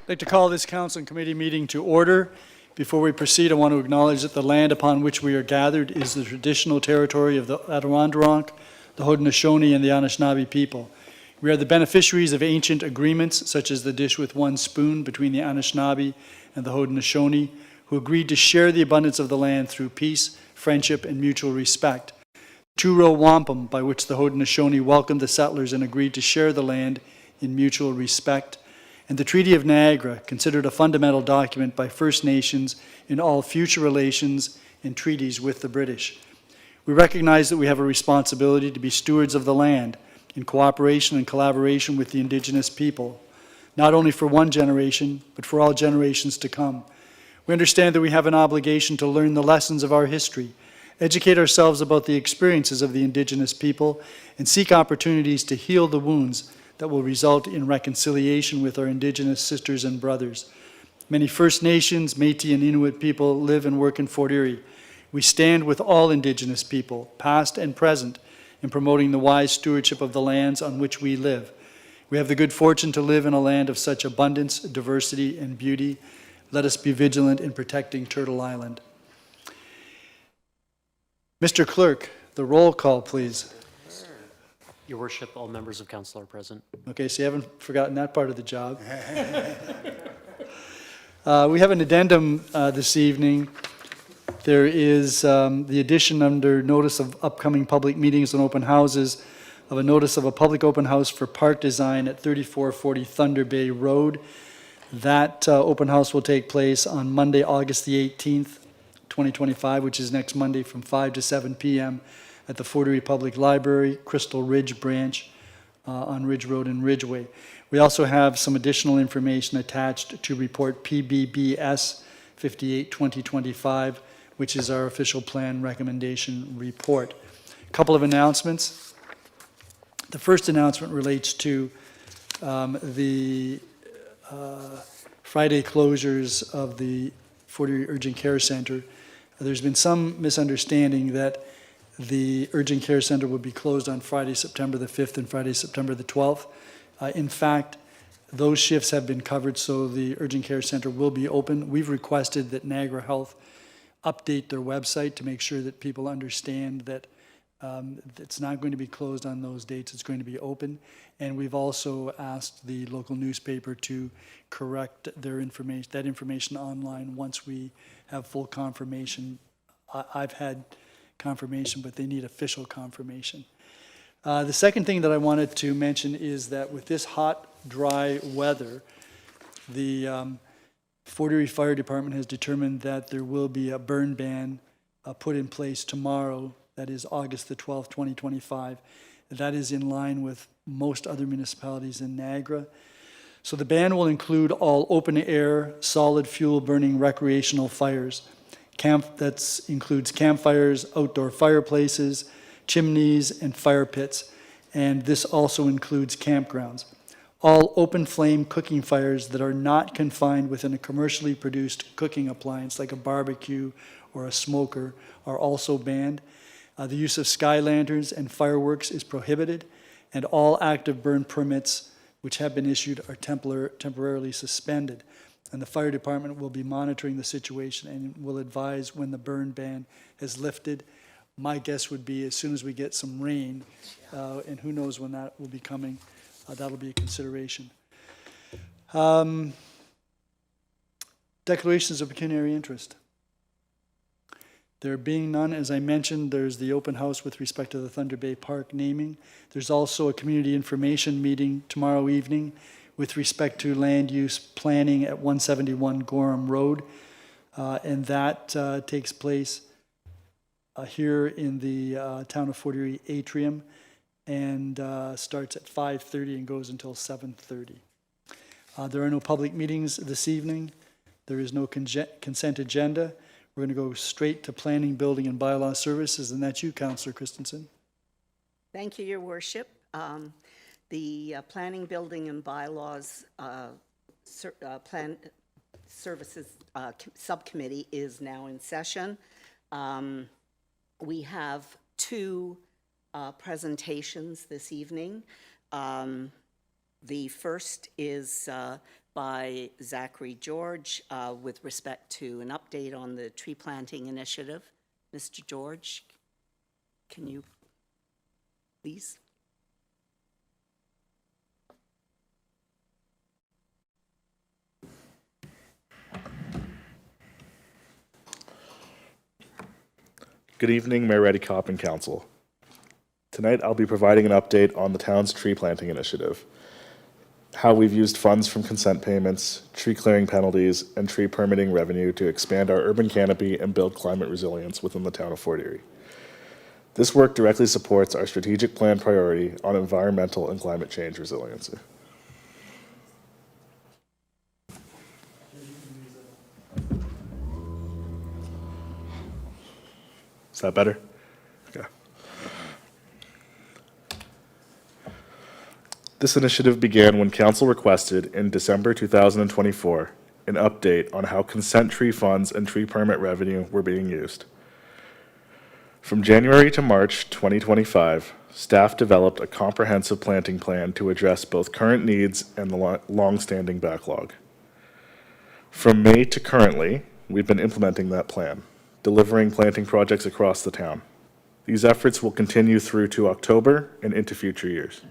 I'd like to call this council and committee meeting to order. Before we proceed, I want to acknowledge that the land upon which we are gathered is the traditional territory of the Adirondack, the Haudenosaunee, and the Anishinaabe people. We are the beneficiaries of ancient agreements, such as the dish with one spoon between the Anishinaabe and the Haudenosaunee, who agreed to share the abundance of the land through peace, friendship, and mutual respect. Two-row wampum, by which the Haudenosaunee welcomed the settlers and agreed to share the land in mutual respect, and the Treaty of Niagara, considered a fundamental document by First Nations in all future relations and treaties with the British. We recognize that we have a responsibility to be stewards of the land in cooperation and collaboration with the Indigenous people, not only for one generation, but for all generations to come. We understand that we have an obligation to learn the lessons of our history, educate ourselves about the experiences of the Indigenous people, and seek opportunities to heal the wounds that will result in reconciliation with our Indigenous sisters and brothers. Many First Nations, Métis, and Inuit people live and work in Fort Erie. We stand with all Indigenous people, past and present, in promoting the wise stewardship of the lands on which we live. We have the good fortune to live in a land of such abundance, diversity, and beauty. Let us be vigilant in protecting Turtle Island. Mr. Clerk, the roll call, please. Your Worship, all members of Council are present. Okay, so you haven't forgotten that part of the job. We have an addendum this evening. There is the addition under notice of upcoming public meetings and open houses of a notice of a public open house for park design at 3440 Thunder Bay Road. That open house will take place on Monday, August the 18th, 2025, which is next Monday from 5 to 7 p.m. at the Fort Erie Public Library, Crystal Ridge Branch on Ridge Road in Ridgeway. We also have some additional information attached to report PBBS 58-2025, which is our official plan recommendation report. A couple of announcements. The first announcement relates to the Friday closures of the Fort Erie Urgent Care Center. There's been some misunderstanding that the Urgent Care Center will be closed on Friday, September the 5th and Friday, September the 12th. In fact, those shifts have been covered, so the Urgent Care Center will be open. We've requested that Niagara Health update their website to make sure that people understand that it's not going to be closed on those dates, it's going to be open. And we've also asked the local newspaper to correct their information, that information online once we have full confirmation. I've had confirmation, but they need official confirmation. The second thing that I wanted to mention is that with this hot, dry weather, the Fort Erie Fire Department has determined that there will be a burn ban put in place tomorrow, that is August the 12th, 2025. That is in line with most other municipalities in Niagara. So the ban will include all open air, solid fuel burning recreational fires. That includes campfires, outdoor fireplaces, chimneys, and fire pits. And this also includes campgrounds. All open flame cooking fires that are not confined within a commercially produced cooking appliance like a barbecue or a smoker are also banned. The use of sky lanterns and fireworks is prohibited, and all active burn permits which have been issued are temporarily suspended. And the fire department will be monitoring the situation and will advise when the burn ban has lifted. My guess would be as soon as we get some rain, and who knows when that will be coming, that'll be a consideration. Declarations of pecuniary interest. There being none, as I mentioned, there's the open house with respect to the Thunder Bay Park naming. There's also a community information meeting tomorrow evening with respect to land use planning at 171 Gorham Road. And that takes place here in the town of Fort Erie atrium and starts at 5:30 and goes until 7:30. There are no public meetings this evening. There is no consent agenda. We're going to go straight to Planning, Building, and Bylaw Services, and that's you, Councillor Christensen. Thank you, Your Worship. The Planning, Building, and Bylaws Plan Services Subcommittee is now in session. We have two presentations this evening. The first is by Zachary George with respect to an update on the tree planting initiative. Mr. George, can you please? Good evening, Mayor Redekop and Council. Tonight, I'll be providing an update on the town's tree planting initiative, how we've used funds from consent payments, tree clearing penalties, and tree permitting revenue to expand our urban canopy and build climate resilience within the town of Fort Erie. This work directly supports our strategic plan priority on environmental and climate change resiliency. Is that better? Okay. This initiative began when Council requested in December 2024 an update on how consent tree funds and tree permit revenue were being used. From January to March 2025, staff developed a comprehensive planting plan to address both current needs and the long-standing backlog. From May to currently, we've been implementing that plan, delivering planting projects across the town. These efforts will continue through to October and into future years.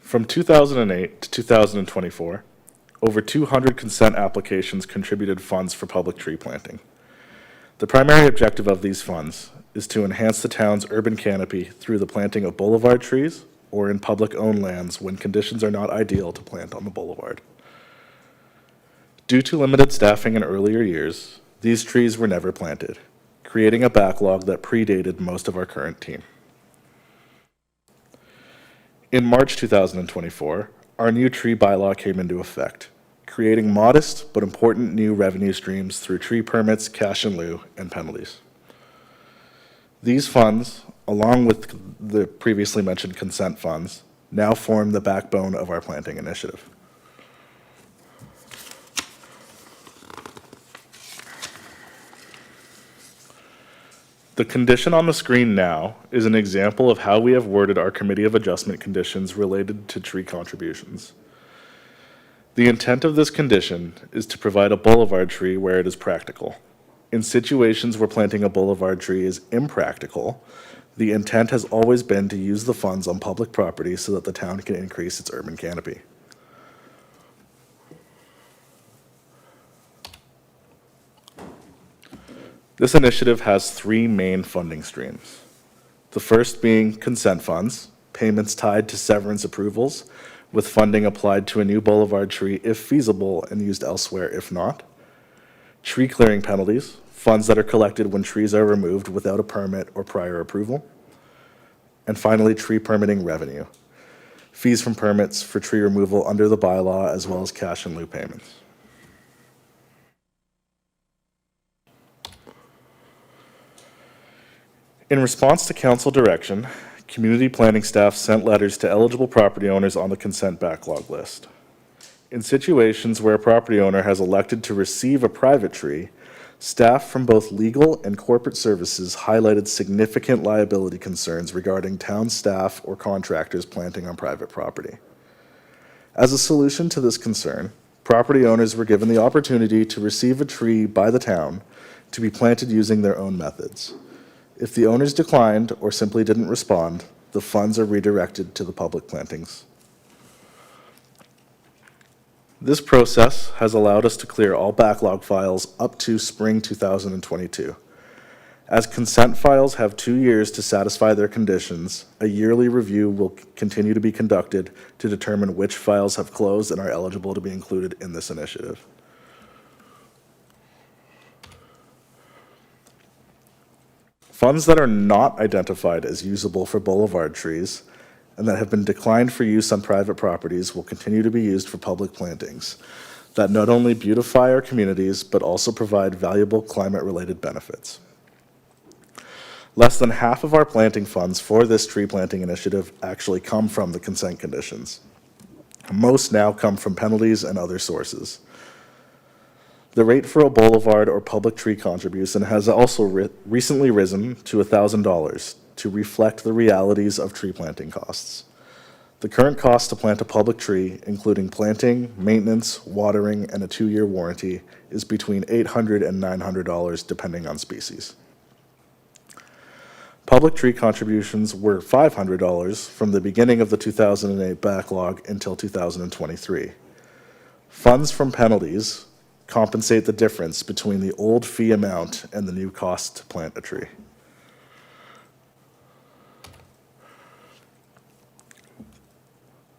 From 2008 to 2024, over 200 consent applications contributed funds for public tree planting. The primary objective of these funds is to enhance the town's urban canopy through the planting of boulevard trees or in public-owned lands when conditions are not ideal to plant on the boulevard. Due to limited staffing in earlier years, these trees were never planted, creating a backlog that predated most of our current team. In March 2024, our new tree bylaw came into effect, creating modest but important new revenue streams through tree permits, cash in lieu, and penalties. These funds, along with the previously mentioned consent funds, now form the backbone of our planting initiative. The condition on the screen now is an example of how we have worded our Committee of Adjustment conditions related to tree contributions. The intent of this condition is to provide a boulevard tree where it is practical. In situations where planting a boulevard tree is impractical, the intent has always been to use the funds on public property so that the town can increase its urban canopy. This initiative has three main funding streams. The first being consent funds, payments tied to severance approvals, with funding applied to a new boulevard tree if feasible and used elsewhere if not. Tree clearing penalties, funds that are collected when trees are removed without a permit or prior approval. And finally, tree permitting revenue, fees from permits for tree removal under the bylaw as well as cash in lieu payments. In response to council direction, community planning staff sent letters to eligible property owners on the consent backlog list. In situations where a property owner has elected to receive a private tree, staff from both legal and corporate services highlighted significant liability concerns regarding town staff or contractors planting on private property. As a solution to this concern, property owners were given the opportunity to receive a tree by the town to be planted using their own methods. If the owners declined or simply didn't respond, the funds are redirected to the public plantings. This process has allowed us to clear all backlog files up to spring 2022. As consent files have 2 years to satisfy their conditions, a yearly review will continue to be conducted to determine which files have closed and are eligible to be included in this initiative. Funds that are not identified as usable for boulevard trees and that have been declined for use on private properties will continue to be used for public plantings that not only beautify our communities but also provide valuable climate-related benefits. Less than half of our planting funds for this tree planting initiative actually come from the consent conditions. Most now come from penalties and other sources. The rate for a boulevard or public tree contribution has also recently risen to $1,000 to reflect the realities of tree planting costs. The current cost to plant a public tree, including planting, maintenance, watering, and a 2-year warranty, is between $800 and $900 depending on species. Public tree contributions were $500 from the beginning of the 2008 backlog until 2023. Funds from penalties compensate the difference between the old fee amount and the new cost to plant a tree.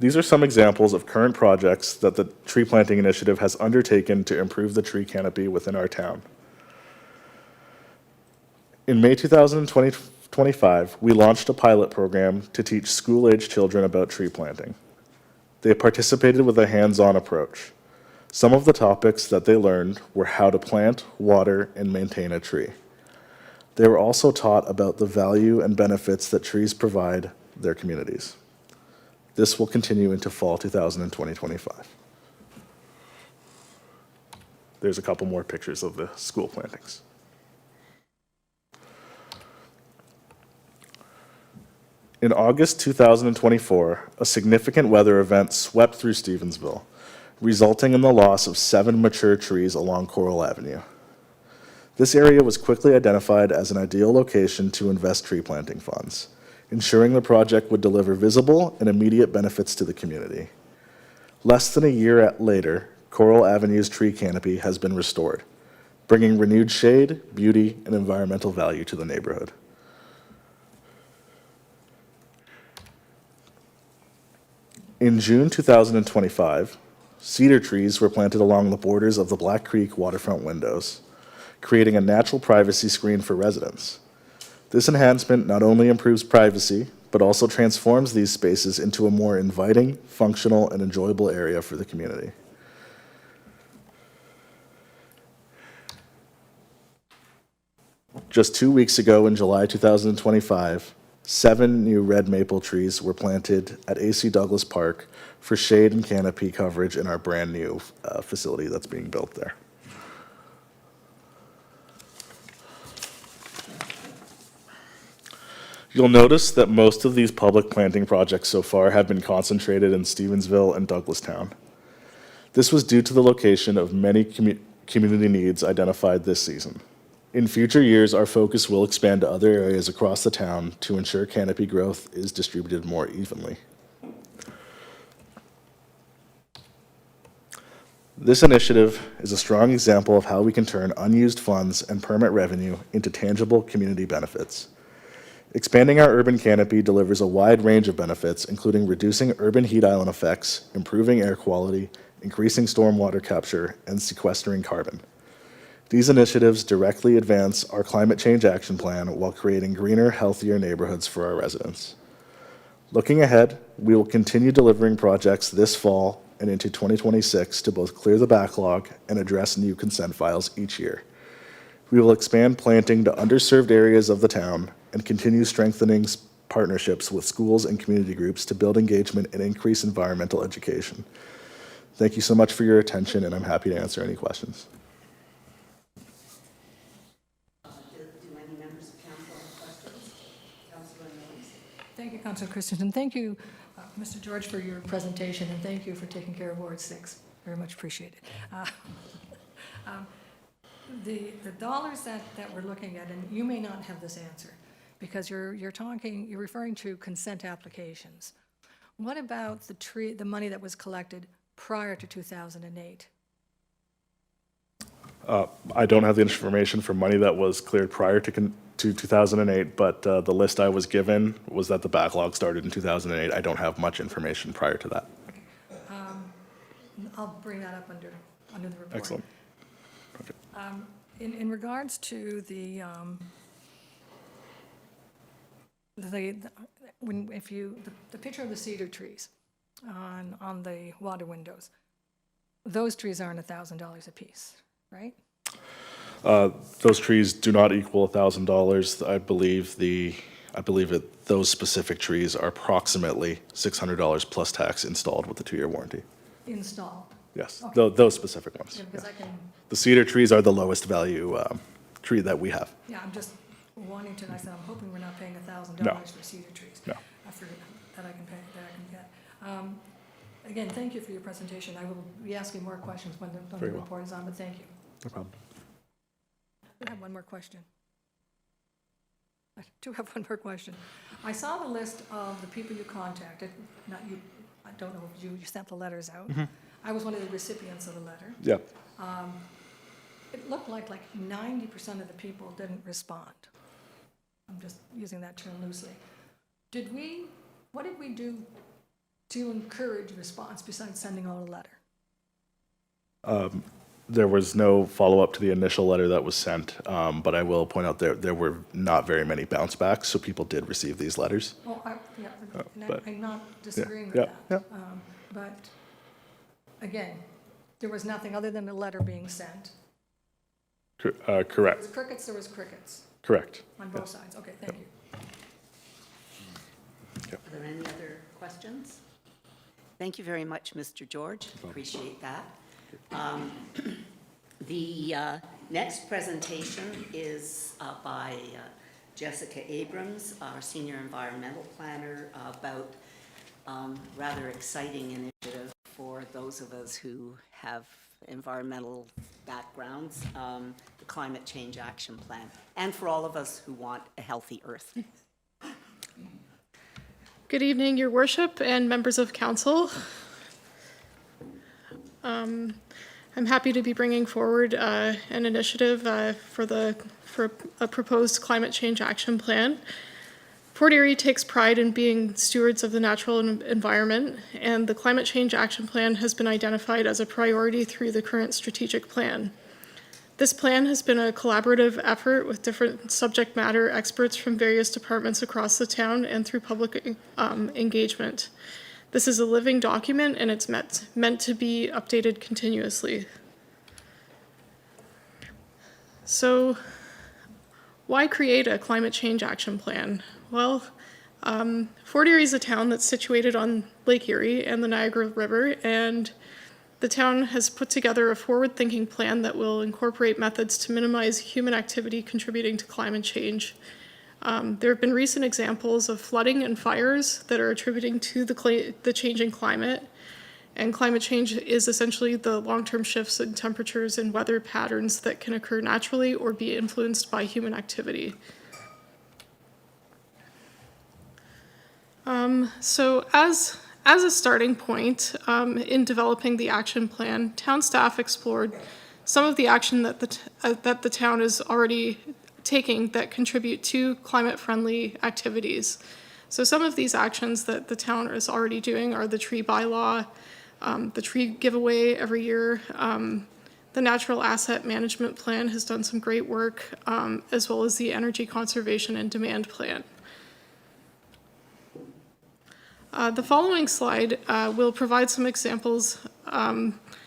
These are some examples of current projects that the tree planting initiative has undertaken to improve the tree canopy within our town. In May 2025, we launched a pilot program to teach school-age children about tree planting. They participated with a hands-on approach. Some of the topics that they learned were how to plant, water, and maintain a tree. They were also taught about the value and benefits that trees provide their communities. This will continue into fall 2025. There's a couple more pictures of the school plantings. In August 2024, a significant weather event swept through Stevensville, resulting in the loss of 7 mature trees along Coral Avenue. This area was quickly identified as an ideal location to invest tree planting funds, ensuring the project would deliver visible and immediate benefits to the community. Less than a year later, Coral Avenue's tree canopy has been restored, bringing renewed shade, beauty, and environmental value to the neighborhood. In June 2025, cedar trees were planted along the borders of the Black Creek waterfront windows, creating a natural privacy screen for residents. This enhancement not only improves privacy, but also transforms these spaces into a more inviting, functional, and enjoyable area for the community. Just 2 weeks ago, in July 2025, 7 new red maple trees were planted at AC Douglas Park for shade and canopy coverage in our brand new facility that's being built there. You'll notice that most of these public planting projects so far have been concentrated in Stevensville and Douglastown. This was due to the location of many community needs identified this season. In future years, our focus will expand to other areas across the town to ensure canopy growth is distributed more evenly. This initiative is a strong example of how we can turn unused funds and permit revenue into tangible community benefits. Expanding our urban canopy delivers a wide range of benefits, including reducing urban heat island effects, improving air quality, increasing stormwater capture, and sequestering carbon. These initiatives directly advance our climate change action plan while creating greener, healthier neighborhoods for our residents. Looking ahead, we will continue delivering projects this fall and into 2026 to both clear the backlog and address new consent files each year. We will expand planting to underserved areas of the town and continue strengthening partnerships with schools and community groups to build engagement and increase environmental education. Thank you so much for your attention, and I'm happy to answer any questions. Thank you, Councillor Christensen. Thank you, Mr. George, for your presentation, and thank you for taking care of Ward 6. Very much appreciated. The dollars that we're looking at, and you may not have this answer, because you're referring to consent applications. What about the money that was collected prior to 2008? I don't have the information for money that was cleared prior to 2008, but the list I was given was that the backlog started in 2008. I don't have much information prior to that. Okay. I'll bring that up under the report. Excellent. Okay. In regards to the picture of the cedar trees on the water windows, those trees aren't $1,000 a piece, right? Those trees do not equal $1,000. I believe those specific trees are approximately $600 plus tax installed with the 2-year warranty. Installed? Yes, Okay. those specific ones. Yeah, because Yeah. The cedar trees are the lowest value tree that we have. Yeah, I'm just wanting to, I'm hoping we're not paying $1,000 No. for cedar trees. No. That I can get. Again, thank you for your presentation. I will be asking more questions when the report is on, but thank you. No problem. I have one more question. I do have one more question. I saw the list of the people you contacted, not you, I don't know if you sent the letters out. I was one of the recipients of the letter. Yeah. It looked like 90% of the people didn't respond. I'm just using that term loosely. What did we do to encourage response besides sending out a letter? There was no follow-up to the initial letter that was sent, but I will point out there were not very many bounce backs, so people did receive these letters. Oh, yeah, and but- I'm not disagreeing yeah, with that. But again, there was nothing other than a letter being sent. There Correct. was crickets Correct. on both sides. Okay, thank you. Are there any other questions? Thank you very much, Mr. George. Appreciate that. The next presentation is by Jessica Abrams, our Senior Environmental Planner, about rather exciting initiative for those of us who have environmental backgrounds, the Climate Change Action Plan, and for all of us who want a healthy Earth. Good evening, Your Worship and members of Council. I'm happy to be bringing forward an initiative for a proposed climate change action plan. Fort Erie takes pride in being stewards of the natural environment, and the climate change action plan has been identified as a priority through the current strategic plan. This plan has been a collaborative effort with different subject matter experts from various departments across the town and through public engagement. This is a living document and it's meant to be updated continuously. So, why create a climate change action plan? Well, Fort Erie is a town that's situated on Lake Erie and the Niagara River, and the town has put together a forward-thinking plan that will incorporate methods to minimize human activity contributing to climate change. There have been recent examples of flooding and fires that are attributing to the changing climate, and climate change is essentially the long-term shifts in temperatures and weather patterns that can occur naturally or be influenced by human activity. So as a starting point in developing the action plan, town staff explored some of the action that the town is already taking that contribute to climate-friendly activities. So some of these actions that the town is already doing are the tree bylaw, the tree giveaway every year. The Natural Asset Management Plan has done some great work, as well as the Energy Conservation and Demand Plan. The following slide will provide some examples.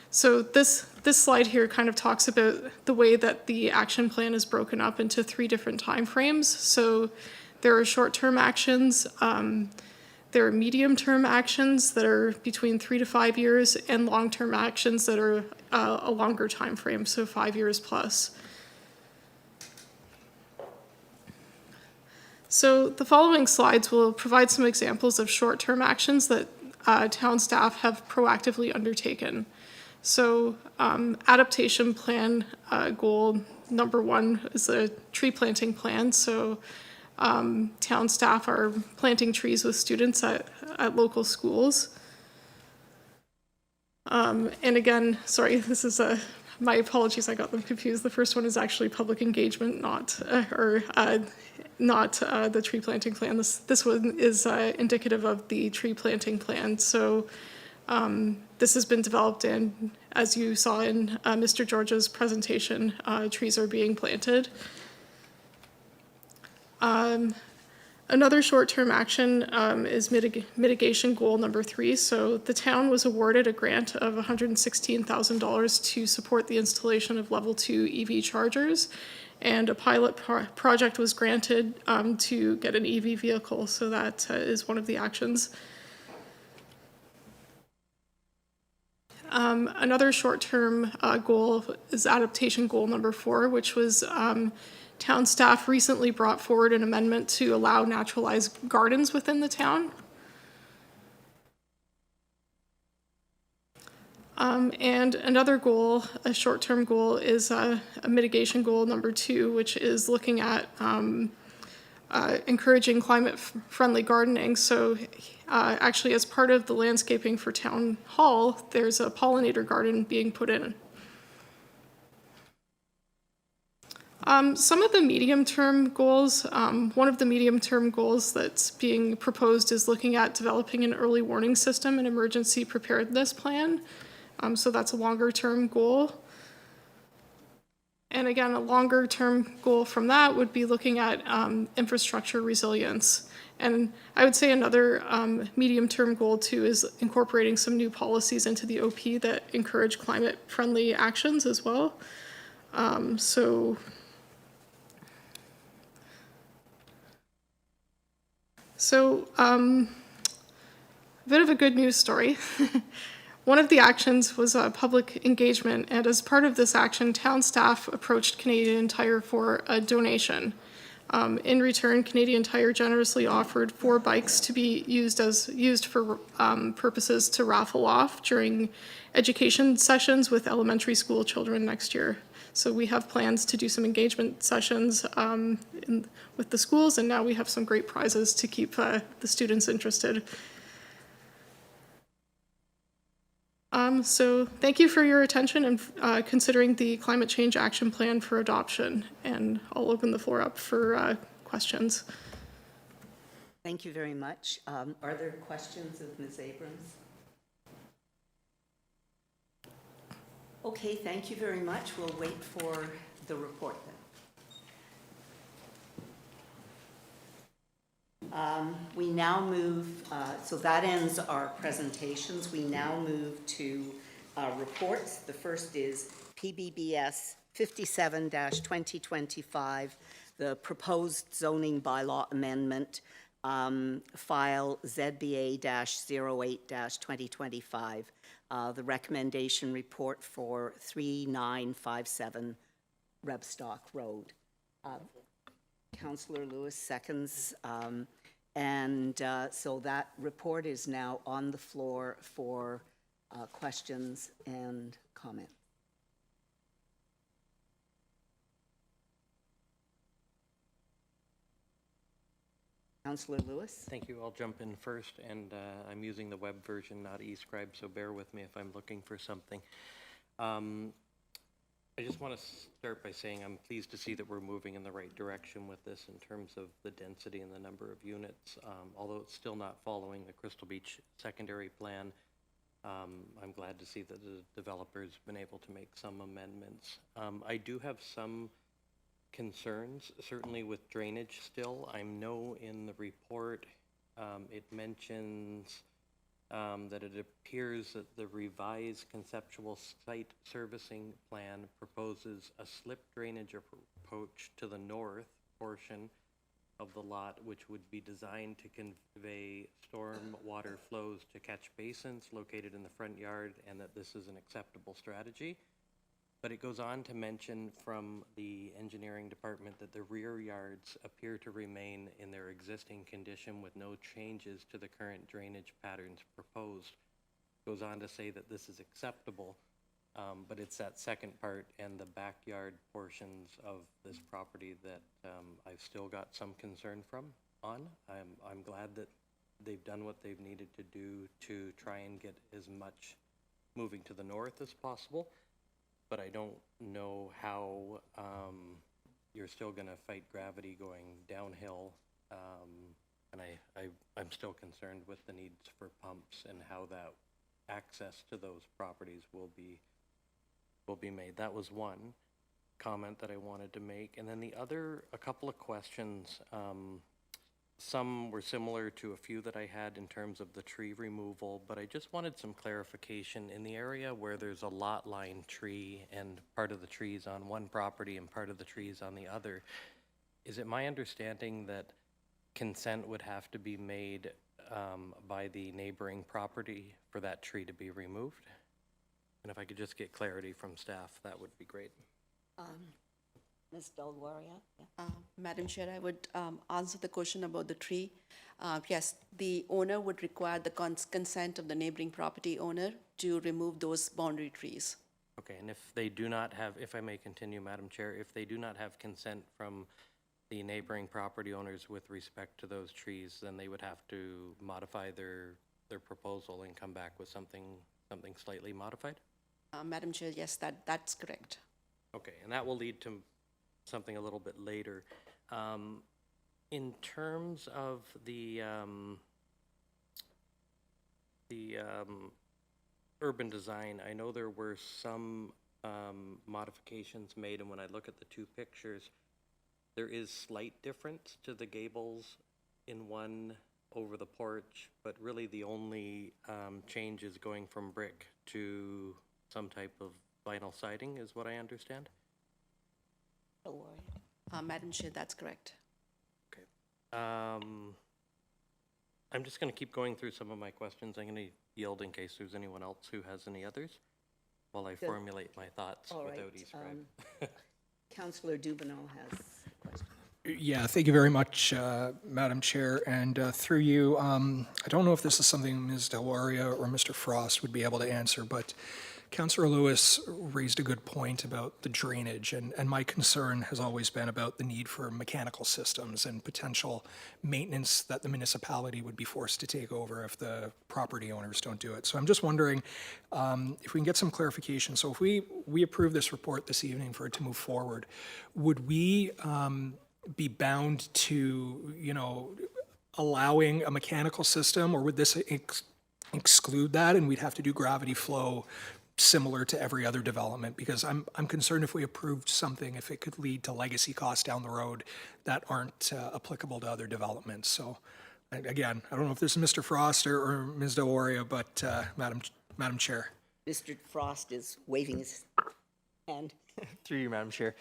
So this slide here kind of talks about the way that the action plan is broken up into 3 different timeframes. So there are short-term actions, there are medium-term actions that are between 3 to 5 years, and long-term actions that are a longer time frame, so 5 years plus. So the following slides will provide some examples of short-term actions that town staff have proactively undertaken. So adaptation plan goal number 1 is a tree planting plan. So town staff are planting trees with students at local schools. And again, sorry, this is my apologies, I got them confused. The first one is actually public engagement, not the tree planting plan. This one is indicative of the tree planting plan. So this has been developed, and as you saw in Mr. George's presentation, trees are being planted. Another short-term action is mitigation goal number 3. So the town was awarded a grant of $116,000 to support the installation of level 2 EV chargers, and a pilot project was granted to get an EV vehicle. So that is one of the actions. Another short-term goal is adaptation goal number 4, which was town staff recently brought forward an amendment to allow naturalized gardens within the town. And another goal, a short-term goal, is a mitigation goal number 2, which is looking at encouraging climate-friendly gardening. So actually, as part of the landscaping for Town Hall, there's a pollinator garden being put in. Some of the medium-term goals, one of the medium-term goals that's being proposed is looking at developing an early warning system and emergency preparedness plan. So that's a longer-term goal. And again, a longer-term goal from that would be looking at infrastructure resilience. And I would say another medium-term goal too is incorporating some new policies into the OP that encourage climate-friendly actions as well. A bit of a good news story. One of the actions was public engagement, and as part of this action, town staff approached Canadian Tire for a donation. In return, Canadian Tire generously offered 4 bikes to be used for purposes to raffle off during education sessions with elementary school children next year. So we have plans to do some engagement sessions with the schools, and now we have some great prizes to keep the students interested. So thank you for your attention and considering the Climate Change Action Plan for adoption. And I'll open the floor up for questions. Thank you very much. Are there questions of Ms. Abrams? Okay, thank you very much. We'll wait for the report then. We now move, so that ends our presentations. We now move to reports. The first is PBBS 57-2025, the proposed zoning bylaw amendment, file ZBA-08-2025, the recommendation report for 3957 Rebstock Road. Councillor Lewis seconds, so that report is now on the floor for questions and comment. Councillor Lewis. Thank you. I'll jump in first, and I'm using the web version, not eScribe, so bear with me if I'm looking for something. I just want to start by saying I'm pleased to see that we're moving in the right direction with this in terms of the density and the number of units. Although it's still not following the Crystal Beach secondary plan, I'm glad to see that the developer's been able to make some amendments. I do have some concerns, certainly with drainage still. I know in the report it mentions that it appears that the revised conceptual site servicing plan proposes a slip drainage approach to the north portion of the lot, which would be designed to convey storm water flows to catch basins located in the front yard, and that this is an acceptable strategy. But it goes on to mention from the engineering department that the rear yards appear to remain in their existing condition with no changes to the current drainage patterns proposed. Goes on to say that this is acceptable, but it's that second part and the backyard portions of this property that I've still got some concern on. I'm glad that they've done what they've needed to do to try and get as much moving to the north as possible. But I don't know how you're still going to fight gravity going downhill, and I'm still concerned with the needs for pumps and how that access to those properties will be made. That was one comment that I wanted to make, and then the other, a couple of questions. Some were similar to a few that I had in terms of the tree removal, but I just wanted some clarification. In the area where there's a lot line tree and part of the trees on one property and part of the trees on the other, is it my understanding that consent would have to be made by the neighboring property for that tree to be removed? And if I could just get clarity from staff, that would be great. Ms. Delwaria? Yeah. Madam Chair, I would answer the question about the tree. Yes, the owner would require the consent of the neighboring property owner to remove those boundary trees. Okay, and if they do not have, if I may continue, Madam Chair, if they do not have consent from the neighboring property owners with respect to those trees, then they would have to modify their proposal and come back with something slightly modified? Madam Chair, yes, that's correct. Okay, and that will lead to something a little bit later. In terms of the urban design, I know there were some modifications made, and when I look at the two pictures, there is slight difference to the gables in one over the porch, but really the only change is going from brick to some type of vinyl siding, is what I understand. Madam Chair, that's correct. Okay. I'm just going to keep going through some of my questions. I'm going to yield in case there's anyone else who has any others while I formulate my thoughts All without right. e-scribe. Councillor Dubanow has a question. Yeah, thank you very much, Madam Chair. And through you, I don't know if this is something Ms. Delwaria or Mr. Frost would be able to answer, but Councillor Lewis raised a good point about the drainage, and my concern has always been about the need for mechanical systems and potential maintenance that the municipality would be forced to take over if the property owners don't do it. So I'm just wondering if we can get some clarification. So if we approve this report this evening for it to move forward, would we be bound to, allowing a mechanical system, or would this exclude that and we'd have to do gravity flow similar to every other development? Because I'm concerned if we approved something, if it could lead to legacy costs down the road that aren't applicable to other developments. So again, I don't know if this is Mr. Frost or Ms. Delwaria, but Madam Chair. Mr. Frost is waving his hand. Through you, Madam Chair.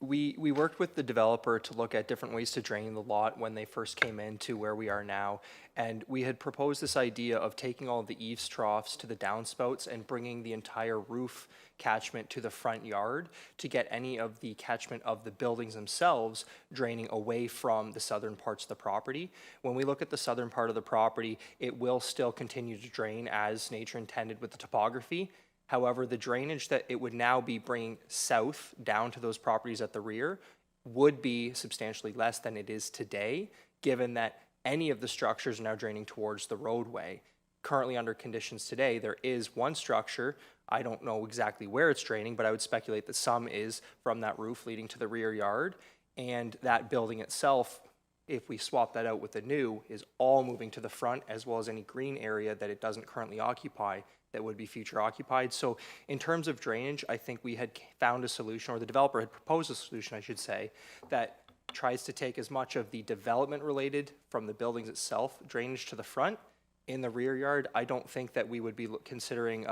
We worked with the developer to look at different ways to drain the lot when they first came in to where we are now. And we had proposed this idea of taking all of the eaves troughs to the downspouts and bringing the entire roof catchment to the front yard to get any of the catchment of the buildings themselves draining away from the southern parts of the property. When we look at the southern part of the property, it will still continue to drain as nature intended with the topography. However, the drainage that it would now be bringing south down to those properties at the rear would be substantially less than it is today, given that any of the structures are now draining towards the roadway. Currently under conditions today, there is one structure, I don't know exactly where it's draining, but I would speculate that some is from that roof leading to the rear yard, and that building itself, if we swap that out with the new, is all moving to the front, as well as any green area that it doesn't currently occupy that would be future occupied. So in terms of drainage, I think we had found a solution, or the developer had proposed a solution, I should say, that tries to take as much of the development related from the buildings itself, drainage to the front. In the rear yard, I don't think that we would be considering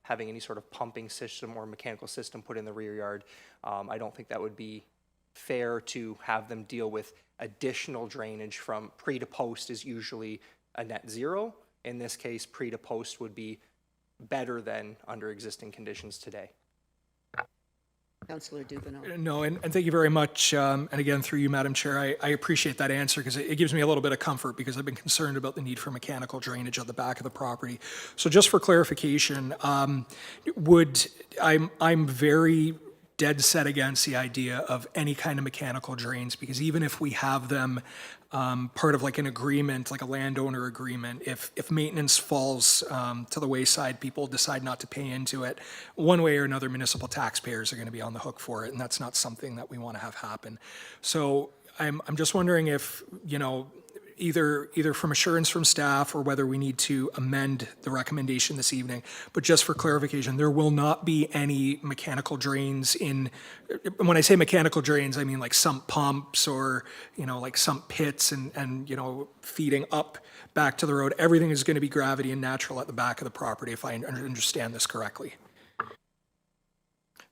having any sort of pumping system or mechanical system put in the rear yard. I don't think that would be fair to have them deal with additional drainage from pre to post is usually a net zero. In this case, pre to post would be better than under existing conditions today. Councillor Dubanow. No, and thank you very much. And again, through you, Madam Chair, I appreciate that answer because it gives me a little bit of comfort because I've been concerned about the need for mechanical drainage at the back of the property. So just for clarification, I'm very dead set against the idea of any kind of mechanical drains because even if we have them part of like an agreement, like a landowner agreement, if maintenance falls to the wayside, people decide not to pay into it, one way or another, municipal taxpayers are going to be on the hook for it, and that's not something that we want to have happen. So I'm just wondering if, either from assurance from staff or whether we need to amend the recommendation this evening. But just for clarification, there will not be any mechanical drains in, when I say mechanical drains, I mean like sump pumps or, like sump pits and feeding up back to the road. Everything is going to be gravity and natural at the back of the property, if I understand this correctly.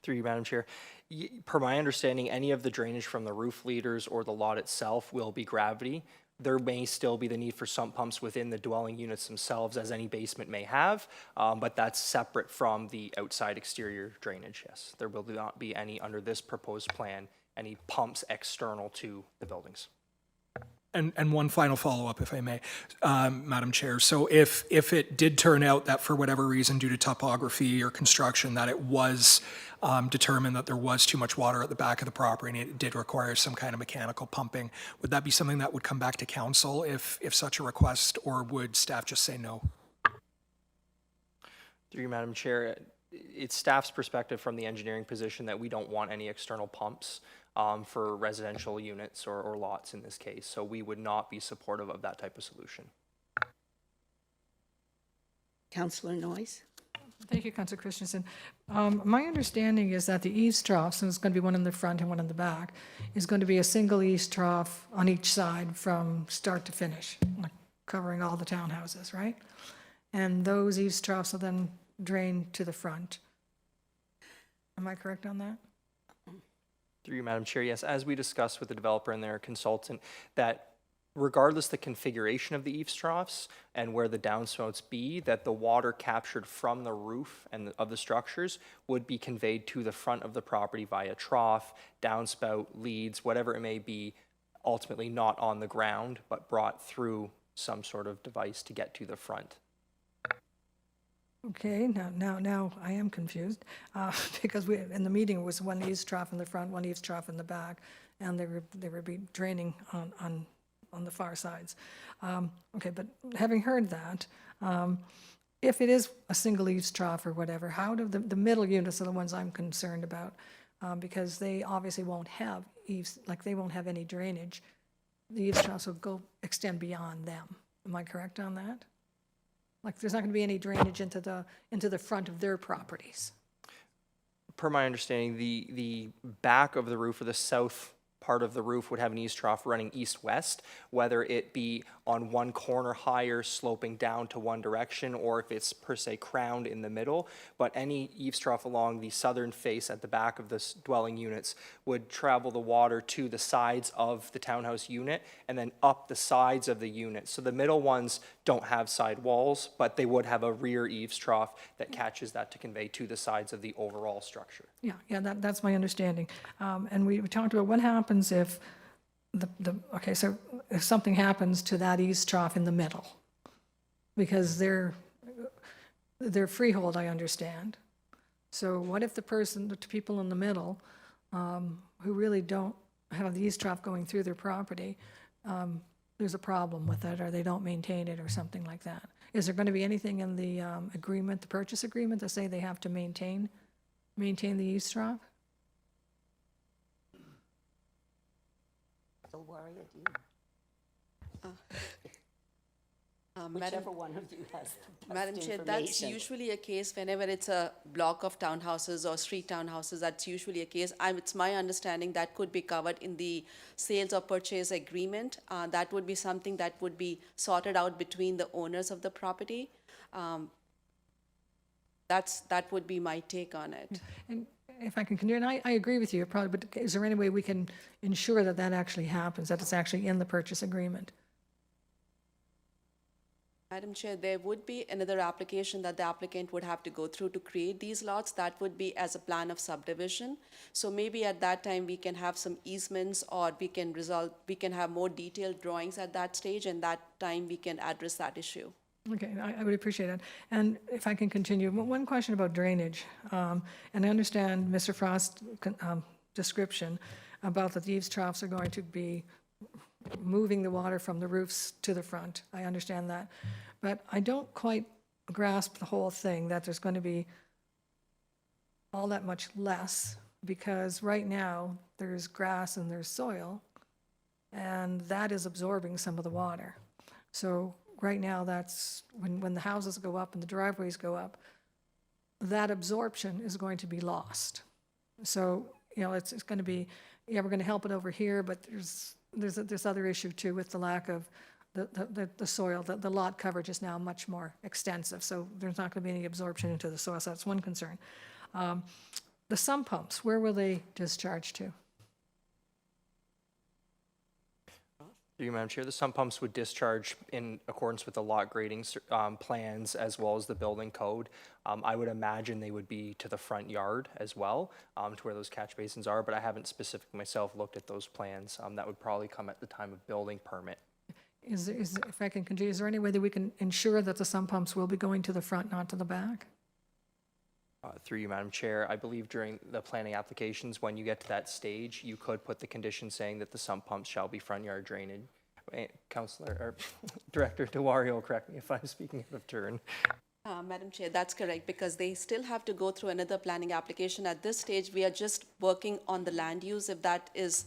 Through you, Madam Chair. Per my understanding, any of the drainage from the roof leaders or the lot itself will be gravity. There may still be the need for sump pumps within the dwelling units themselves, as any basement may have, but that's separate from the outside exterior drainage, yes. There will not be any, under this proposed plan, any pumps external to the buildings. And one final follow-up, if I may, Madam Chair. So if it did turn out that for whatever reason, due to topography or construction, that it was determined that there was too much water at the back of the property and it did require some kind of mechanical pumping, would that be something that would come back to council if such a request, or would staff just say no? Through you, Madam Chair, it's staff's perspective from the engineering position that we don't want any external pumps for residential units or lots in this case. So we would not be supportive of that type of solution. Councillor Noyes? Thank you, Councillor Christensen. My understanding is that the eaves troughs, and it's going to be one in the front and one in the back, is going to be a single eaves trough on each side from start to finish, like covering all the townhouses, right? And those eaves troughs will then drain to the front. Am I correct on that? Through you, Madam Chair, yes, as we discussed with the developer and their consultant, that regardless the configuration of the eaves troughs and where the downspouts be, that the water captured from the roof and of the structures would be conveyed to the front of the property via trough, downspout, leads, whatever it may be, ultimately not on the ground, but brought through some sort of device to get to the front. Okay, now I am confused, because in the meeting, it was one eaves trough in the front, one eaves trough in the back, and they were be draining on the far sides. Okay, but having heard that, if it is a single eaves trough or whatever, how do the middle units are the ones I'm concerned about, because they obviously won't have eaves, like they won't have any drainage. The eaves troughs will extend beyond them. Am I correct on that? Like, there's not going to be any drainage into the front of their properties. Per my understanding, the back of the roof or the south part of the roof would have an eaves trough running east-west, whether it be on one corner higher sloping down to one direction, or if it's per se crowned in the middle. But any eaves trough along the southern face at the back of the dwelling units would travel the water to the sides of the townhouse unit and then up the sides of the unit. So the middle ones don't have side walls, but they would have a rear eaves trough that catches that to convey to the sides of the overall structure. Yeah, that's my understanding. And we talked about what happens if okay, so if something happens to that eaves trough in the middle, because they're freehold, I understand. So what if the people in the middle, who really don't have the eaves trough going through their property, there's a problem with it, or they don't maintain it, or something like that? Is there going to be anything in the agreement, the purchase agreement, to say they have to maintain the eaves trough? So Warrior, do you? Whichever one of you has the best Madam Chair, that's information. usually a case whenever it's a block of townhouses or street townhouses, that's usually a case. It's my understanding that could be covered in the sales or purchase agreement. That would be something that would be sorted out between the owners of the property. That would be my take on it. And if I can continue, and I agree with you, probably, but is there any way we can ensure that that actually happens, that it's actually in the purchase agreement? Madam Chair, there would be another application that the applicant would have to go through to create these lots. That would be as a plan of subdivision. So maybe at that time, we can have some easements, or we can have more detailed drawings at that stage, and that time we can address that issue. Okay, I would appreciate that. And if I can continue, one question about drainage. And I understand Mr. Frost's description about that the eaves troughs are going to be moving the water from the roofs to the front. I understand that. But I don't quite grasp the whole thing, that there's going to be all that much less, because right now there's grass and there's soil, and that is absorbing some of the water. So right now, that's when the houses go up and the driveways go up, that absorption is going to be lost. So, it's going to be, we're going to help it over here, but there's this other issue too with the lack of the soil. The lot coverage is now much more extensive, so there's not going to be any absorption into the soil. So that's one concern. The sump pumps, where will they discharge to? Through you, Madam Chair, the sump pumps would discharge in accordance with the lot grading plans as well as the building code. I would imagine they would be to the front yard as well, to where those catch basins are, but I haven't specifically myself looked at those plans. That would probably come at the time of building permit. If I can continue, is there any way that we can ensure that the sump pumps will be going to the front, not to the back? Through you, Madam Chair, I believe during the planning applications, when you get to that stage, you could put the condition saying that the sump pumps shall be front yard drainage. Councillor, or Director DeWario, correct me if I'm speaking out of turn. Madam Chair, that's correct, because they still have to go through another planning application. At this stage, we are just working on the land use, if that is,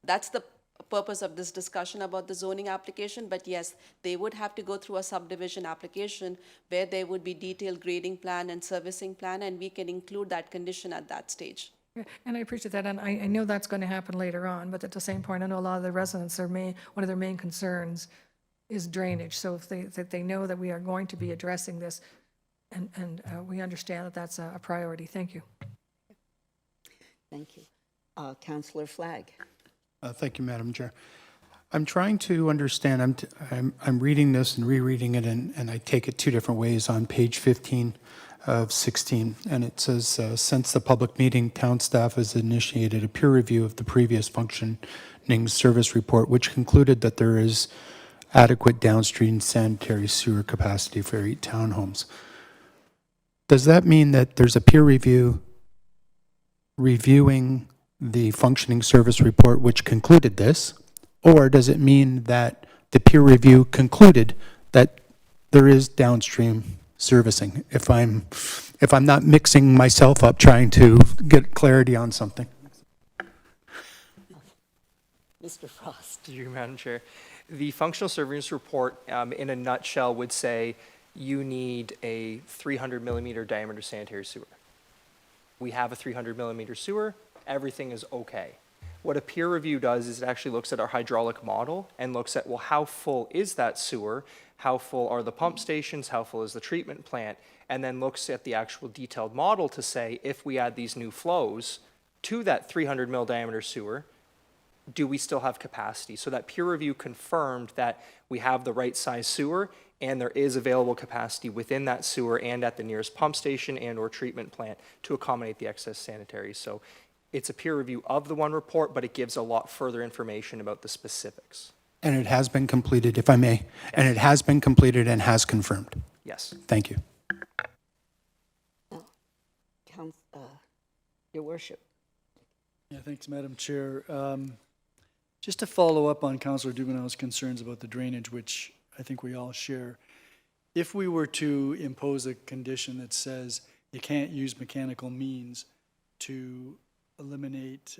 that's the purpose of this discussion about the zoning application, but yes, they would have to go through a subdivision application where there would be detailed grading plan and servicing plan, and we can include that condition at that stage. Yeah, and I appreciate that, and I know that's going to happen later on, but at the same point, I know a lot of the residents, one of their main concerns is drainage. So if they know that we are going to be addressing this, and we understand that that's a priority. Thank you. Thank you. Councillor Flagg. Thank you, Madam Chair. I'm trying to understand, I'm reading this and rereading it, and I take it two different ways on page 15 of 16. And it says, since the public meeting, town staff has initiated a peer review of the previous functioning service report, which concluded that there is adequate downstream sanitary sewer capacity for 8 townhomes. Does that mean that there's a peer review reviewing the functioning service report which concluded this, or does it mean that the peer review concluded that there is downstream servicing? If I'm not mixing myself up trying to get clarity on something. Mr. Frost. Through you, Madam Chair. The functional service report, in a nutshell, would say you need a 300 millimeter diameter sanitary sewer. We have a 300 millimeter sewer. Everything is okay. What a peer review does is it actually looks at our hydraulic model and looks at, well, how full is that sewer? How full are the pump stations? How full is the treatment plant? And then looks at the actual detailed model to say, if we add these new flows to that 300 mil diameter sewer, do we still have capacity? So that peer review confirmed that we have the right size sewer and there is available capacity within that sewer and at the nearest pump station and or treatment plant to accommodate the excess sanitary. So it's a peer review of the one report, but it gives a lot further information about the specifics. And it has been completed, if I may, and it has been completed and has confirmed. Yes. Thank you. Your Worship. Yeah, thanks, Madam Chair. Just to follow up on Councillor Dubanow's concerns about the drainage, which I think we all share, if we were to impose a condition that says you can't use mechanical means to eliminate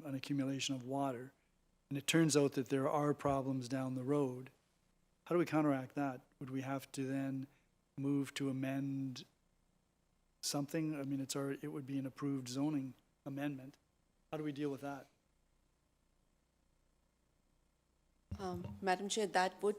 an accumulation of water, and it turns out that there are problems down the road, how do we counteract that? Would we have to then move to amend something? I mean, it would be an approved zoning amendment. How do we deal with that? Madam Chair, that would,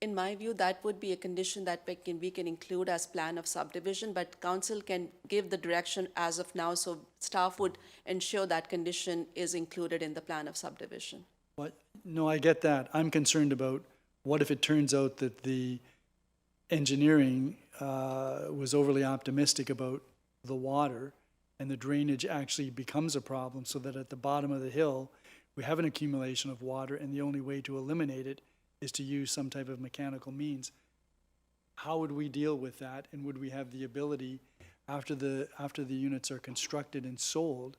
in my view, that would be a condition that we can include as plan of subdivision, but council can give the direction as of now, so staff would ensure that condition is included in the plan of subdivision. What? No, I get that. I'm concerned about what if it turns out that the engineering was overly optimistic about the water and the drainage actually becomes a problem, so that at the bottom of the hill, we have an accumulation of water and the only way to eliminate it is to use some type of mechanical means. How would we deal with that? And would we have the ability, after the units are constructed and sold,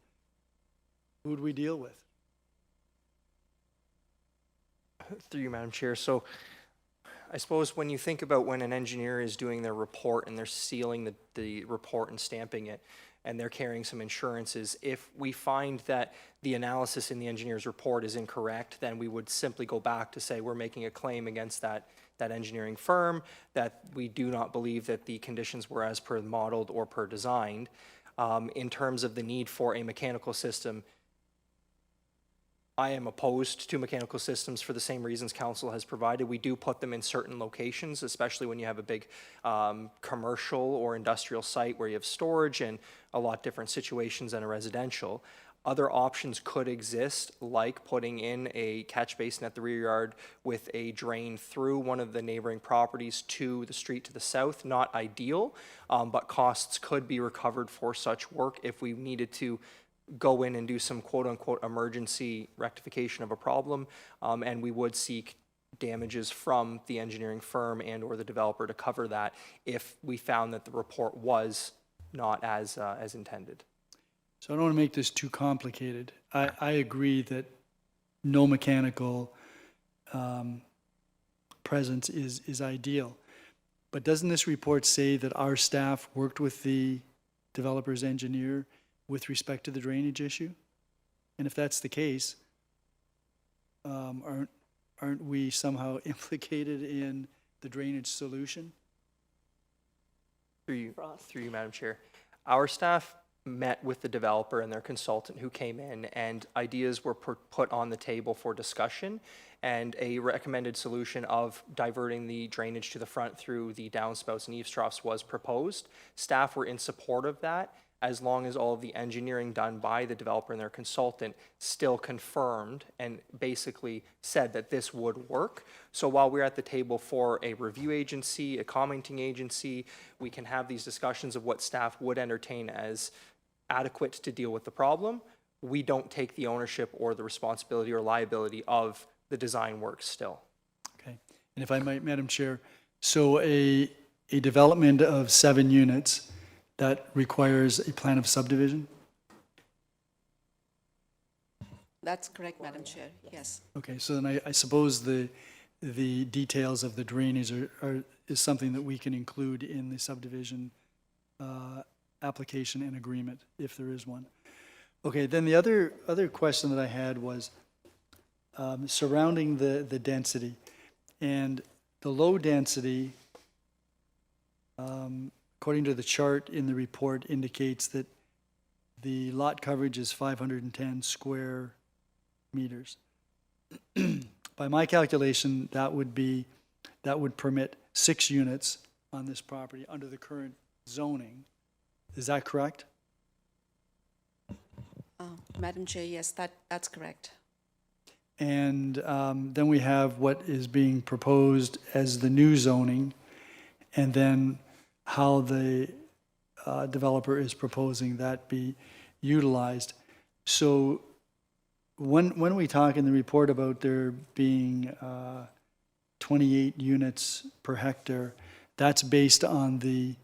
who would we deal with? Through you, Madam Chair. So I suppose when you think about when an engineer is doing their report and they're sealing the report and stamping it, and they're carrying some insurances, if we find that the analysis in the engineer's report is incorrect, then we would simply go back to say we're making a claim against that engineering firm, that we do not believe that the conditions were as per modeled or per designed. In terms of the need for a mechanical system, I am opposed to mechanical systems for the same reasons council has provided. We do put them in certain locations, especially when you have a big commercial or industrial site where you have storage and a lot different situations than a residential. Other options could exist, like putting in a catch basin at the rear yard with a drain through one of the neighboring properties to the street to the south. Not ideal, but costs could be recovered for such work if we needed to go in and do some quote-unquote emergency rectification of a problem, and we would seek damages from the engineering firm and or the developer to cover that if we found that the report was not as intended. So I don't want to make this too complicated. I agree that no mechanical presence is ideal. But doesn't this report say that our staff worked with the developer's engineer with respect to the drainage issue? And if that's the case, aren't we somehow implicated in the drainage solution? Through you, Madam Chair. Our staff met with the developer and their consultant who came in, and ideas were put on the table for discussion, and a recommended solution of diverting the drainage to the front through the downspouts and eaves troughs was proposed. Staff were in support of that, as long as all of the engineering done by the developer and their consultant still confirmed and basically said that this would work. So while we're at the table for a review agency, a commenting agency, we can have these discussions of what staff would entertain as adequate to deal with the problem. We don't take the ownership or the responsibility or liability of the design work still. Okay. And if I might, Madam Chair, so a development of 7 units, that requires a plan of subdivision? That's correct, Madam Chair, yes. Okay, so then I suppose the details of the drainage is something that we can include in the subdivision application and agreement, if there is one. Okay, then the other question that I had was surrounding the density. And the low density, according to the chart in the report, indicates that the lot coverage is 510 square meters. By my calculation, that would permit 6 units on this property under the current zoning. Is that correct? Madam Chair, yes, that's correct. And then we have what is being proposed as the new zoning, and then how the developer is proposing that be utilized. So when we talk in the report about there being 28 units per hectare, that's based on the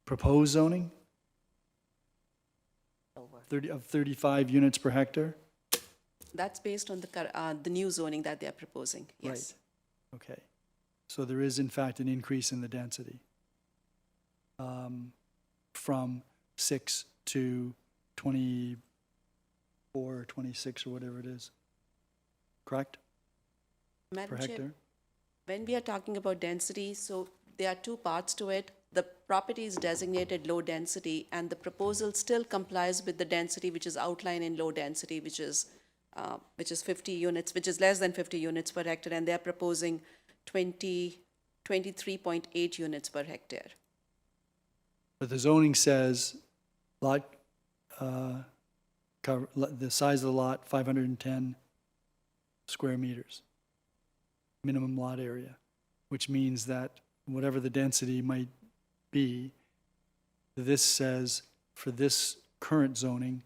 proposed zoning? 35 units per hectare? That's based on the new zoning that they are proposing, yes. Right. Okay. So there is in fact an increase in the density from 6 to 24 or 26 or whatever it is. Correct? Madam Per Chair, hectare? when we are talking about density, so there are 2 parts to it. The property is designated low density, and the proposal still complies with the density which is outlined in low density, which is 50 units, which is less than 50 units per hectare, and they're proposing 23.8 units per hectare. But the zoning says lot, the size of the lot, 510 square meters, minimum lot area, which means that whatever the density might be, this says for this current zoning,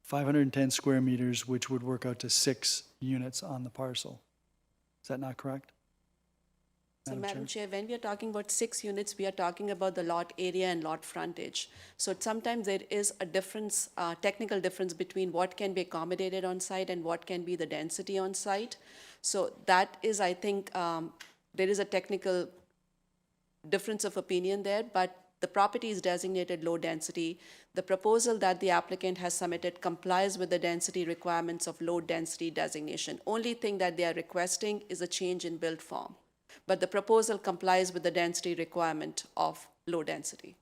510 square meters, which would work out to 6 units on the parcel. Is that not correct? So, Madam Chair, when we are talking about 6 units, we are talking about the lot area and lot frontage. So sometimes there is a difference, technical difference between what can be accommodated on site and what can be the density on site. So that is, I think, there is a technical difference of opinion there, but the property is designated low density. The proposal that the applicant has submitted complies with the density requirements of low density designation. Only thing that they are requesting is a change in build form. But the proposal complies with the density requirement of low density.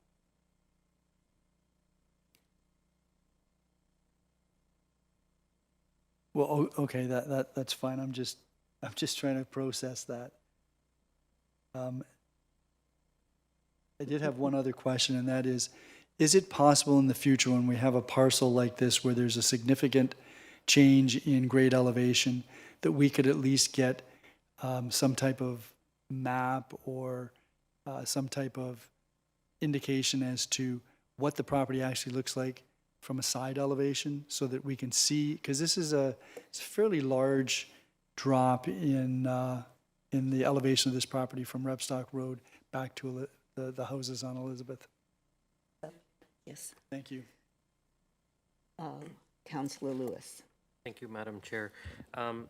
Well, okay, that's fine. I'm just trying to process that. I did have one other question, and that is, is it possible in the future when we have a parcel like this where there's a significant change in grade elevation, that we could at least get some type of map or some type of indication as to what the property actually looks like from a side elevation, so that we can see, because this is it's a fairly large drop in the elevation of this property from Rebstock Road back to the houses on Elizabeth. Yes. Thank you. Councillor Lewis. Thank you, Madam Chair.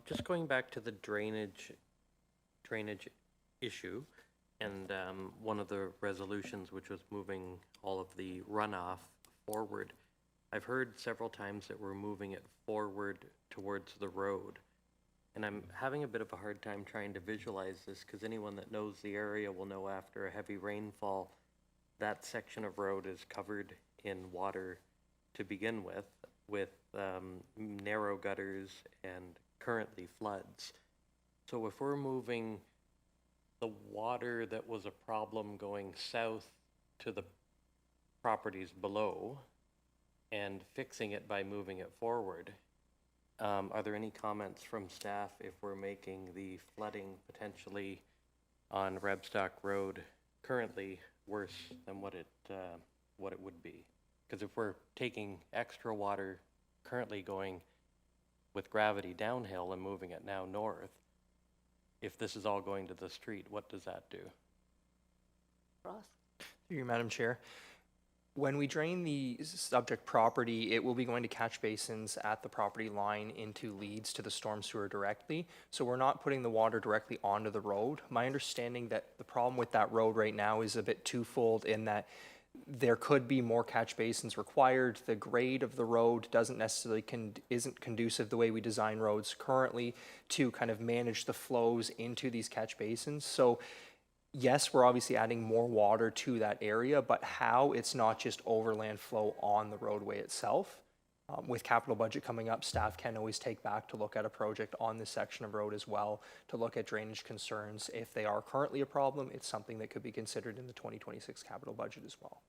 Just going back to the drainage issue, and one of the resolutions which was moving all of the runoff forward. I've heard several times that we're moving it forward towards the road. And I'm having a bit of a hard time trying to visualize this, because anyone that knows the area will know after a heavy rainfall, that section of road is covered in water to begin with narrow gutters and currently floods. So if we're moving the water that was a problem going south to the properties below and fixing it by moving it forward, are there any comments from staff if we're making the flooding potentially on Rebstock Road currently worse than what it would be? Because if we're taking extra water currently going with gravity downhill and moving it now north, if this is all going to the street, what does that do? Ross? Through you, Madam Chair. When we drain the subject property, it will be going to catch basins at the property line into leads to the storm sewer directly. So we're not putting the water directly onto the road. My understanding that the problem with that road right now is a bit twofold, in that there could be more catch basins required. The grade of the road doesn't necessarily isn't conducive the way we design roads currently to kind of manage the flows into these catch basins. So yes, we're obviously adding more water to that area, but how, it's not just overland flow on the roadway itself. With capital budget coming up, staff can always take back to look at a project on this section of road as well, to look at drainage concerns. If they are currently a problem, it's something that could be considered in the 2026 capital budget as well.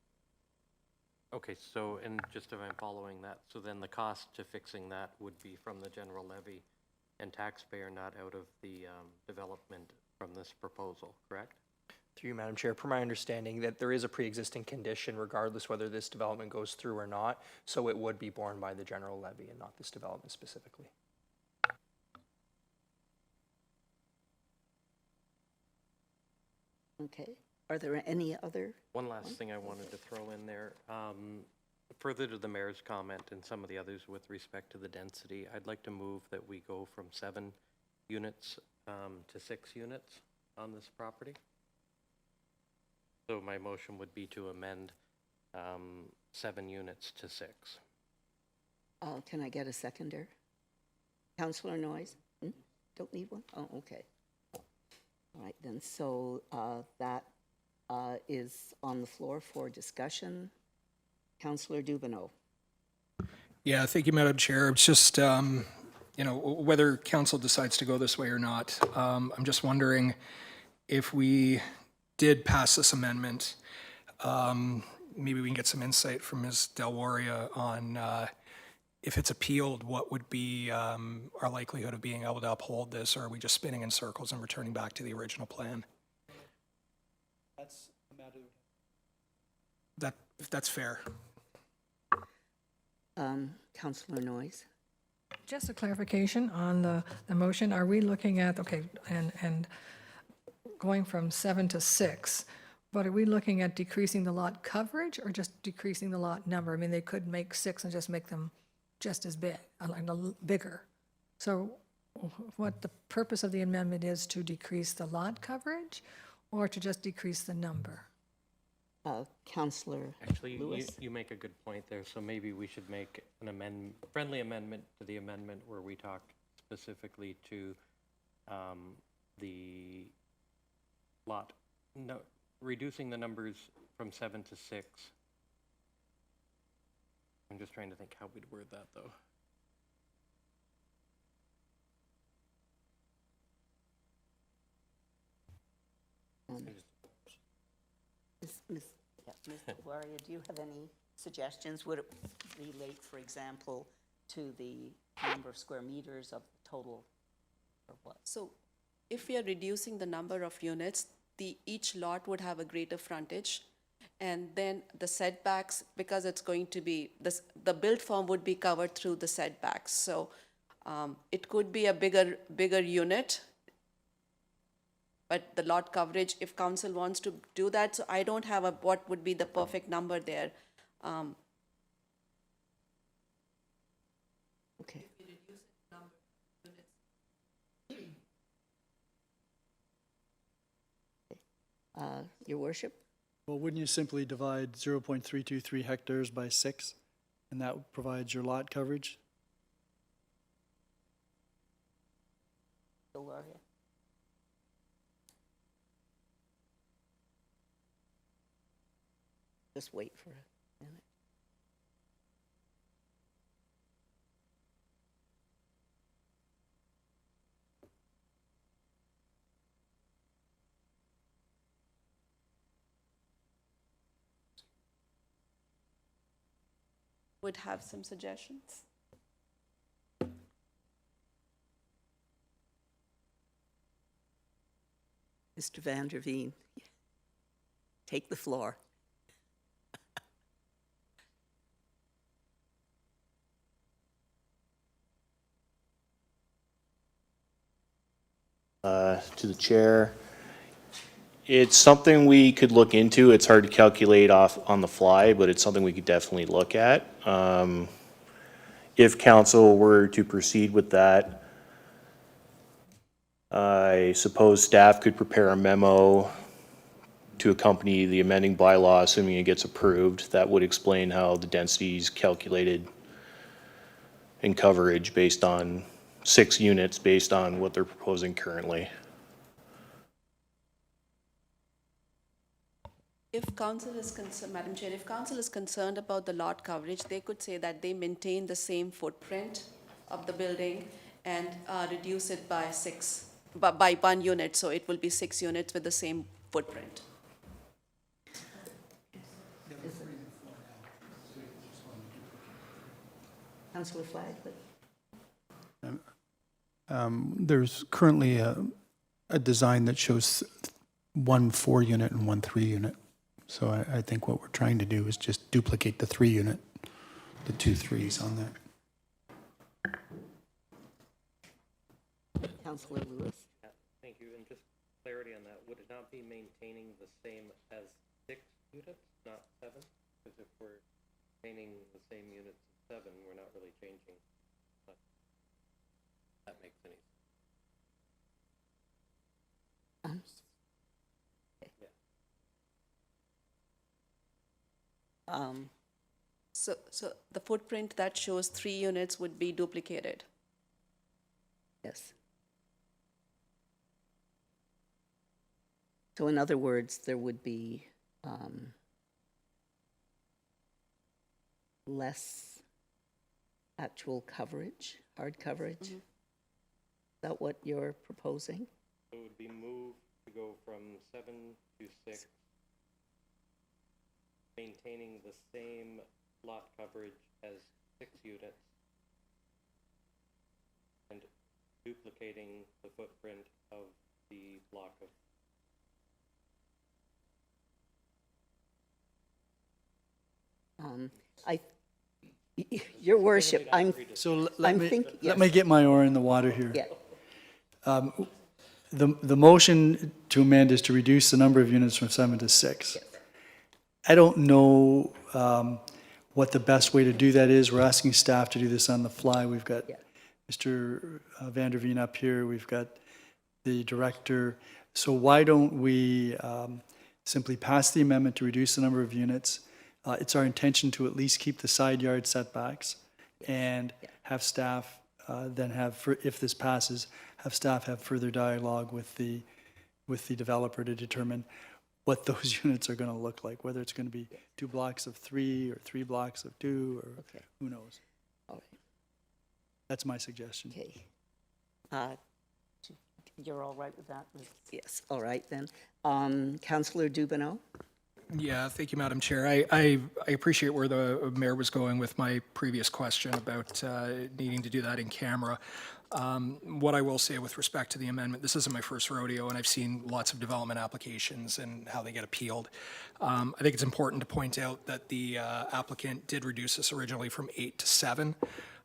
Okay, so, and just if I'm following that, so then the cost to fixing that would be from the general levy and taxpayer, not out of the development from this proposal, correct? Through you, Madam Chair, per my understanding that there is a pre-existing condition regardless whether this development goes through or not, so it would be borne by the general levy and not this development specifically. Okay. Are there any other? One last thing I wanted to throw in there. Further to the mayor's comment and some of the others with respect to the density, I'd like to move that we go from 7 units to 6 units on this property. So my motion would be to amend 7 units to 6. Can I get a seconder? Councillor Noyes? Don't need one? Oh, okay. All right, then, so that is on the floor for discussion. Councillor Dubanow. Yeah, thank you, Madam Chair. It's just, you know, whether council decides to go this way or not, I'm just wondering if we did pass this amendment, maybe we can get some insight from Ms. Del Warria on if it's appealed, what would be our likelihood of being able to uphold this, or are we just spinning in circles and returning back to the original plan? That's a matter. That's fair. Councillor Noyes. Just a clarification on the motion, are we looking at, okay, and going from 7 to 6, but are we looking at decreasing the lot coverage or just decreasing the lot number? I mean, they could make 6 and just make them just as big, like bigger. So what the purpose of the amendment is to decrease the lot coverage or to just decrease the number? Councillor Actually, Lewis. you make a good point there, so maybe we should make an friendly amendment to the amendment where we talk specifically to the lot, no, reducing the numbers from 7 to 6. I'm just trying to think how we'd word that, though. Ms. Del Warria, do you have any suggestions? Would it relate, for example, to the number of square meters of total, or what? So if we are reducing the number of units, each lot would have a greater frontage. And then the setbacks, because it's going to be, the build form would be covered through the setbacks. So it could be a bigger unit, but the lot coverage, if council wants to do that, so I don't have what would be the perfect number there. Okay. Your worship? Well, wouldn't you simply divide 0.323 hectares by 6, and that provides your lot coverage? Delaria? Just wait for a minute. Would have some suggestions. Mr. Van der Veen, take the floor. To the chair. It's something we could look into. It's hard to calculate off on the fly, but it's something we could definitely look at. If council were to proceed with that, I suppose staff could prepare a memo to accompany the amending bylaw, assuming it gets approved. That would explain how the density is calculated in coverage based on 6 units based on what they're proposing currently. If council is concerned, Madam Chair, if council is concerned about the lot coverage, they could say that they maintain the same footprint of the building and reduce it by 6, by 1 unit, so it will be 6 units with the same footprint. Councillor Flagg, but There's currently a design that shows 1 4-unit and 1 3-unit. So I think what we're trying to do is just duplicate the 3-unit, the 2 3s on there. Councillor Lewis? Thank you, and just clarity on that, would it not be maintaining the same as 6 units, not 7? Because if we're maintaining the same units as 7, we're not really changing much. That makes any sense. So the footprint that shows 3 units would be duplicated. Yes. So in other words, there would be less actual coverage, hard coverage? Mm-hmm. Is that what you're proposing? It would be moved to go from 7 to 6, maintaining the same lot coverage as 6 units, and duplicating the footprint of the block of. Your worship, So I'm thinking, let me get my oar in the water here. yeah, The motion to amend is to reduce the number of units from 7 to 6. I don't know what the best way to do that is. We're asking staff to do this on the fly. We've got Yeah. Mr. Van der Veen up here. We've got the director. So why don't we simply pass the amendment to reduce the number of units? It's our intention to at least keep the side yard setbacks and have staff then have, if this passes, have staff have further dialogue with the developer to determine what those units are going to look like, whether it's going to be 2 blocks of 3 or 3 blocks of 2, or who knows. all right, That's my suggestion. okay. You're all right with that? Yes, all right then. Councillor Dubanow? Yeah, thank you, Madam Chair. I appreciate where the mayor was going with my previous question about needing to do that in camera. What I will say with respect to the amendment, this isn't my first rodeo, and I've seen lots of development applications and how they get appealed. I think it's important to point out that the applicant did reduce this originally from 8 to 7.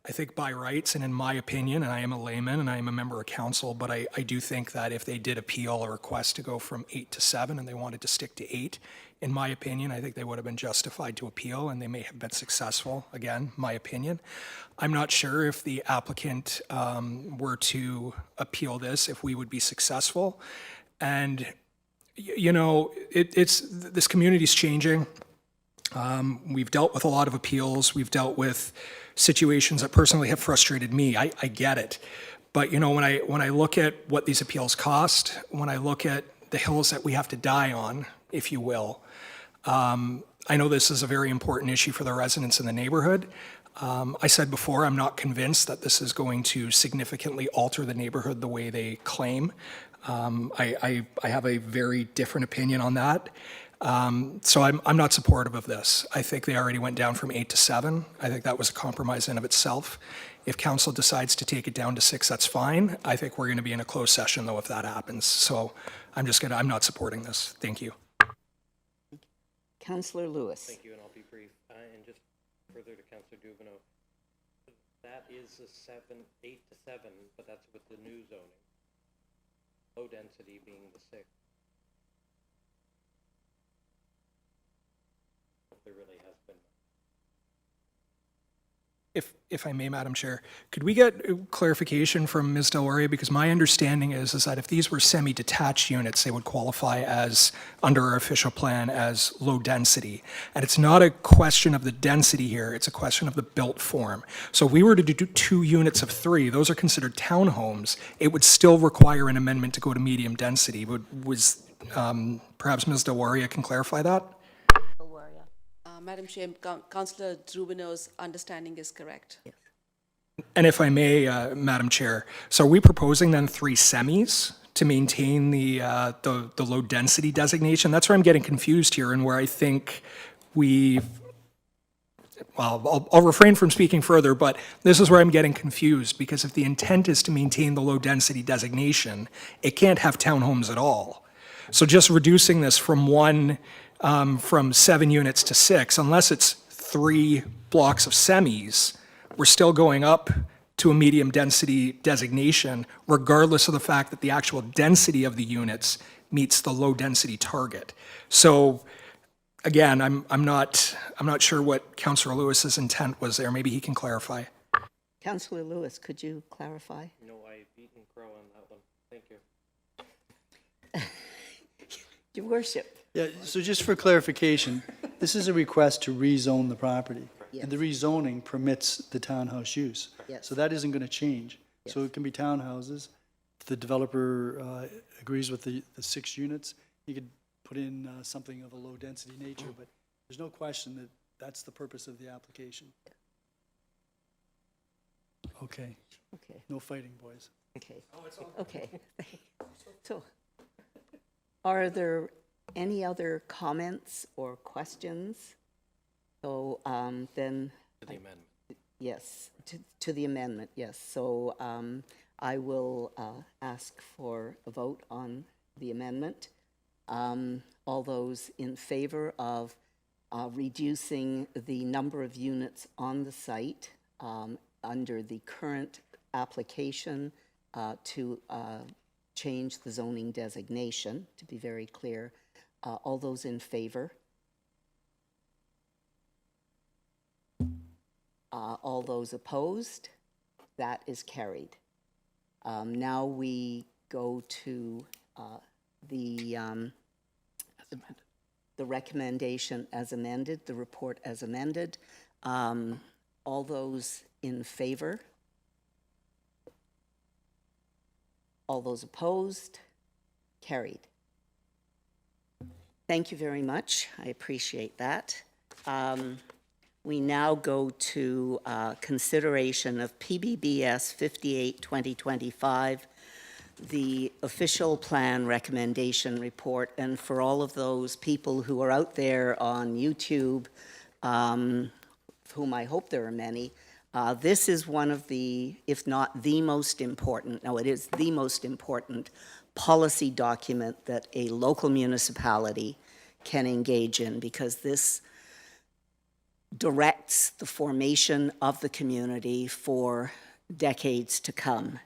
I think by rights, and in my opinion, and I am a layman and I am a member of council, but I do think that if they did appeal a request to go from 8 to 7 and they wanted to stick to 8, in my opinion, I think they would have been justified to appeal and they may have been successful. Again, my opinion. I'm not sure if the applicant were to appeal this, if we would be successful. And, you know, this community's changing. We've dealt with a lot of appeals. We've dealt with situations that personally have frustrated me. I get it. But, you know, when I look at what these appeals cost, when I look at the hills that we have to die on, if you will, I know this is a very important issue for the residents in the neighborhood. I said before, I'm not convinced that this is going to significantly alter the neighborhood the way they claim. I have a very different opinion on that. So I'm not supportive of this. I think they already went down from 8 to 7. I think that was a compromise in of itself. If council decides to take it down to 6, that's fine. I think we're going to be in a closed session though if that happens. So I'm not supporting this. Thank you. Councillor Lewis. Thank you, and I'll be brief. And just further to Councillor Dubanow, that is a 8 to 7, but that's with the new zoning. Low density being the 6. There really has been. If I may, Madam Chair, could we get clarification from Ms. Del because my understanding is that if these were semi-detached units, they would qualify as, under our official plan, as low density. And it's not a question of the density here, it's a question of the built form. So if we were to do 2 units of 3, those are considered townhomes, it would still require an amendment to go to medium density. Perhaps Ms. Del can clarify that? Madam Chair, Councillor Dubanow's understanding is correct. Yes. And if I may, Madam Chair, so are we proposing then 3 semis to maintain the low density designation? That's where I'm getting confused here and where I think I'll refrain from speaking further, but this is where I'm getting confused because if the intent is to maintain the low density designation, it can't have townhomes at all. So just reducing this from 7 units to 6, unless it's 3 blocks of semis, we're still going up to a medium density designation, regardless of the fact that the actual density of the units meets the low density target. So again, I'm not sure what Councillor Lewis's intent was there. Maybe he can clarify. Councillor Lewis, could you clarify? No, I've eaten crow on that one. Thank you. Your worship. Yeah, so just for clarification, this is a request to rezone the property. Yes. And the rezoning permits the townhouse use. Yes. So that isn't going to change. So Yes. it can be townhouses. If the developer agrees with the 6 units, you could put in something of a low density nature, but there's no question that that's the purpose of the application. Okay, Okay, no fighting, boys. okay. Okay. So, are there any other comments or questions? So then, To the amendment. yes, to the amendment, yes. So I will ask for a vote on the amendment. All those in favor of reducing the number of units on the site under the current application to change the zoning designation, to be very clear. All those in favor? All those opposed? That is carried. Now we go to the recommendation as amended, the report as amended. All those in favor? All those opposed? Carried. Thank you very much. I appreciate that. We now go to consideration of PBBS 58-2025, the official plan recommendation report. And for all of those people who are out there on YouTube, whom I hope there are many, this is one of the, if not the most important, no, it is the most important policy document that a local municipality can engage in, because this directs the formation of the community for decades to come.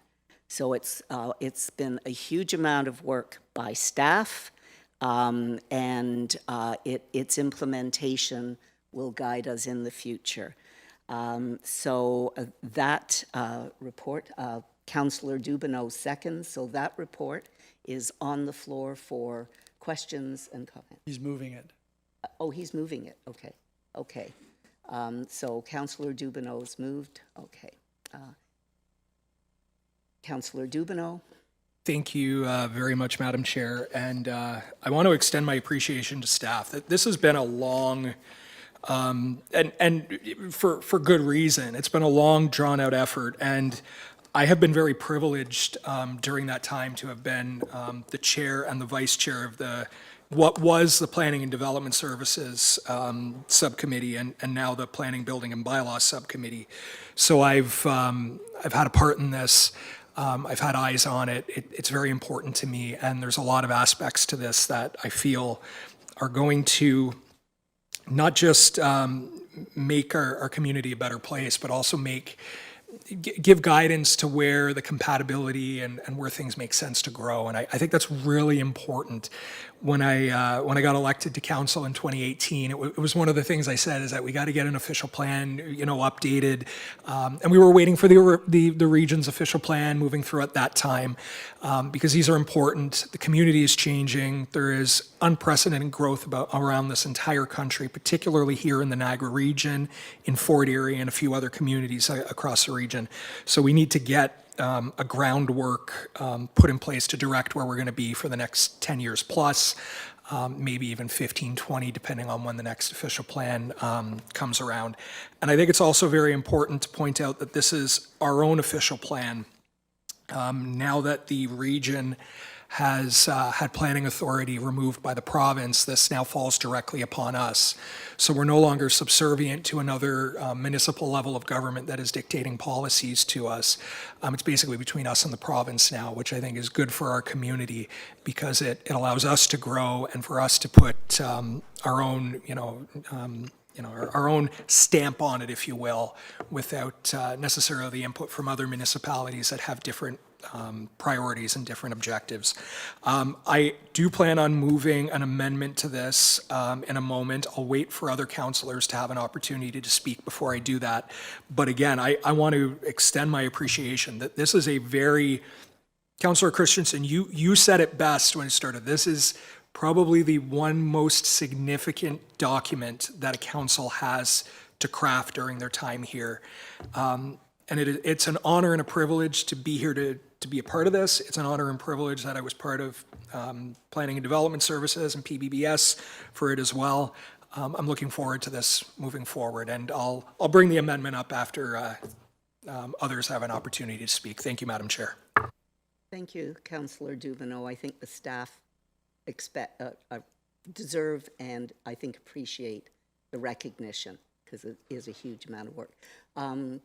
So it's been a huge amount of work by staff, and its implementation will guide us in the future. That report, Councillor Dubanow seconds, so that report is on the floor for questions and comments. He's moving it. Oh, he's moving it, okay, okay. So Councillor Dubanow's moved, okay. Councillor Dubanow? Thank you very much, Madam Chair. And I want to extend my appreciation to staff. This has been a long, and for good reason, it's been a long, drawn-out effort. And I have been very privileged during that time to have been the chair and the vice chair of what was the Planning and Development Services subcommittee, and now the Planning, Building, and Bylaws subcommittee. So I've had a part in this. I've had eyes on it. It's very important to me, and there's a lot of aspects to this that I feel are going to not just make our community a better place, but also give guidance to where the compatibility and where things make sense to grow. And I think that's really important. When I got elected to council in 2018, it was one of the things I said is that we got to get an official plan, updated. And we were waiting for the region's official plan moving through at that time, because these are important. The community is changing. There is unprecedented growth around this entire country, particularly here in the Niagara region, in Fort Erie, and a few other communities across the region. So we need to get a groundwork put in place to direct where we're going to be for the next 10 years plus, maybe even 15, 20, depending on when the next official plan comes around. And I think it's also very important to point out that this is our own official plan. Now that the region has had planning authority removed by the province, this now falls directly upon us. So we're no longer subservient to another municipal level of government that is dictating policies to us. It's basically between us and the province now, which I think is good for our community, because it allows us to grow and for us to put our own, our own stamp on it, if you will, without necessarily the input from other municipalities that have different priorities and different objectives. I do plan on moving an amendment to this in a moment. I'll wait for other councillors to have an opportunity to speak before I do that. But again, I want to extend my appreciation that this is a very, Councillor Christensen, you said it best when it started. This is probably the one most significant document that a council has to craft during their time here. And it's an honor and a privilege to be here to be a part of this. It's an honor and privilege that I was part of Planning and Development Services and PBBS for it as well. I'm looking forward to this moving forward, and I'll bring the amendment up after others have an opportunity to speak. Thank you, Madam Chair. Thank you, Councillor Dubanow. I think the staff deserve and I think appreciate the recognition, because it is a huge amount of work.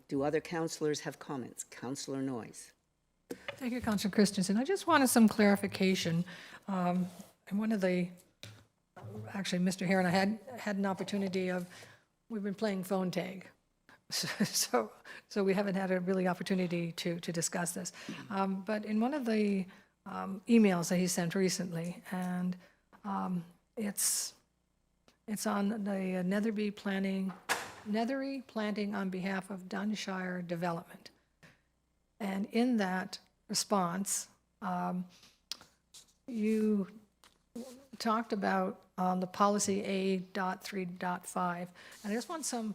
Do other councillors have comments? Councillor Noyes. Thank you, Councillor Christensen. I just wanted some clarification. And one of the, actually, Mr. Hare and I had an opportunity of, we've been playing phone tag. So we haven't had a really opportunity to discuss this. But in one of the emails that he sent recently, and it's on the Netherby planting on behalf of Dunshire Development. And in that response, you talked about the policy A.3.5, and I just want some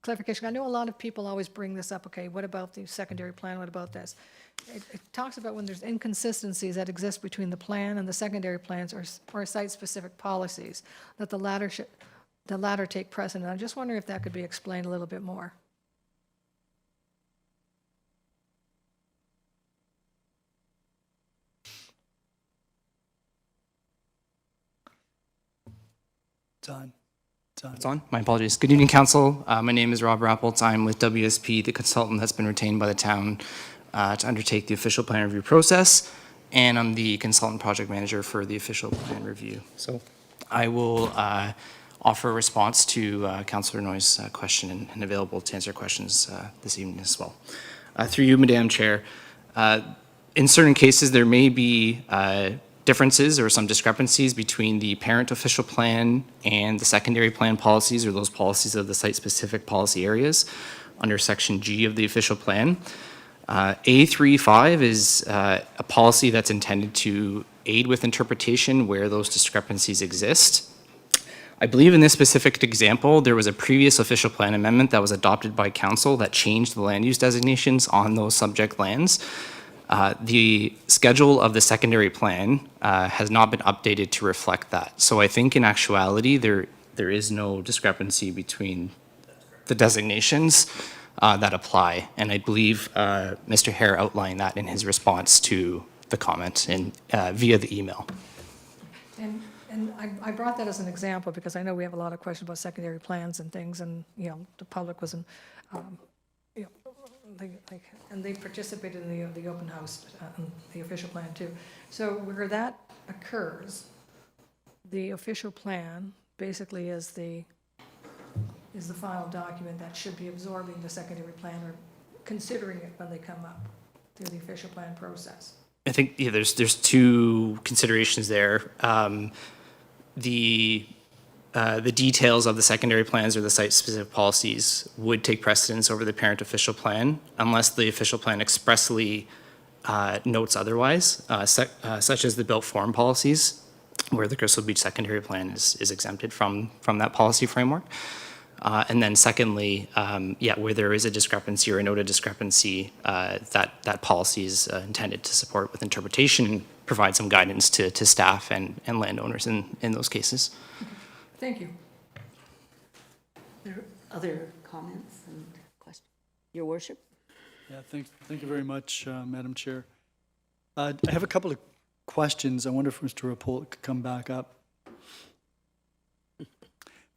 clarification. I know a lot of people always bring this up, okay, what about the secondary plan, what about this? It talks about when there's inconsistencies that exist between the plan and the secondary plans or site-specific policies, that the latter take precedent. I'm just wondering if that could be explained a little bit more. Done. It's on. My apologies. Good evening, Council. My name is Rob Rappelt. I'm with WSP, the consultant that's been retained by the town to undertake the official plan review process, and I'm the consultant project manager for the official plan review. So I will offer a response to Councillor Noyes' question and available to answer questions this evening as well. Through you, Madam Chair, in certain cases there may be differences or some discrepancies between the parent official plan and the secondary plan policies, or those policies of the site-specific policy areas under Section G of the official plan. A35 is a policy that's intended to aid with interpretation where those discrepancies exist. I believe in this specific example, there was a previous official plan amendment that was adopted by council that changed the land use designations on those subject lands. The schedule of the secondary plan has not been updated to reflect that. So I think in actuality, there is no discrepancy between the designations that apply. And I believe Mr. Hare outlined that in his response to the comment and via the email. And I brought that as an example because I know we have a lot of questions about secondary plans and things, and, you know, the public was, you know, and they participated in the open house, the official plan too. So where that occurs, the official plan basically is the final document that should be absorbing the secondary plan or considering it when they come up through the official plan process. I think, yeah, there's two considerations there. The details of the secondary plans or the site-specific policies would take precedence over the parent official plan unless the official plan expressly notes otherwise, such as the built form policies, where the Crystal Beach secondary plan is exempted from that policy framework. And then secondly, where there is a discrepancy or a noted discrepancy, that policy is intended to support with interpretation and provide some guidance to staff and landowners in those cases. Thank you. There are other comments and questions? Your Worship? Yeah, thank you very much, Madam Chair. I have a couple of questions. I wonder if Mr. Rappelt could come back up. The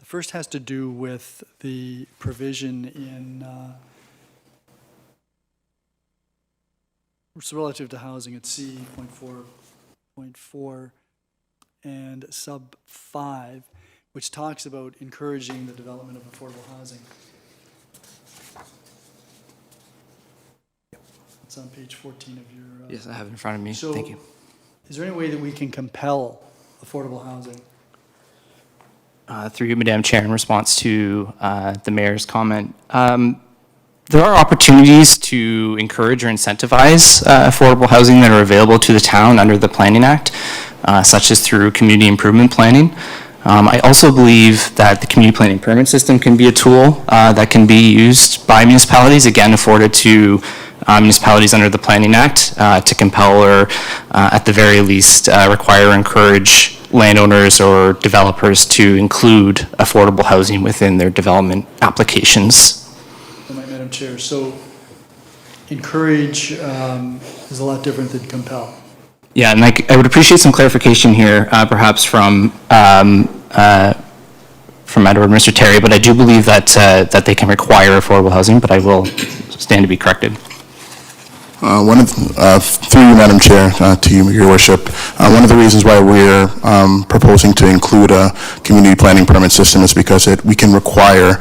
first has to do with the provision in, it's relative to housing at C.4.4 and sub 5, which talks about encouraging the development of affordable housing. It's on page 14 of your... Yes, I have it in front of me. So Thank you. is there any way that we can compel affordable housing? Through you, Madam Chair, in response to the Mayor's comment, there are opportunities to encourage or incentivize affordable housing that are available to the town under the Planning Act, such as through community improvement planning. I also believe that the community planning permit system can be a tool that can be used by municipalities, again, afforded to municipalities under the Planning Act to compel or, at the very least, require or encourage landowners or developers to include affordable housing within their development applications. Madam Chair, so encourage is a lot different than compel. Yeah, and I would appreciate some clarification here, perhaps from Edward and Mr. Terry, but I do believe that that they can require affordable housing, but I will stand to be corrected. Through you, Madam Chair, to you, Your Worship, one of the reasons why we're proposing to include a community planning permit system is because we can require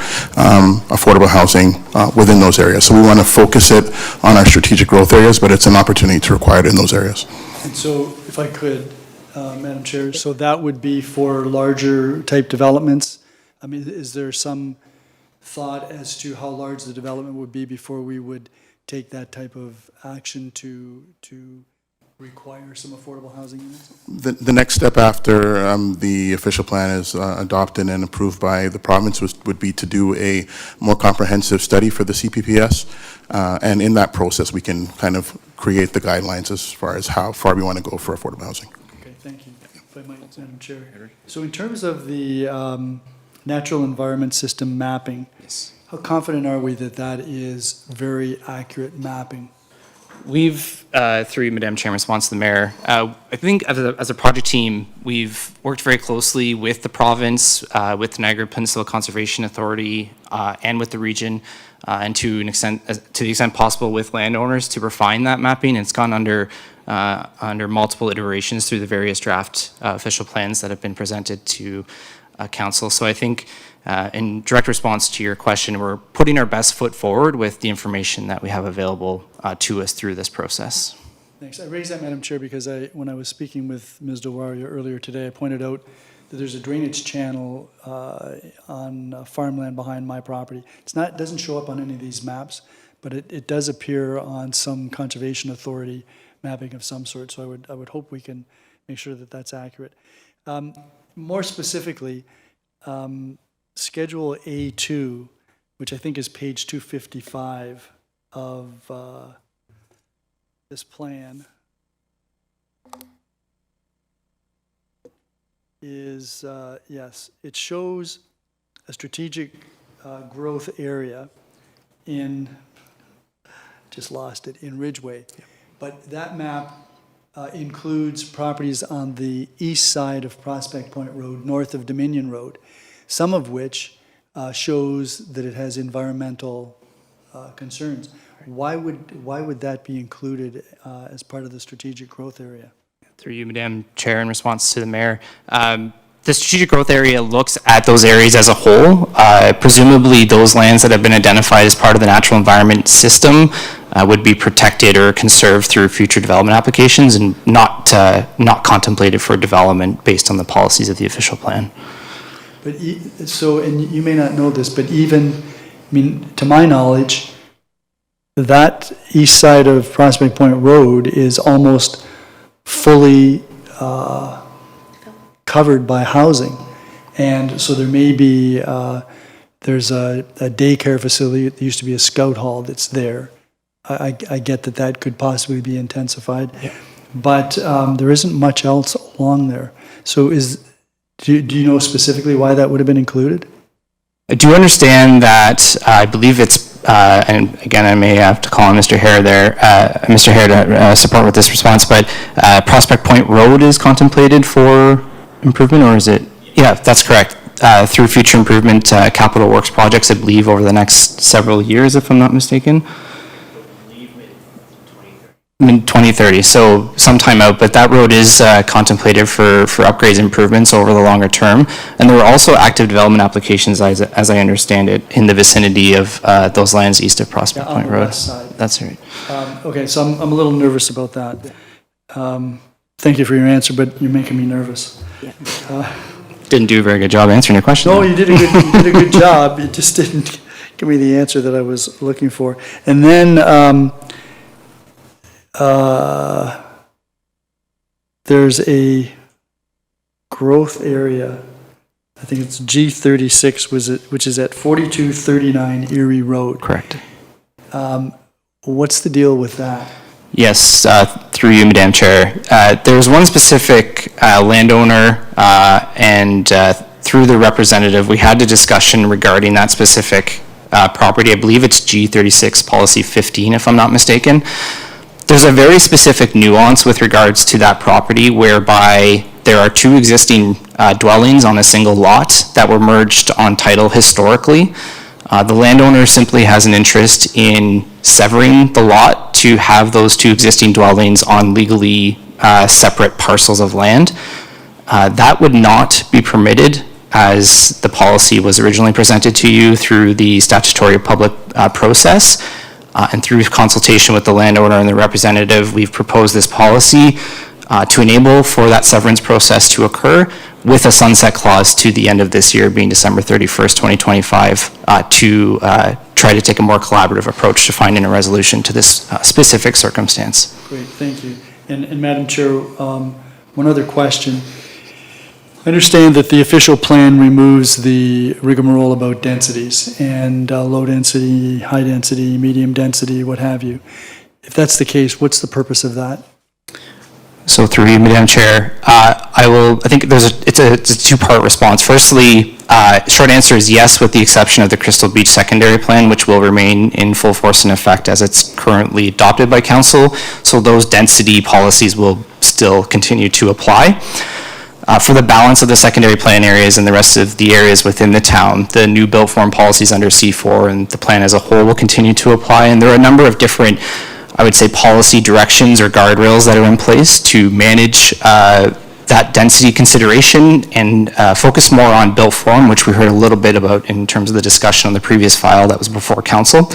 affordable housing within those areas. So we want to focus it on our strategic growth areas, but it's an opportunity to require it in those areas. And so, if I could, Madam Chair, so that would be for larger type developments? I mean, is there some thought as to how large the development would be before we would take that type of action to require some affordable housing units? The next step after the official plan is adopted and approved by the province would be to do a more comprehensive study for the CPPS. And in that process, we can kind of create the guidelines as far as how far we want to go for affordable housing. Okay, thank you. If I might, Madam Chair. So in terms of the natural environment system mapping, Yes. how confident are we that that is very accurate mapping? We've, through you, Madam Chair, in response to the mayor, I think as a project team, we've worked very closely with the province, with the Niagara Peninsula Conservation Authority, and with the region, and to the extent possible with landowners to refine that mapping. It's gone under multiple iterations through the various draft official plans that have been presented to council. So I think in direct response to your question, we're putting our best foot forward with the information that we have available to us through this process. Thanks. I raised that, Madam Chair, because when I was speaking with Ms. Delwaria earlier today, I pointed out that there's a drainage channel on farmland behind my property. It doesn't show up on any of these maps, but it does appear on some conservation authority mapping of some sort. So I would hope we can make sure that that's accurate. More specifically, Schedule A2, which I think is page 255 of this plan, is, yes, it shows a strategic growth area in, just lost it, in Ridgeway. But that map includes properties on the east side of Prospect Point Road, north of Dominion Road, some of which shows that it has environmental concerns. Why would that be included as part of the strategic growth area? Through you, Madam Chair, in response to the mayor, the strategic growth area looks at those areas as a whole. Presumably, those lands that have been identified as part of the natural environment system would be protected or conserved through future development applications and not contemplated for development based on the policies of the official plan. But and you may not know this, but even, I mean, to my knowledge, that east side of Prospect Point Road is almost fully covered by housing. And so there may be, there's a daycare facility, there used to be a scout hall that's there. I get that could possibly be intensified. Yeah. But there isn't much else along there. So do you know specifically why that would have been included? I do understand that I believe it's, and again, I may have to call on Mr. Hare there, Mr. Hare to support with this response, but Prospect Point Road is contemplated for improvement, or is it? Yeah, that's correct. Through future improvement capital works projects, I believe, over the next several years, if I'm not mistaken. Mid-2030, so sometime out, but that road is contemplated for upgrades and improvements over the longer term. And there are also active development applications, as I understand it, in the vicinity of those lands east of Prospect Point Road. West side. That's right. Okay, so I'm a little nervous about that. Thank you for your answer, but you're making me nervous. Didn't do a very good job answering your question. No, you did a good job. You just didn't give me the answer that I was looking for. And then there's a growth area, I think it's G36, which is at 4239 Erie Road. Correct. What's the deal with that? Yes, through you, Madam Chair. There's one specific landowner, and through the representative, we had a discussion regarding that specific property. I believe it's G36 Policy 15, if I'm not mistaken. There's a very specific nuance with regards to that property whereby there are two existing dwellings on a single lot that were merged on title historically. The landowner simply has an interest in severing the lot to have those two existing dwellings on legally separate parcels of land. That would not be permitted as the policy was originally presented to you through the statutory public process. And through consultation with the landowner and the representative, we've proposed this policy to enable for that severance process to occur with a sunset clause to the end of this year, being December 31st, 2025, to try to take a more collaborative approach to finding a resolution to this specific circumstance. Great, thank you. And Madam Chair, one other question. I understand that the official plan removes the rigmarole about densities and low density, high density, medium density, what have you. If that's the case, what's the purpose of that? So through you, Madam Chair, I think it's a two-part response. Firstly, Short answer is yes, with the exception of the Crystal Beach Secondary Plan, which will remain in full force and effect as it's currently adopted by council. So those density policies will still continue to apply. For the balance of the secondary plan areas and the rest of the areas within the town, the new built form policies under C4 and the plan as a whole will continue to apply. And there are a number of different, I would say, policy directions or guardrails that are in place to manage that density consideration and focus more on built form, which we heard a little bit about in terms of the discussion on the previous file that was before council.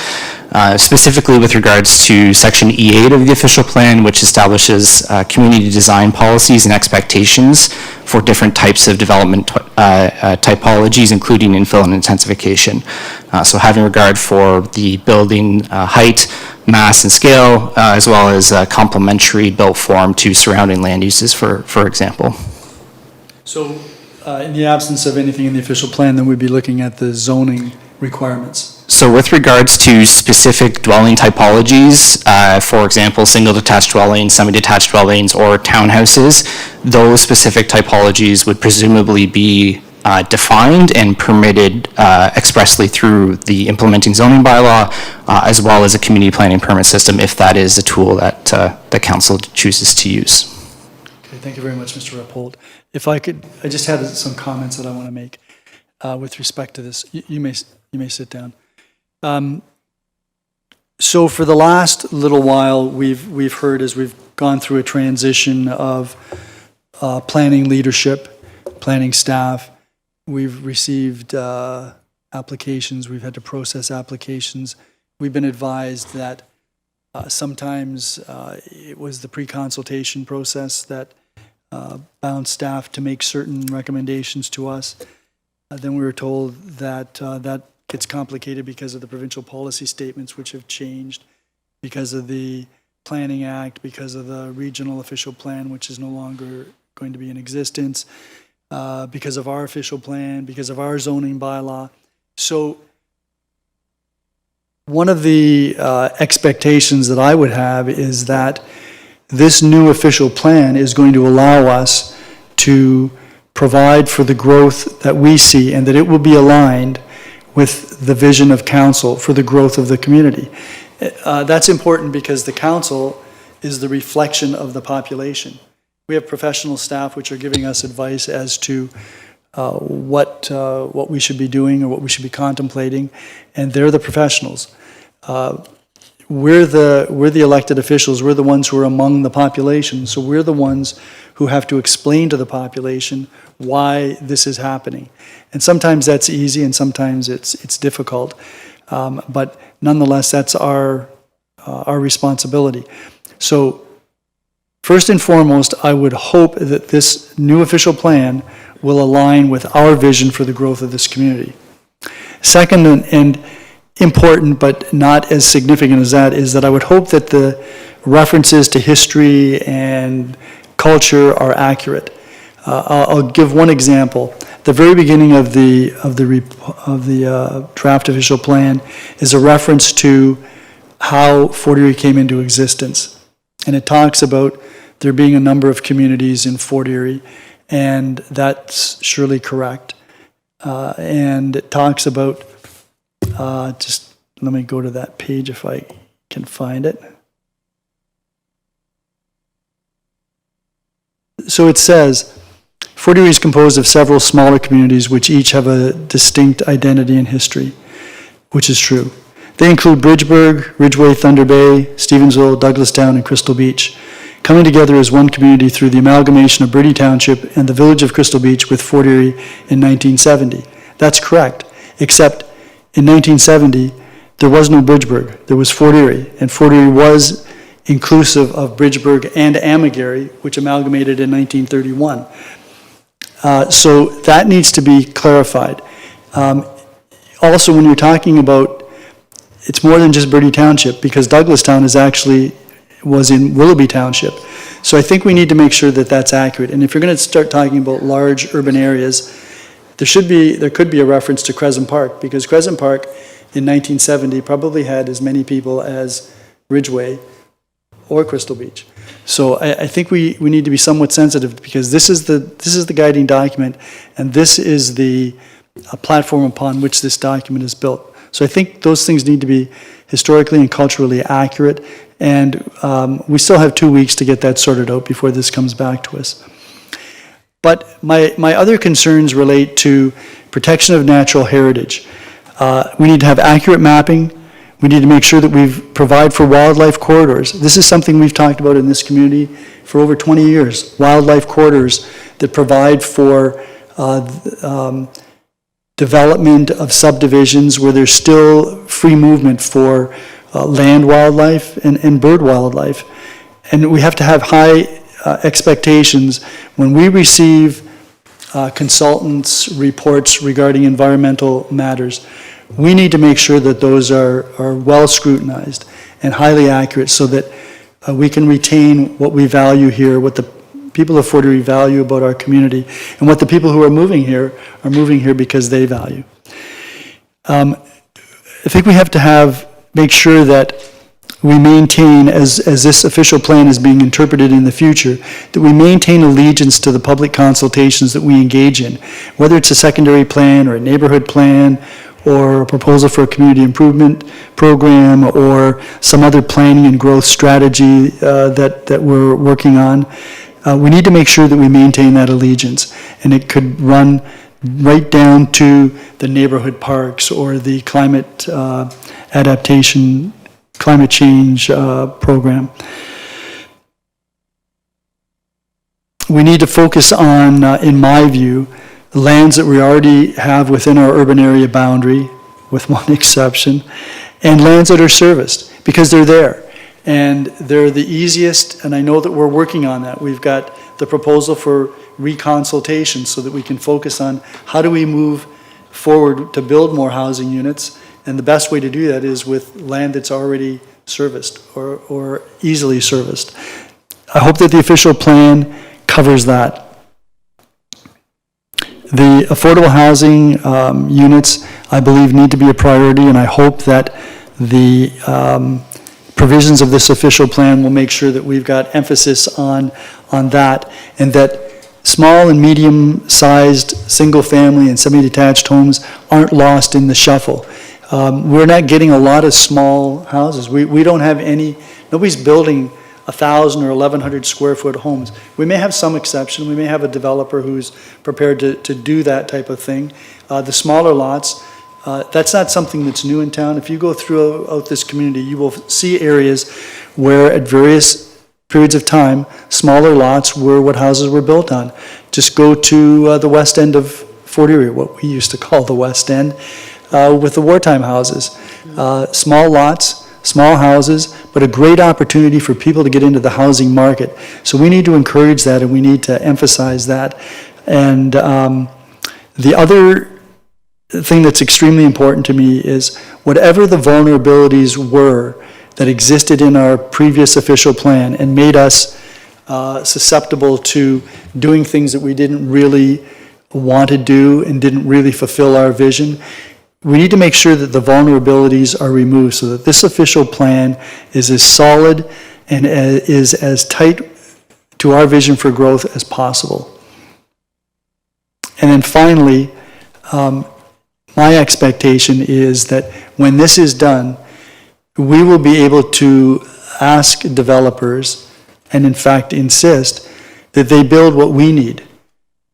Specifically with regards to section E8 of the official plan, which establishes community design policies and expectations for different types of development typologies, including infill and intensification. So having regard for the building height, mass and scale, as well as complementary built form to surrounding land uses, for example. So in the absence of anything in the official plan, then we'd be looking at the zoning requirements. So with regards to specific dwelling typologies, for example, single detached dwellings, semi-detached dwellings, or townhouses, those specific typologies would presumably be defined and permitted expressly through the implementing zoning bylaw, as well as a community planning permit system, if that is a tool that the council chooses to use. Okay, thank you very much, Mr. Rappold. If I could, I just had some comments that I want to make with respect to this. You may sit down. So for the last little while, we've heard as we've gone through a transition of planning leadership, planning staff. We've received applications. We've had to process applications. We've been advised that sometimes it was the pre-consultation process that bound staff to make certain recommendations to us. Then we were told that that gets complicated because of the provincial policy statements, which have changed, because of the Planning Act, because of the regional official plan, which is no longer going to be in existence, because of our official plan, because of our zoning bylaw. So one of the expectations that I would have is that this new official plan is going to allow us to provide for the growth that we see, and that it will be aligned with the vision of council for the growth of the community. That's important because the council is the reflection of the population. We have professional staff which are giving us advice as to what we should be doing or what we should be contemplating, and they're the professionals. We're the elected officials. We're the ones who are among the population, so we're the ones who have to explain to the population why this is happening. And sometimes that's easy, and sometimes it's difficult. But nonetheless, that's our responsibility. So first and foremost, I would hope that this new official plan will align with our vision for the growth of this community. Second, and important but not as significant as that, is that I would hope that the references to history and culture are accurate. I'll give one example. The very beginning of the draft official plan is a reference to how Fort Erie came into existence, and it talks about there being a number of communities in Fort Erie, and that's surely correct. And it talks about just let me go to that page if I can find it. So it says, Fort Erie is composed of several smaller communities which each have a distinct identity and history, which is true. They include Bridgeburg, Ridgeway, Thunder Bay, Stevensville, Douglastown, and Crystal Beach, coming together as one community through the amalgamation of Bridie Township and the village of Crystal Beach with Fort Erie in 1970. That's correct, except in 1970, there was no Bridgeburg. There was Fort Erie, and Fort Erie was inclusive of Bridgeburg and Amigary, which amalgamated in 1931. So that needs to be clarified. Also, when you're talking about, it's more than just Bridie Township, because Douglastown was in Willoughby Township. So I think we need to make sure that that's accurate. And if you're going to start talking about large urban areas, there could be a reference to Crescent Park, because Crescent Park in 1970 probably had as many people as Ridgeway or Crystal Beach. So I think we need to be somewhat sensitive, because this is the guiding document, and this is the platform upon which this document is built. So I think those things need to be historically and culturally accurate, and we still have 2 weeks to get that sorted out before this comes back to us. But my other concerns relate to protection of natural heritage. We need to have accurate mapping. We need to make sure that we provide for wildlife corridors. This is something we've talked about in this community for over 20 years. Wildlife corridors that provide for development of subdivisions where there's still free movement for land wildlife and bird wildlife. And we have to have high expectations when we receive consultants' reports regarding environmental matters. We need to make sure that those are well scrutinized and highly accurate so that we can retain what we value here, what the people of Fort Erie value about our community, and what the people who are moving here because they value. I think we have to make sure that we maintain, as this official plan is being interpreted in the future, that we maintain allegiance to the public consultations that we engage in, whether it's a secondary plan or a neighborhood plan or a proposal for a community improvement program or some other planning and growth strategy that we're working on. We need to make sure that we maintain that allegiance, and it could run right down to the neighborhood parks or the climate adaptation, climate change program. We need to focus on, in my view, lands that we already have within our urban area boundary, with one exception, and lands that are serviced, because they're there. And they're the easiest, and I know that we're working on that. We've got the proposal for reconsultation so that we can focus on how do we move forward to build more housing units, and the best way to do that is with land that's already serviced or easily serviced. I hope that the official plan covers that. The affordable housing units, I believe, need to be a priority, and I hope that the provisions of this official plan will make sure that we've got emphasis on that, and that small and medium-sized single-family and semi-detached homes aren't lost in the shuffle. We're not getting a lot of small houses. We don't have any, nobody's building 1,000 or 1,100 square foot homes. We may have some exception. We may have a developer who's prepared to do that type of thing. The smaller lots, that's not something that's new in town. If you go throughout this community, you will see areas where at various periods of time, smaller lots were what houses were built on. Just go to the west end of Fort Erie, what we used to call the West End, with the wartime houses. Small lots, small houses, but a great opportunity for people to get into the housing market. So we need to encourage that, and we need to emphasize that. And the other thing that's extremely important to me is whatever the vulnerabilities were that existed in our previous official plan and made us susceptible to doing things that we didn't really want to do and didn't really fulfill our vision, we need to make sure that the vulnerabilities are removed so that this official plan is as solid and is as tight to our vision for growth as possible. And then finally, my expectation is that when this is done, we will be able to ask developers, and in fact insist, that they build what we need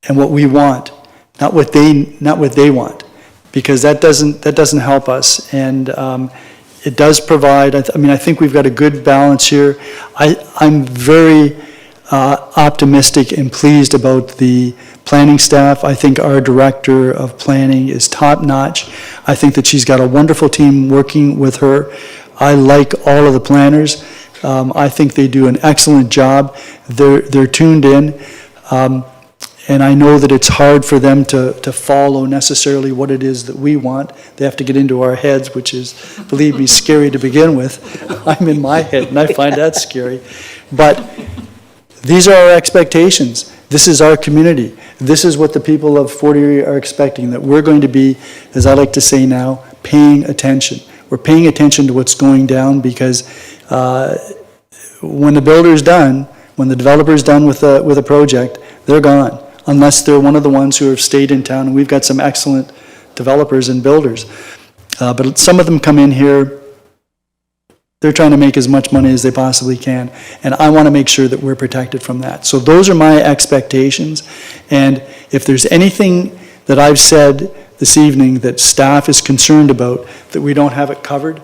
and what we want, not what they want, because that doesn't help us. And it does provide, I think we've got a good balance here. I'm very optimistic and pleased about the planning staff. I think our director of planning is top-notch. I think that she's got a wonderful team working with her. I like all of the planners. I think they do an excellent job. They're tuned in, and I know that it's hard for them to follow necessarily what it is that we want. They have to get into our heads, which is, believe me, scary to begin with. I'm in my head, and I find that scary. But these are our expectations. This is our community. This is what the people of Fort Erie are expecting, that we're going to be, as I like to say now, paying attention. We're paying attention to what's going down, because when the builder's done, when the developer's done with a project, they're gone, unless they're one of the ones who have stayed in town. And we've got some excellent developers and builders. But some of them come in here, they're trying to make as much money as they possibly can, and I want to make sure that we're protected from that. So those are my expectations, and if there's anything that I've said this evening that staff is concerned about, that we don't have it covered,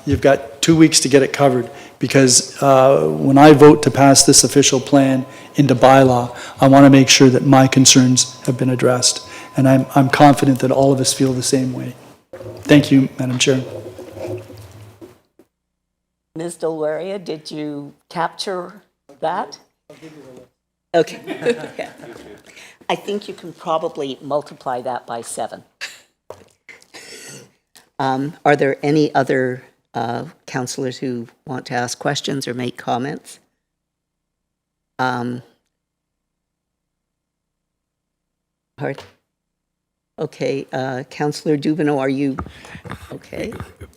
you've got 2 weeks to get it covered, because when I vote to pass this official plan into bylaw, I want to make sure that my concerns have been addressed, and I'm confident that all of us feel the same way. Thank you, Madam Chair. Ms. Delwaria, did you capture that? Okay. Yeah. I think you can probably multiply that by 7. Are there any other councillors who want to ask questions or make comments? Okay, Councillor Dubanow, are you okay?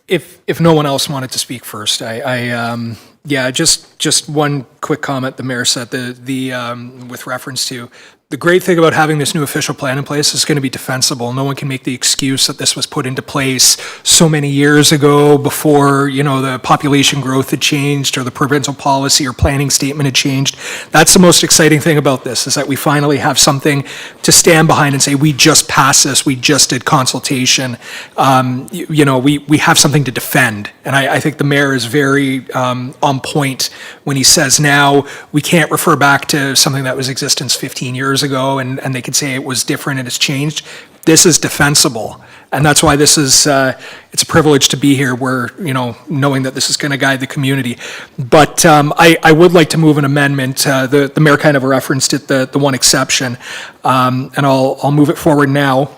If no one else wanted to speak first, yeah, just one quick comment. The mayor said with reference to the great thing about having this new official plan in place is going to be defensible. No one can make the excuse that this was put into place so many years ago before, the population growth had changed or the provincial policy or planning statement had changed. That's the most exciting thing about this, is that we finally have something to stand behind and say, we just passed this, we just did consultation. We have something to defend. And I think the mayor is very on point when he says now we can't refer back to something that was in existence 15 years ago and they could say it was different and it's changed. This is defensible. And that's why this is, it's a privilege to be here where, knowing that this is going to guide the community. But I would like to move an amendment. The mayor kind of referenced it, the one exception, and I'll move it forward now.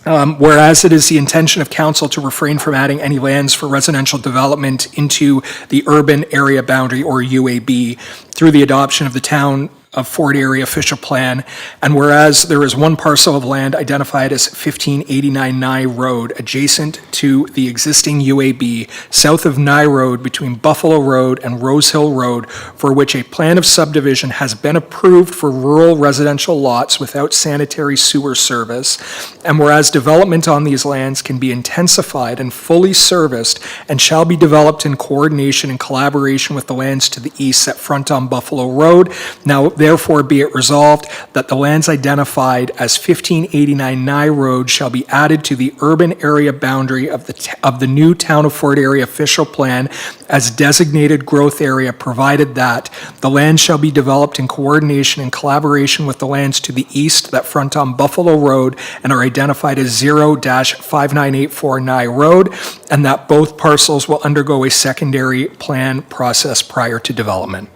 Whereas it is the intention of council to refrain from adding any lands for residential development into the urban area boundary or UAB through the adoption of the town of Fort Erie official plan, and whereas there is one parcel of land identified as 1589 Nye Road adjacent to the existing UAB south of Nye Road between Buffalo Road and Rose Hill Road, for which a plan of subdivision has been approved for rural residential lots without sanitary sewer service, and whereas development on these lands can be intensified and fully serviced and shall be developed in coordination and collaboration with the lands to the east that front on Buffalo Road, now therefore be it resolved that the lands identified as 1589 Nye Road shall be added to the urban area boundary of the new Town of Fort Erie official plan as designated growth area, provided that the land shall be developed in coordination and collaboration with the lands to the east that front on Buffalo Road and are identified as 0-5984 Nye Road, and that both parcels will undergo a secondary plan process prior to development.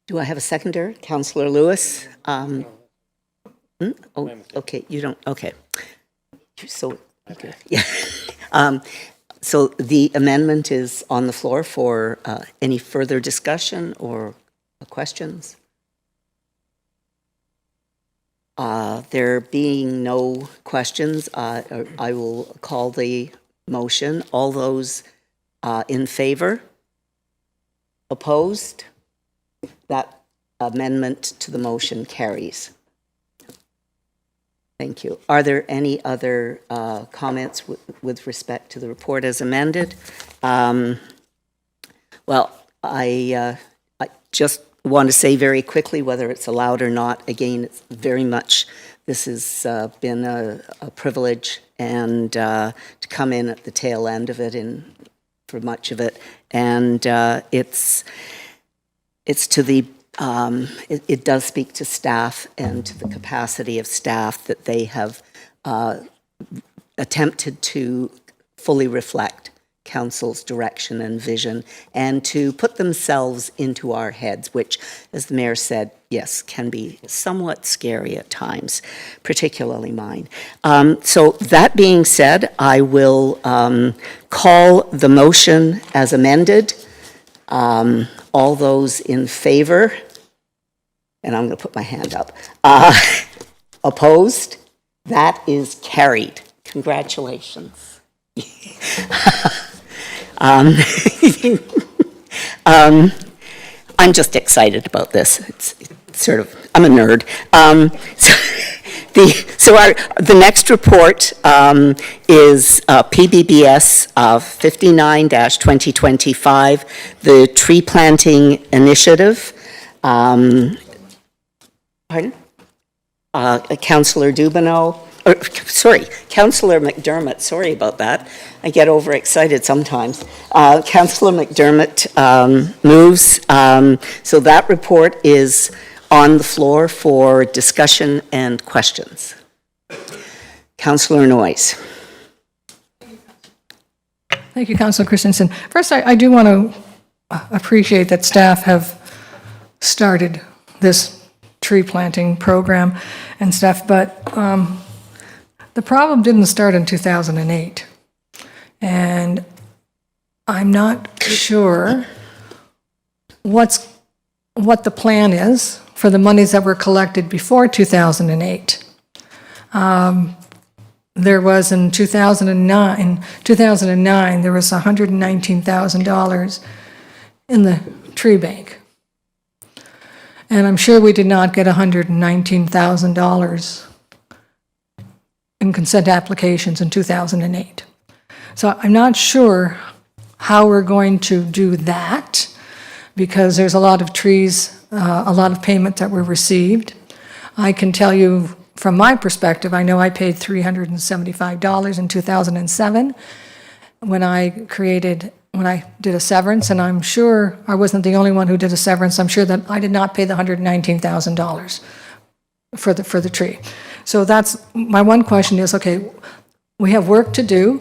Do I have a seconder? Councillor Lewis? Oh, okay, you don't, okay. So, okay. Yeah. So the amendment is on the floor for any further discussion or questions? There being no questions, I will call the motion. All those in favor? Opposed? That amendment to the motion carries. Thank you. Are there any other comments with respect to the report as amended? Well, I just want to say very quickly, whether it's allowed or not, again, it's very much, this has been a privilege and to come in at the tail end of it and for much of it. And it's to the, it does speak to staff and to the capacity of staff that they have attempted to fully reflect council's direction and vision and to put themselves into our heads, which, as the mayor said, yes, can be somewhat scary at times, particularly mine. So that being said, I will call the motion as amended. All those in favor, and I'm going to put my hand up, opposed? That is carried. Congratulations. I'm just excited about this. It's sort of, I'm a nerd. The next report is PBBS 59-2025, the tree planting initiative. Pardon? Councillor Dubanow, Councillor McDermott, sorry about that. I get overexcited sometimes. Councillor McDermott moves. So that report is on the floor for discussion and questions. Councillor Noyes. Thank you, Councillor Christensen. First, I do want to appreciate that staff have started this tree planting program and stuff, but the problem didn't start in 2008. And I'm not sure what the plan is for the monies that were collected before 2008. There was in 2009, there was $119,000 in the tree bank. And I'm sure we did not get $119,000 in consent applications in 2008. So I'm not sure how we're going to do that, because there's a lot of trees, a lot of payment that were received. I can tell you from my perspective, I know I paid $375 in 2007 when I did a severance, and I'm sure I wasn't the only one who did a severance. I'm sure that I did not pay the $119,000 for the tree. So that's my one question is, okay, we have work to do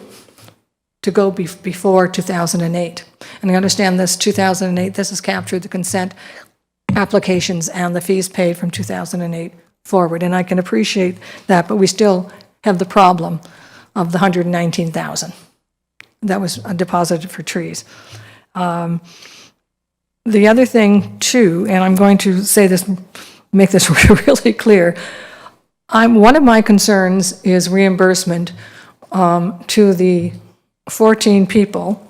to go before 2008. And I understand this 2008, this has captured the consent applications and the fees paid from 2008 forward. And I can appreciate that, but we still have the problem of the $119,000 that was deposited for trees. The other thing too, and I'm going to say this, make this really clear, one of my concerns is reimbursement to the 14 people,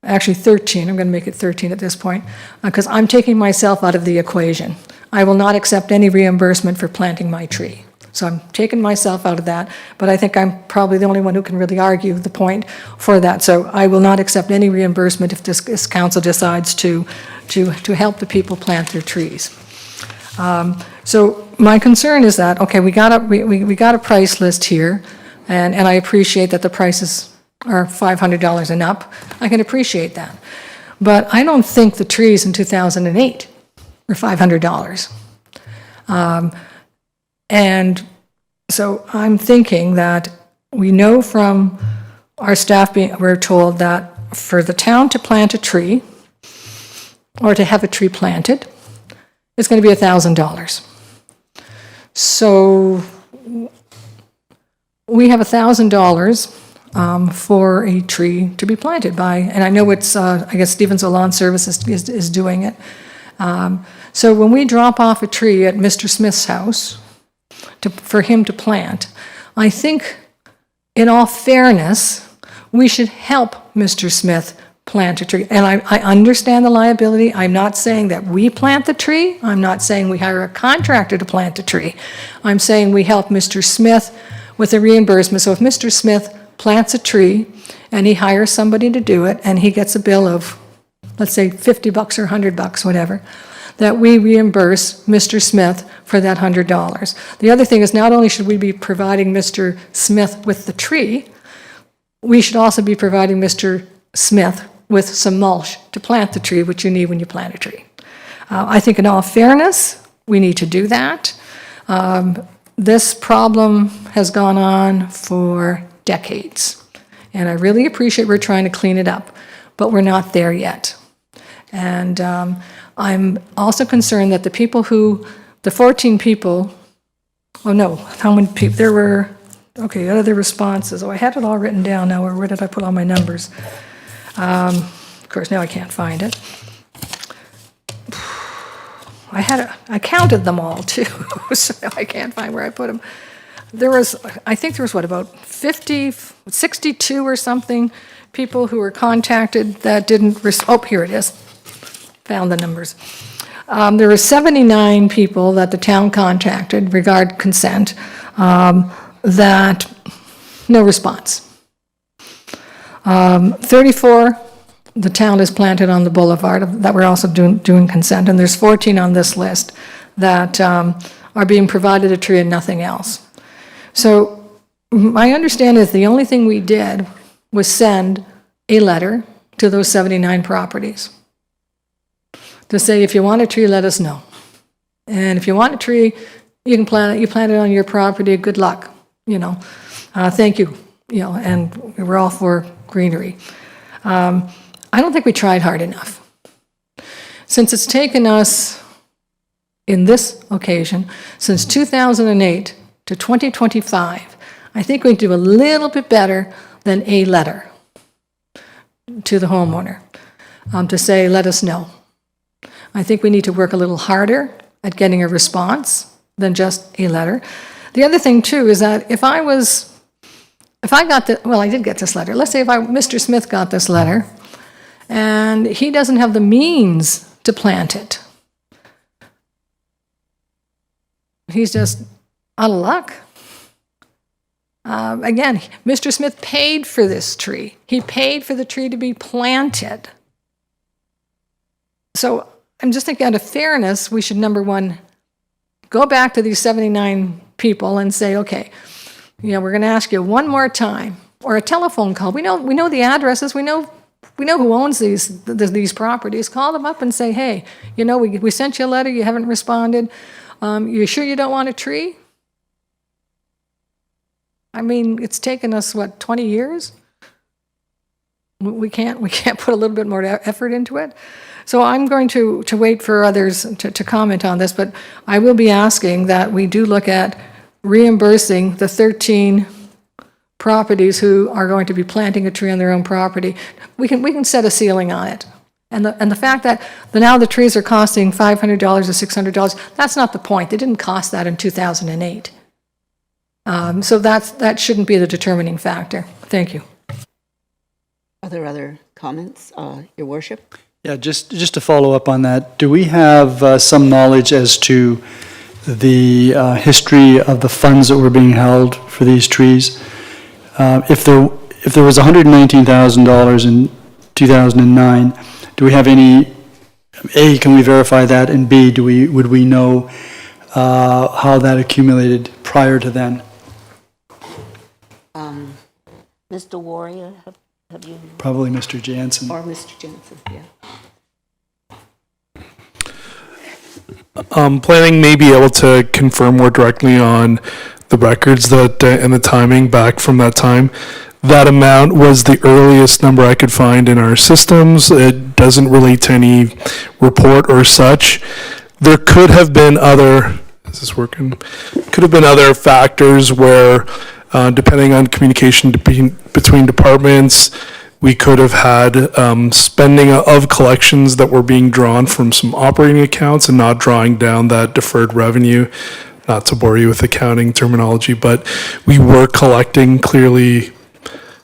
actually 13, I'm going to make it 13 at this point, because I'm taking myself out of the equation. I will not accept any reimbursement for planting my tree. So I'm taking myself out of that, but I think I'm probably the only one who can really argue the point for that. So I will not accept any reimbursement if this council decides to help the people plant their trees. So my concern is that, okay, we got a price list here, and I appreciate that the prices are $500 and up. I can appreciate that. But I don't think the trees in 2008 were $500. And so I'm thinking that we know from our staff we're told that for the town to plant a tree or to have a tree planted, it's going to be $1,000. So we have $1,000 for a tree to be planted by, and I know it's, I guess Stevensville Lawn Services is doing it. So when we drop off a tree at Mr. Smith's house for him to plant, I think in all fairness, we should help Mr. Smith plant a tree. And I understand the liability. I'm not saying that we plant the tree. I'm not saying we hire a contractor to plant the tree. I'm saying we help Mr. Smith with a reimbursement. So if Mr. Smith plants a tree and he hires somebody to do it and he gets a bill of, let's say, $50 or $100, whatever, that we reimburse Mr. Smith for that $100. The other thing is, not only should we be providing Mr. Smith with the tree, we should also be providing Mr. Smith with some mulch to plant the tree, which you need when you plant a tree. I think in all fairness, we need to do that. This problem has gone on for decades, and I really appreciate we're trying to clean it up, but we're not there yet. And I'm also concerned that the 14 people, oh no, how many people, there were, okay, other responses. Oh, I had it all written down now, where did I put all my numbers? Of course, now I can't find it. I counted them all too, so I can't find where I put them. I think there was what, about 62 or something people who were contacted that didn't, oh, here it is. Found the numbers. There were 79 people that the town contacted regarding consent, that, no response. 34, the town has planted on the boulevard that we're also doing consent, and there's 14 on this list that are being provided a tree and nothing else. So my understanding is the only thing we did was send a letter to those 79 properties to say, if you want a tree, let us know. And if you want a tree, you can plant it, you plant it on your property, good luck, thank you, and we're all for greenery. I don't think we tried hard enough. Since it's taken us, in this occasion, since 2008 to 2025, I think we can do a little bit better than a letter to the homeowner to say, let us know. I think we need to work a little harder at getting a response than just a letter. The other thing, too, is that if I got I did get this letter. Let's say if Mr. Smith got this letter, and he doesn't have the means to plant it. He's just out of luck. Again, Mr. Smith paid for this tree. He paid for the tree to be planted. So I'm just thinking out of fairness, we should, number one, go back to these 79 people and say, okay, we're going to ask you one more time, or a telephone call. We know the addresses. We know who owns these properties. Call them up and say, hey, we sent you a letter. You haven't responded. You sure you don't want a tree? I mean, it's taken us, 20 years? We can't put a little bit more effort into it? So I'm going to wait for others to comment on this, but I will be asking that we do look at reimbursing the 13 properties who are going to be planting a tree on their own property. We can set a ceiling on it. And the fact that now the trees are costing $500 or $600, that's not the point. They didn't cost that in 2008. So that shouldn't be the determining factor. Thank you. Are there other comments, Your Worship? Yeah, just to follow up on that, do we have some knowledge as to the history of the funds that were being held for these trees? If there was $119,000 in 2009, do we have any, A, can we verify that, and B, would we know how that accumulated prior to then? Mr. Warrior, have you? Probably Mr. Jansen. Or Mr. Jansen, yeah. Planning may be able to confirm more directly on the records that and the timing back from that time. That amount was the earliest number I could find in our systems. It doesn't relate to any report or such. There could have been other, is this working? Could have been other factors where, depending on communication between departments, we could have had spending of collections that were being drawn from some operating accounts and not drawing down that deferred revenue. Not to bore you with accounting terminology, but we were collecting clearly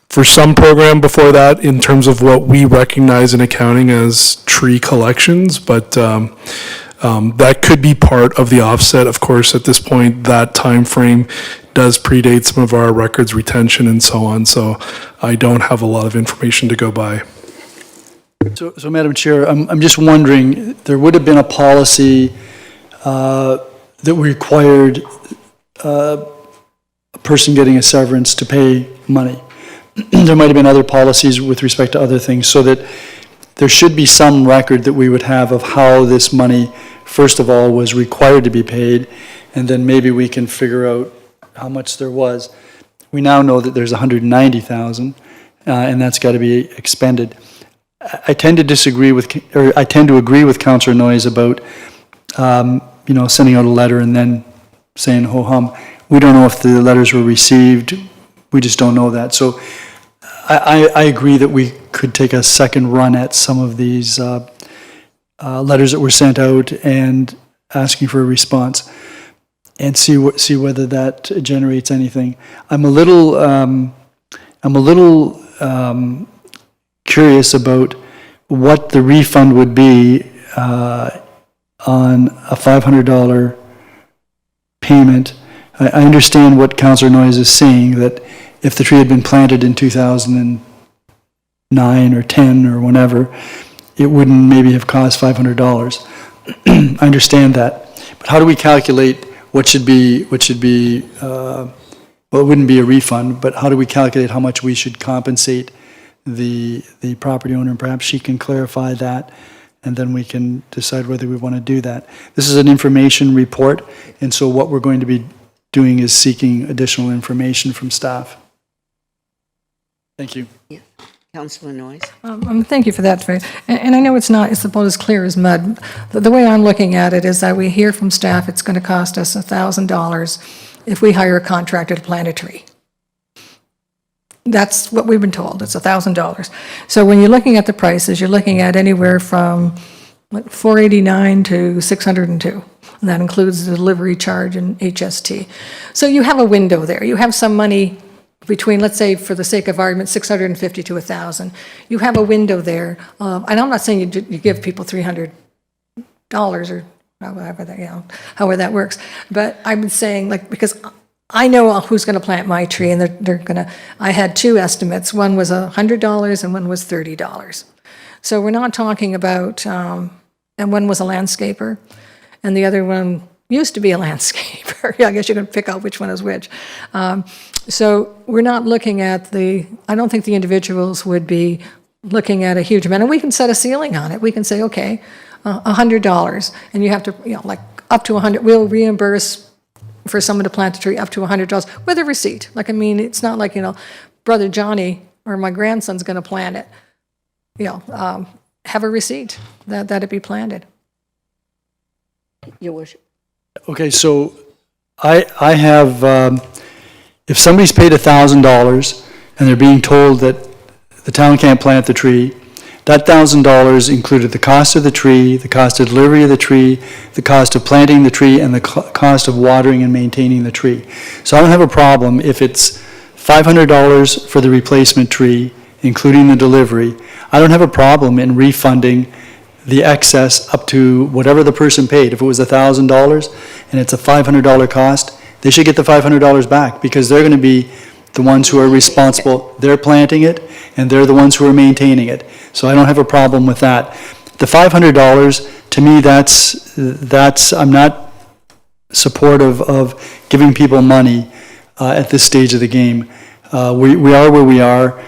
for some program before that in terms of what we recognize in accounting as tree collections, but that could be part of the offset. Of course, at this point, that time frame does predate some of our records retention and so on, so I don't have a lot of information to go by. So Madam Chair, I'm just wondering, there would have been a policy that required a person getting a severance to pay money. There might have been other policies with respect to other things, so that there should be some record that we would have of how this money, first of all, was required to be paid, and then maybe we can figure out how much there was. We now know that there's 190,000, and that's got to be expended. I tend to agree with Councillor Noyes about, sending out a letter and then saying ho hum. We don't know if the letters were received. We just don't know that. So I agree that we could take a second run at some of these letters that were sent out and asking for a response, and see whether that generates anything. I'm a little curious about what the refund would be on a $500 payment. I understand what Councillor Noyes is saying, that if the tree had been planted in 2009 or 10 or whenever, it wouldn't maybe have cost $500. I understand that. But how do we calculate what should be, well, it wouldn't be a refund, but how do we calculate how much we should compensate the property owner? And perhaps she can clarify that, and then we can decide whether we want to do that. This is an information report, and so what we're going to be doing is seeking additional information from staff. Thank you. Yeah. Councillor Noyes. Thank you for that. And I know it's about as clear as mud. The way I'm looking at it is that we hear from staff it's going to cost us $1,000 if we hire a contractor to plant a tree. That's what we've been told. It's $1,000. So when you're looking at the prices, you're looking at anywhere from $489 to $602. And that includes the delivery charge and HST. So you have a window there. You have some money between, let's say, for the sake of argument, $650 to $1,000. You have a window there. And I'm not saying you give people $300 or however that, however that works. But I'm saying, because I know who's going to plant my tree, and they're going to, I had two estimates. One was $100 and one was $30. So we're not talking about, and one was a landscaper, and the other one used to be a landscaper. Yeah, I guess you can pick out which one is which. So we're not looking at I don't think the individuals would be looking at a huge amount. And we can set a ceiling on it. We can say, okay, $100, and you have to, up to $100, we'll reimburse for someone to plant a tree up to $100 with a receipt. It's not like, Brother Johnny or my grandson's going to plant it. Have a receipt that it be planted. Your Worship. Okay, so I have, if somebody's paid $1,000 and they're being told that the town can't plant the tree, that $1,000 included the cost of the tree, the cost of delivery of the tree, the cost of planting the tree, and the cost of watering and maintaining the tree. So I don't have a problem if it's $500 for the replacement tree, including the delivery. I don't have a problem in refunding the excess up to whatever the person paid. If it was $1,000 and it's a $500 cost, they should get the $500 back, because they're going to be the ones who are responsible. They're planting it, and they're the ones who are maintaining it. So I don't have a problem with that. The $500, to me, that's I'm not supportive of giving people money at this stage of the game. We are where we are.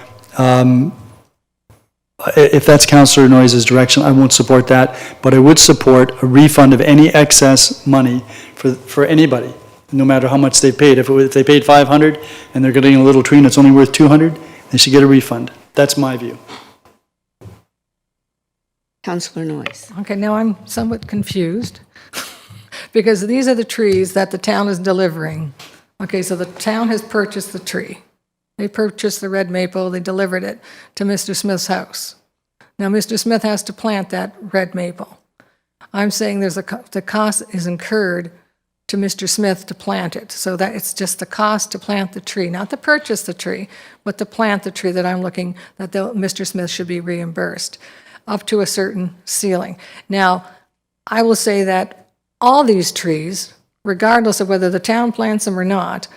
If that's Councillor Noyes' direction, I won't support that, but I would support a refund of any excess money for anybody, no matter how much they paid. If they paid $500 and they're getting a little tree and it's only worth $200, they should get a refund. That's my view. Councillor Noyes. Okay, now I'm somewhat confused because these are the trees that the town is delivering. Okay, so the town has purchased the tree. They purchased the red maple, they delivered it to Mr. Smith's house. Now, Mr. Smith has to plant that red maple. I'm saying the cost is incurred to Mr. Smith to plant it. So that it's just the cost to plant the tree, not to purchase the tree, but to plant the tree that I'm looking, that Mr. Smith should be reimbursed up to a certain ceiling. Now, I will say that all these trees, regardless of whether the town plants them or not,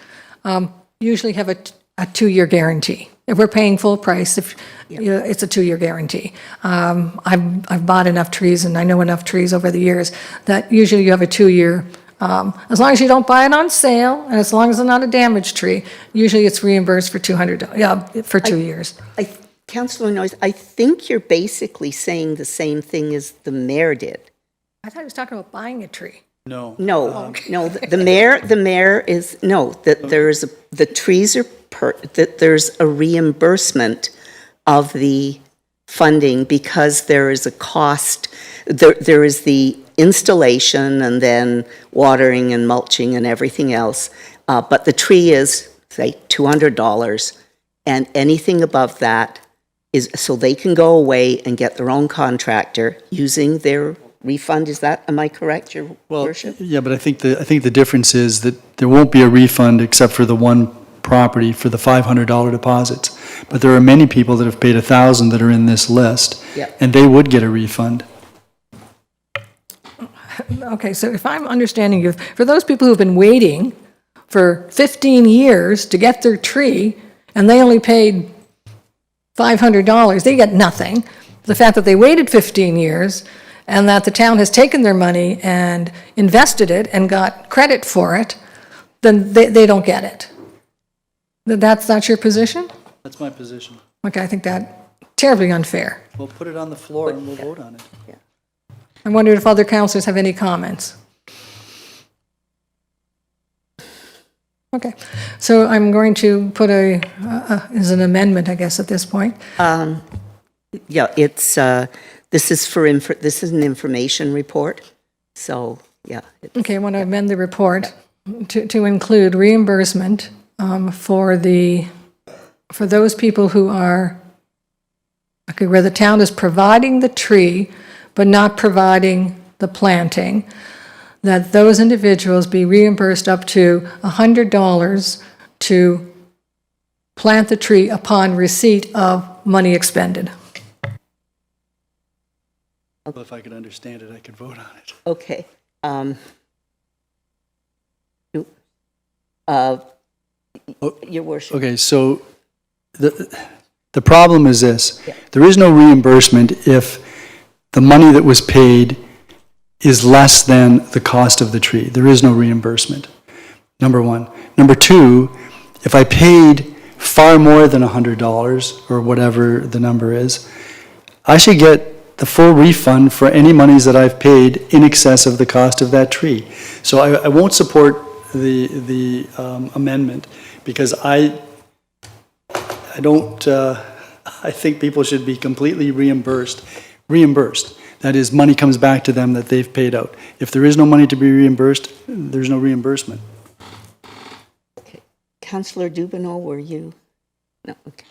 usually have a 2-year guarantee. If we're paying full price, it's a 2-year guarantee. I've bought enough trees, and I know enough trees over the years, that usually you have a 2-year, as long as you don't buy it on sale, and as long as it's not a damaged tree, usually it's reimbursed for $200, for 2 years. Councillor Noyes, I think you're basically saying the same thing as the mayor did. I thought he was talking about buying a tree. No. No, no, the mayor is, no, that there's, the trees are, that there's a reimbursement of the funding because there is a cost, there is the installation and then watering and mulching and everything else, but the tree is, say, $200, and anything above that is, so they can go away and get their own contractor using their refund. Is that, am I correct, Your Worship? Yeah, but I think the difference is that there won't be a refund except for the one property for the $500 deposits. But there are many people that have paid $1,000 that are in this list, Yeah. and they would get a refund. okay, so if I'm understanding you, for those people who've been waiting for 15 years to get their tree, and they only paid $500, they get nothing. The fact that they waited 15 years, and that the town has taken their money and invested it and got credit for it, then they don't get it. That's your position? That's my position. Okay, I think that terribly unfair. We'll put it on the floor and we'll vote on it. I wondered if other councillors have any comments. Okay, so I'm going to put as an amendment, I guess, at this point. Yeah, it's, this is an information report, so, yeah. Okay, I want to amend the report to include reimbursement for those people who are, okay, where the town is providing the tree but not providing the planting, that those individuals be reimbursed up to $100 to plant the tree upon receipt of money expended. Well, if I could understand it, I could vote on it. Okay. Your worship. Okay, so the problem is this. There is no reimbursement if the money that was paid is less than the cost of the tree. There is no reimbursement, number one. Number two, if I paid far more than $100 or whatever the number is, I should get the full refund for any monies that I've paid in excess of the cost of that tree. So I won't support the amendment because I don't, I think people should be completely reimbursed. That is, money comes back to them that they've paid out. If there is no money to be reimbursed, there's no reimbursement. Okay. Councillor Dubanow, were you? No, okay.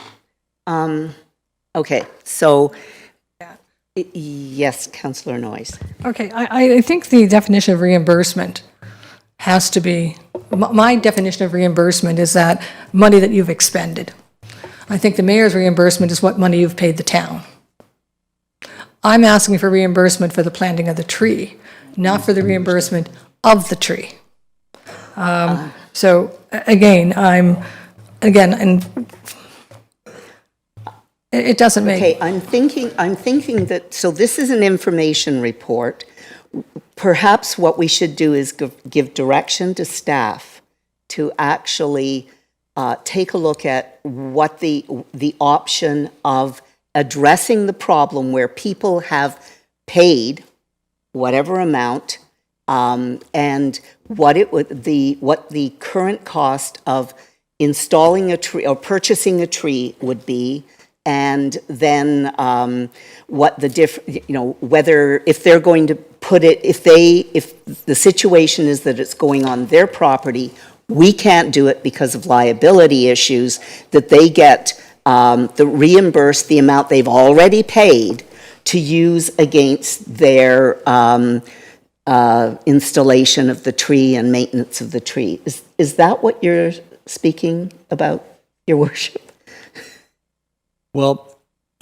Okay, so, yes, Councillor Noyes. Okay, I think the definition of reimbursement has to be, my definition of reimbursement is that money that you've expended. I think the mayor's reimbursement is what money you've paid the town. I'm asking for reimbursement for the planting of the tree, not for the reimbursement of the tree. So again, and it doesn't make. Okay, I'm thinking that, so this is an information report. Perhaps what we should do is give direction to staff to actually take a look at what the option of addressing the problem where people have paid whatever amount, and what the current cost of installing a tree or purchasing a tree would be, and then what the whether if they're going to put it, if the situation is that it's going on their property, we can't do it because of liability issues, that they get reimbursed the amount they've already paid to use against their installation of the tree and maintenance of the tree. Is that what you're speaking about, Your Worship? Well,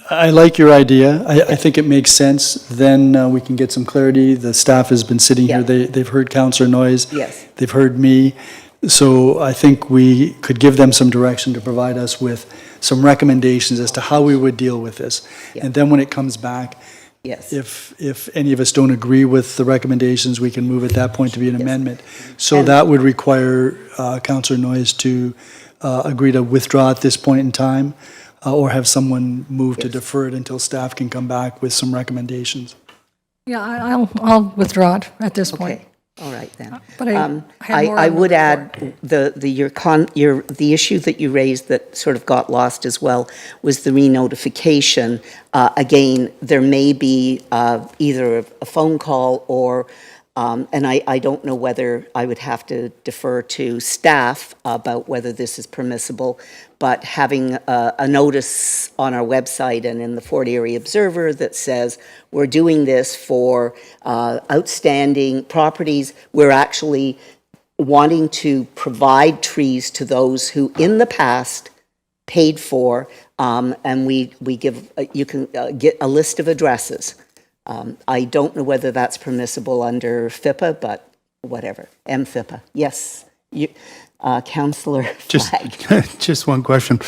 I like your idea. I think it makes sense. Then we can get some clarity. The staff has been sitting here. They've heard Councillor Noyes. Yes. They've heard me. So I think we could give them some direction to provide us with some recommendations as to how we would deal with this. And then when it comes back, yes, if any of us don't agree with the recommendations, we can move at that point to be an amendment. So that would require Councillor Noyes to agree to withdraw at this point in time, or have someone move to defer it until staff can come back with some recommendations. Yeah, I'll withdraw it at this point. All right then. But I would add the issue that you raised that sort of got lost as well was the re-notification. Again, there may be either a phone call or, and I don't know whether I would have to defer to staff about whether this is permissible, but having a notice on our website and in the Fort Erie Observer that says we're doing this for outstanding properties. We're actually wanting to provide trees to those who in the past paid for, and we give, you can get a list of addresses I don't know whether that's permissible under FIPA, but whatever, MFIPA. Yes, Councillor Flagg. Just one question.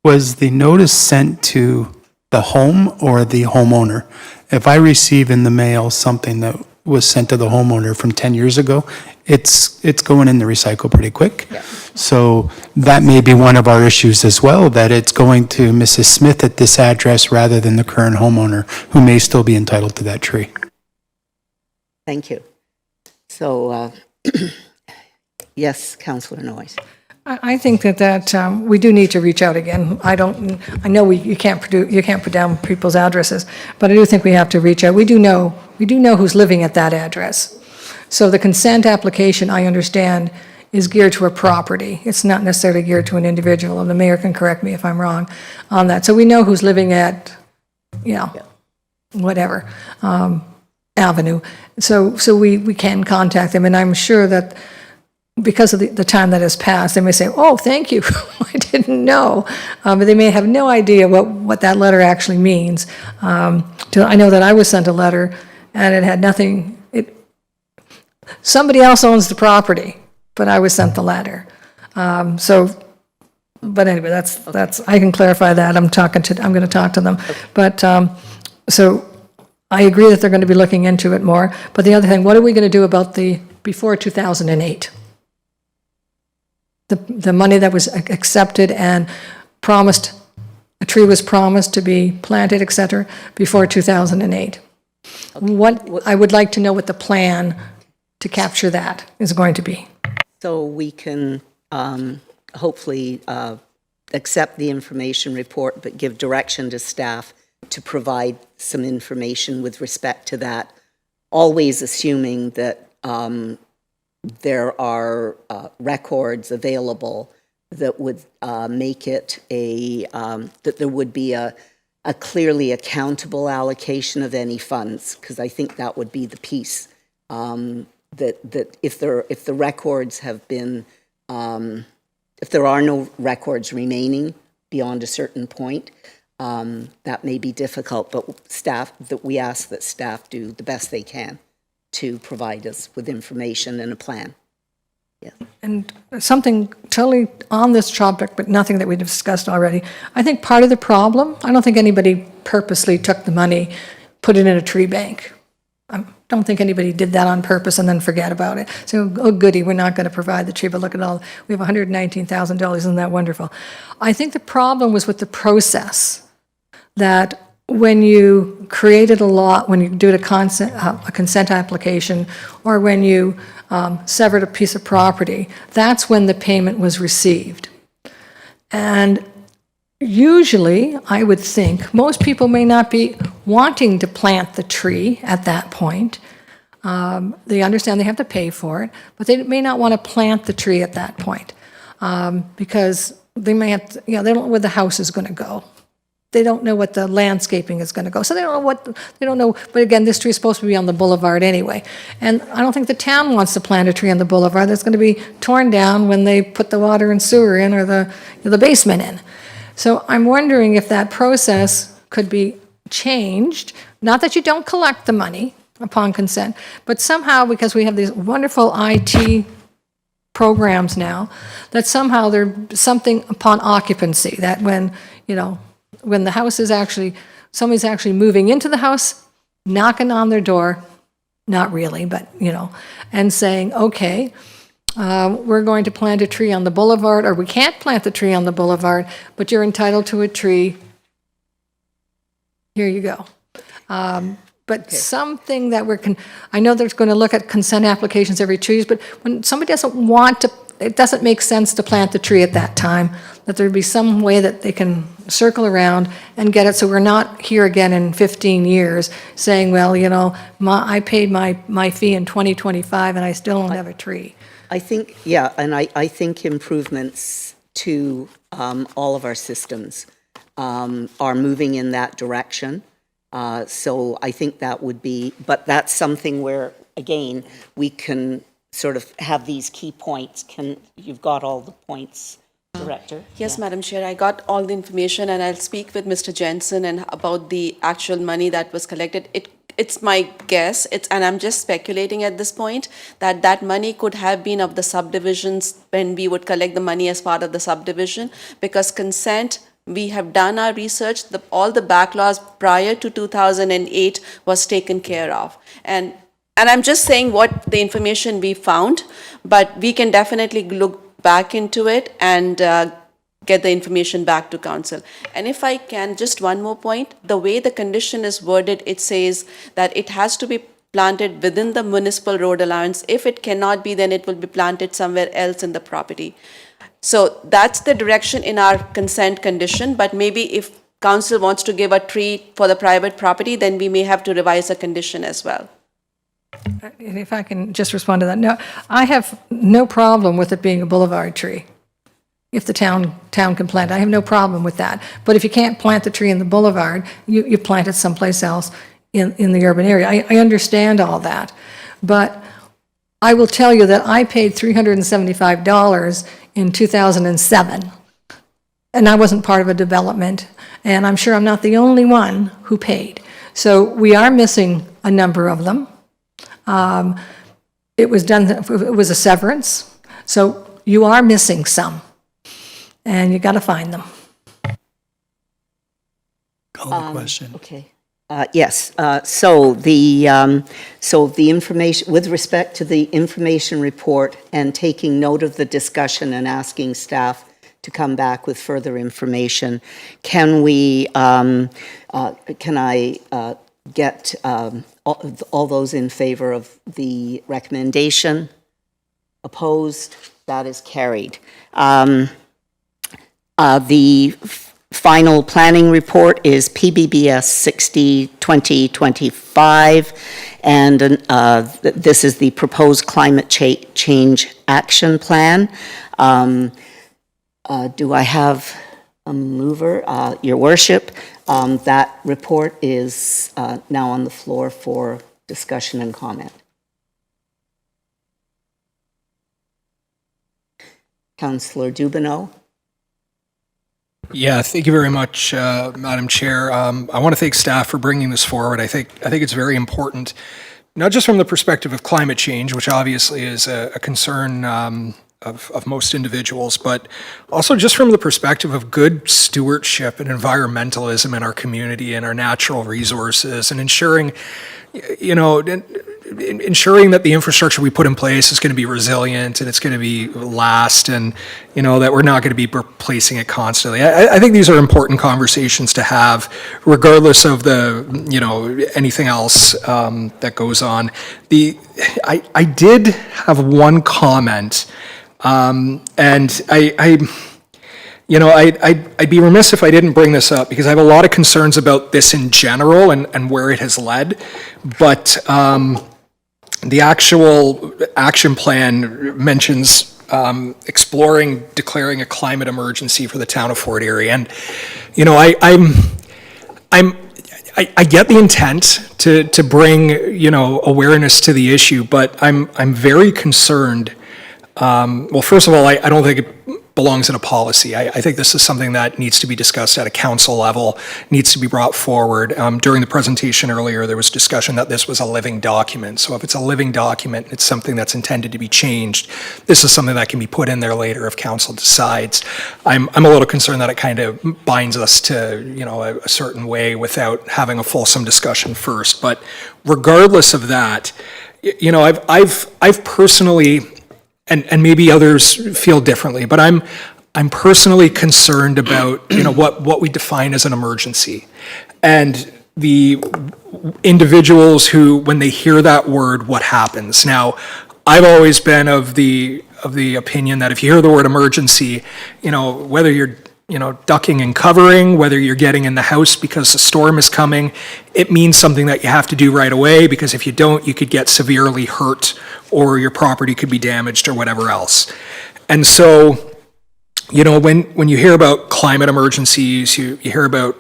Was the notice sent to the home or the homeowner? If I receive in the mail something that was sent to the homeowner from 10 years ago, it's going in the recycle pretty quick. Yeah. So that may be one of our issues as well, that it's going to Mrs. Smith at this address rather than the current homeowner, who may still be entitled to that tree. Thank you. So, yes, Councillor Noyes. I think that we do need to reach out again. I know you can't put down people's addresses, but I do think we have to reach out. We do know who's living at that address. So the consent application, I understand, is geared to a property. It's not necessarily geared to an individual, and the mayor can correct me if I'm wrong on that. So we know who's living at, whatever, avenue. So we can contact them, and I'm sure that because of the time that has passed, they may say, oh, thank you, I didn't know. But they may have no idea what that letter actually means. I know that I was sent a letter, and it had nothing, somebody else owns the property, but I was sent the letter. But anyway, that's I can clarify that. I'm going to talk to them. But, so I agree that they're going to be looking into it more. But the other thing, what are we going to do about the before 2008? The money that was accepted and promised, a tree was promised to be planted, et cetera, before 2008. I would like to know what the plan to capture that is going to be. So we can hopefully accept the information report, but give direction to staff to provide some information with respect to that, always assuming that there are records available that would make it that there would be a clearly accountable allocation of any funds, because I think that would be the piece that if the records have been, if there are no records remaining beyond a certain point, that may be difficult, but we ask that staff do the best they can to provide us with information and a plan. Yeah. And something totally on this topic, but nothing that we discussed already. I think part of the problem, I don't think anybody purposely took the money, put it in a tree bank. I don't think anybody did that on purpose and then forget about it. So, oh goody, we're not going to provide the tree, but look at all, we have $119,000, isn't that wonderful? I think the problem was with the process, that when you created a lot, when you did a consent application, or when you severed a piece of property, that's when the payment was received. And usually, I would think, most people may not be wanting to plant the tree at that point. They understand they have to pay for it, but they may not want to plant the tree at that point because they may have to, they don't know where the house is going to go. They don't know what the landscaping is going to go. So they don't know, but again, this tree is supposed to be on the boulevard anyway. And I don't think the town wants to plant a tree on the boulevard that's going to be torn down when they put the water and sewer in or the basement in. So I'm wondering if that process could be changed, not that you don't collect the money upon consent, but somehow, because we have these wonderful IT programs now, that somehow there's something upon occupancy, that when the house is actually, somebody's actually moving into the house, knocking on their door, not really, but, and saying, okay, we're going to plant a tree on the boulevard, or we can't plant the tree on the boulevard, but you're entitled to a tree. Here you go. But something that I know there's going to look at consent applications every 2 years, but when somebody doesn't want to, it doesn't make sense to plant the tree at that time, that there'd be some way that they can circle around and get it, so we're not here again in 15 years saying, well, I paid my fee in 2025 and I still don't have a tree. I think, and I think improvements to all of our systems are moving in that direction. So I think that would be, but that's something where, again, we can sort of have these key points. You've got all the points Director? Yes, Madam Chair, I got all the information and I'll speak with Mr. Jensen and about the actual money that was collected. It's my guess, and I'm just speculating at this point, that that money could have been of the subdivisions when we would collect the money as part of the subdivision, because consent, we have done our research, all the backlogs prior to 2008 was taken care of. And I'm just saying what the information we found, but we can definitely look back into it and get the information back to council. And if I can, just one more point, the way the condition is worded, it says that it has to be planted within the municipal road allowance. If it cannot be, then it will be planted somewhere else in the property. So that's the direction in our consent condition, but maybe if council wants to give a tree for the private property, then we may have to revise the condition as well. And if I can just respond to that. No, I have no problem with it being a boulevard tree. If the town can plant, I have no problem with that. But if you can't plant the tree in the boulevard, you plant it someplace else in the urban area. I understand all that. But I will tell you that I paid $375 in 2007, and I wasn't part of a development, and I'm sure I'm not the only one who paid. So we are missing a number of them. It was a severance, so you are missing some, and you got to find them. Call the question. Okay. Yes, so the information, with respect to the information report and taking note of the discussion and asking staff to come back with further information, can I get all those in favor of the recommendation? Opposed? That is carried. The final planning report is PBBS 60-2025, and this is the proposed climate change action plan. Do I have a mover? Your Worship, that report is now on the floor for discussion and comment. Councillor Dubanow. Yeah, thank you very much, Madam Chair. I want to thank staff for bringing this forward. I think it's very important, not just from the perspective of climate change, which obviously is a concern of most individuals, but also just from the perspective of good stewardship and environmentalism in our community and our natural resources, and ensuring that the infrastructure we put in place is going to be resilient and it's going to be last, and that we're not going to be replacing it constantly. I think these are important conversations to have, regardless of the anything else that goes on. I did have one comment, and I'd be remiss if I didn't bring this up, because I have a lot of concerns about this in general and where it has led, but the actual action plan mentions declaring a climate emergency for the town of Fort Erie, and I get the intent to bring awareness to the issue, but I'm very concerned. Well, first of all, I don't think it belongs in a policy. I think this is something that needs to be discussed at a council level, needs to be brought forward. During the presentation earlier, there was discussion that this was a living document. So if it's a living document, it's something that's intended to be changed. This is something that can be put in there later if council decides. I'm a little concerned that it kind of binds us to a certain way without having a fulsome discussion first. But regardless of that, I've personally, and maybe others feel differently, but I'm personally concerned about what we define as an emergency, and the individuals who, when they hear that word, what happens. Now, I've always been of the opinion that if you hear the word emergency, whether you're ducking and covering, whether you're getting in the house because a storm is coming, it means something that you have to do right away, because if you don't, you could get severely hurt or your property could be damaged or whatever else. And so, when you hear about climate emergencies, you hear about,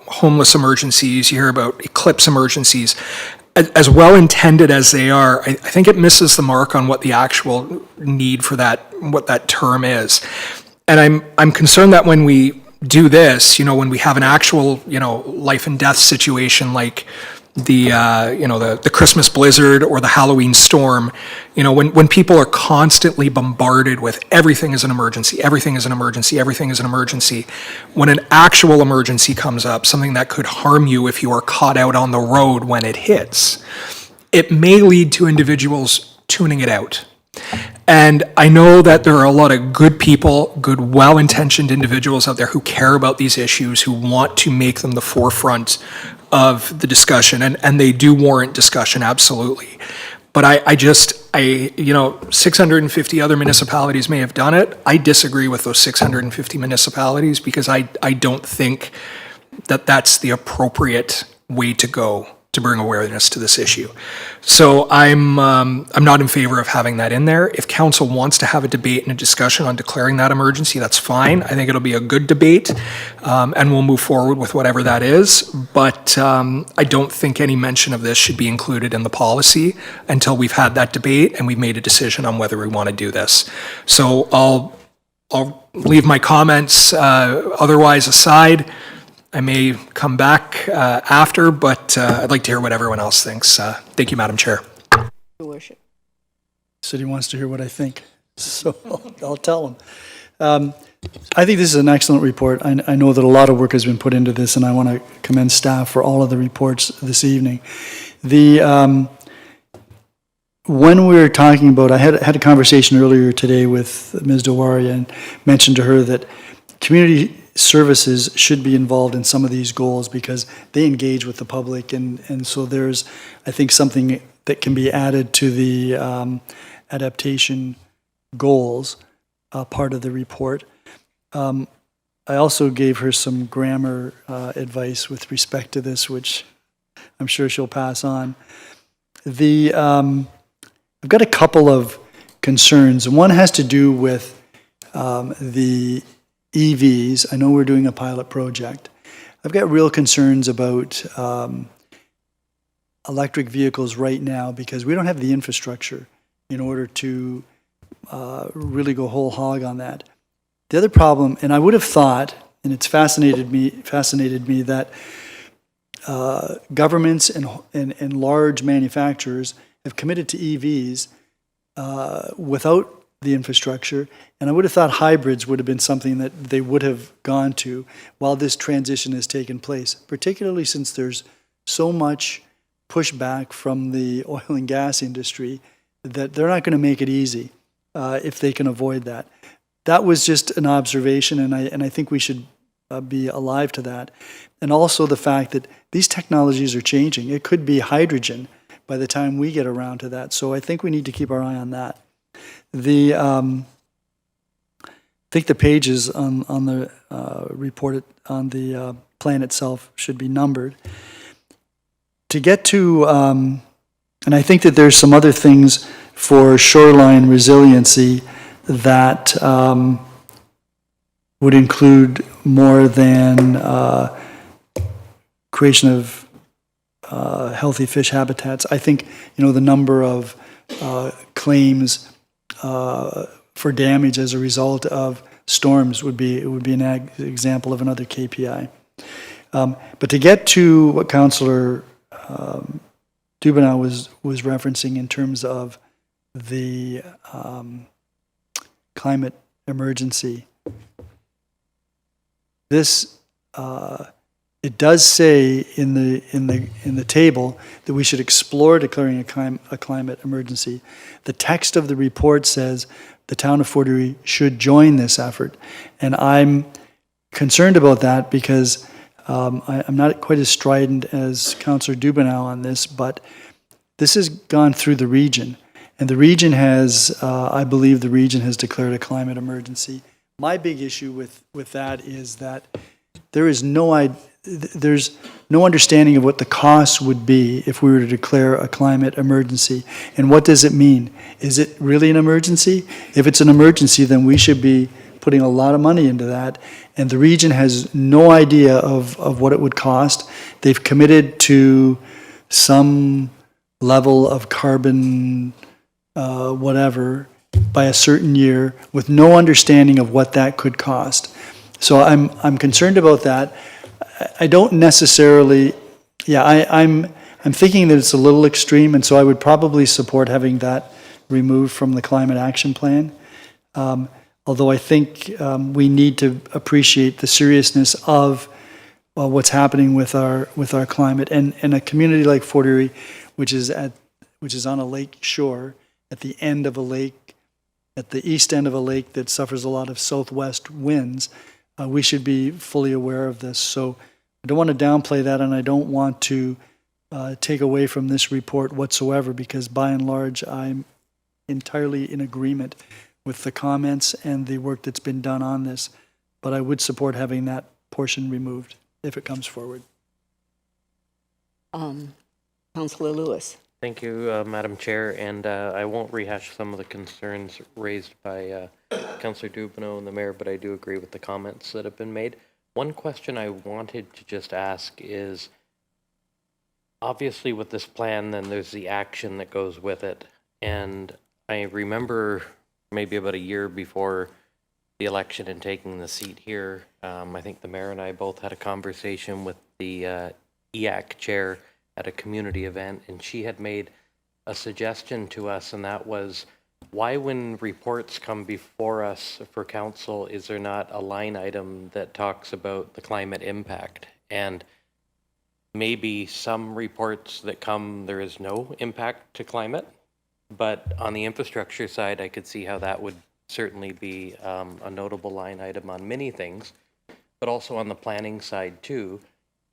homeless emergencies, you hear about eclipse emergencies, as well intended as they are, I think it misses the mark on what the actual need for what that term is. I'm concerned that when we do this, when we have an actual, life and death situation like the Christmas blizzard or the Halloween storm, when people are constantly bombarded with everything is an emergency, everything is an emergency, everything is an emergency, when an actual emergency comes up, something that could harm you if you are caught out on the road when it hits, it may lead to individuals tuning it out. And I know that there are a lot of good people, good, well-intentioned individuals out there who care about these issues, who want to make them the forefront of the discussion, and they do warrant discussion, absolutely. But I 650 other municipalities may have done it. I disagree with those 650 municipalities because I don't think that that's the appropriate way to go to bring awareness to this issue. So I'm not in favor of having that in there. If council wants to have a debate and a discussion on declaring that emergency, that's fine. I think it'll be a good debate, and we'll move forward with whatever that is. But I don't think any mention of this should be included in the policy until we've had that debate and we've made a decision on whether we want to do this. So I'll leave my comments otherwise aside. I may come back after, but I'd like to hear what everyone else thinks. Thank you, Madam Chair. Your worship. City wants to hear what I think, so I'll tell them. I think this is an excellent report. I know that a lot of work has been put into this, and I want to commend staff for all of the reports this evening. When we were talking about, I had a conversation earlier today with Ms. Dawaria and mentioned to her that community services should be involved in some of these goals because they engage with the public, and so there's, I think, something that can be added to the adaptation goals part of the report. I also gave her some grammar advice with respect to this, which I'm sure she'll pass on. I've got a couple of concerns. One has to do with the EVs. I know we're doing a pilot project. I've got real concerns about electric vehicles right now because we don't have the infrastructure in order to really go whole hog on that. The other problem, and I would have thought, and it's fascinated me that governments and large manufacturers have committed to EVs without the infrastructure, and I would have thought hybrids would have been something that they would have gone to while this transition has taken place, particularly since there's so much pushback from the oil and gas industry that they're not going to make it easy if they can avoid that. That was just an observation, and I think we should be alive to that. And also the fact that these technologies are changing. It could be hydrogen by the time we get around to that, so I think we need to keep our eye on that. I think the pages on the report on the plan itself should be numbered. To get to, and I think that there's some other things for shoreline resiliency that would include more than creation of healthy fish habitats. I think the number of claims for damage as a result of storms would be an example of another KPI. But to get to what Councillor Dubanow was referencing in terms of the climate emergency, this it does say in the table that we should explore declaring a climate emergency. The text of the report says the town of Fort Erie should join this effort, and I'm concerned about that because I'm not quite as strident as Councillor Dubanow on this, but this has gone through the region, and the region has, I believe, the region has declared a climate emergency. My big issue with that is that there's no understanding of what the cost would be if we were to declare a climate emergency. And what does it mean? Is it really an emergency? If it's an emergency, then we should be putting a lot of money into that. And the region has no idea of what it would cost. They've committed to some level of carbon whatever by a certain year with no understanding of what that could cost. So I'm concerned about that. I don't necessarily, I'm thinking that it's a little extreme, and so I would probably support having that removed from the climate action plan. Although I think we need to appreciate the seriousness of what's happening with our climate, and a community like Fort Erie, which is on a lake shore at the end of a lake, at the east end of a lake that suffers a lot of southwest winds. We should be fully aware of this. So I don't want to downplay that, and I don't want to take away from this report whatsoever, because by and large, I'm entirely in agreement with the comments and the work that's been done on this. But I would support having that portion removed if it comes forward. Councillor Lewis. Thank you, Madam Chair, and I won't rehash some of the concerns raised by Councillor Dubanow and the Mayor, but I do agree with the comments that have been made. One question I wanted to just ask is, obviously with this plan, then there's the action that goes with it, and I remember maybe about a year before the election and taking the seat here, I think the Mayor and I both had a conversation with the EAC chair at a community event, and she had made a suggestion to us, and that was, why when reports come before us for council, is there not a line item that talks about the climate impact? And maybe some reports that come, there is no impact to climate, but on the infrastructure side, I could see how that would certainly be a notable line item on many things, but also on the planning side too,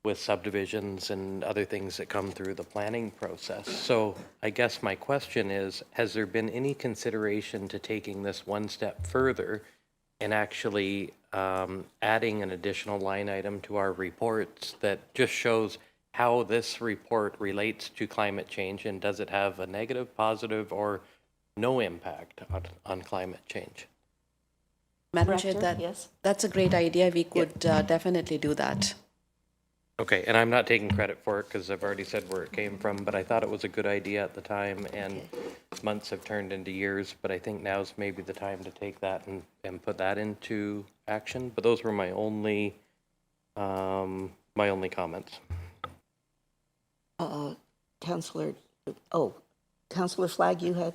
with subdivisions and other things that come through the planning process. So I guess my question is, has there been any consideration to taking this one step further and actually adding an additional line item to our reports that just shows how this report relates to climate change, and does it have a negative, positive, or no impact on climate change? Madam Chair, Director, yes. that's a great idea. We could definitely do that. Okay, and I'm not taking credit for it because I've already said where it came from, but I thought it was a good idea at the time, and months have turned into years, but I think now's maybe the time to take that and put that into action. But those were my only comments. Councillor Flagg, you had?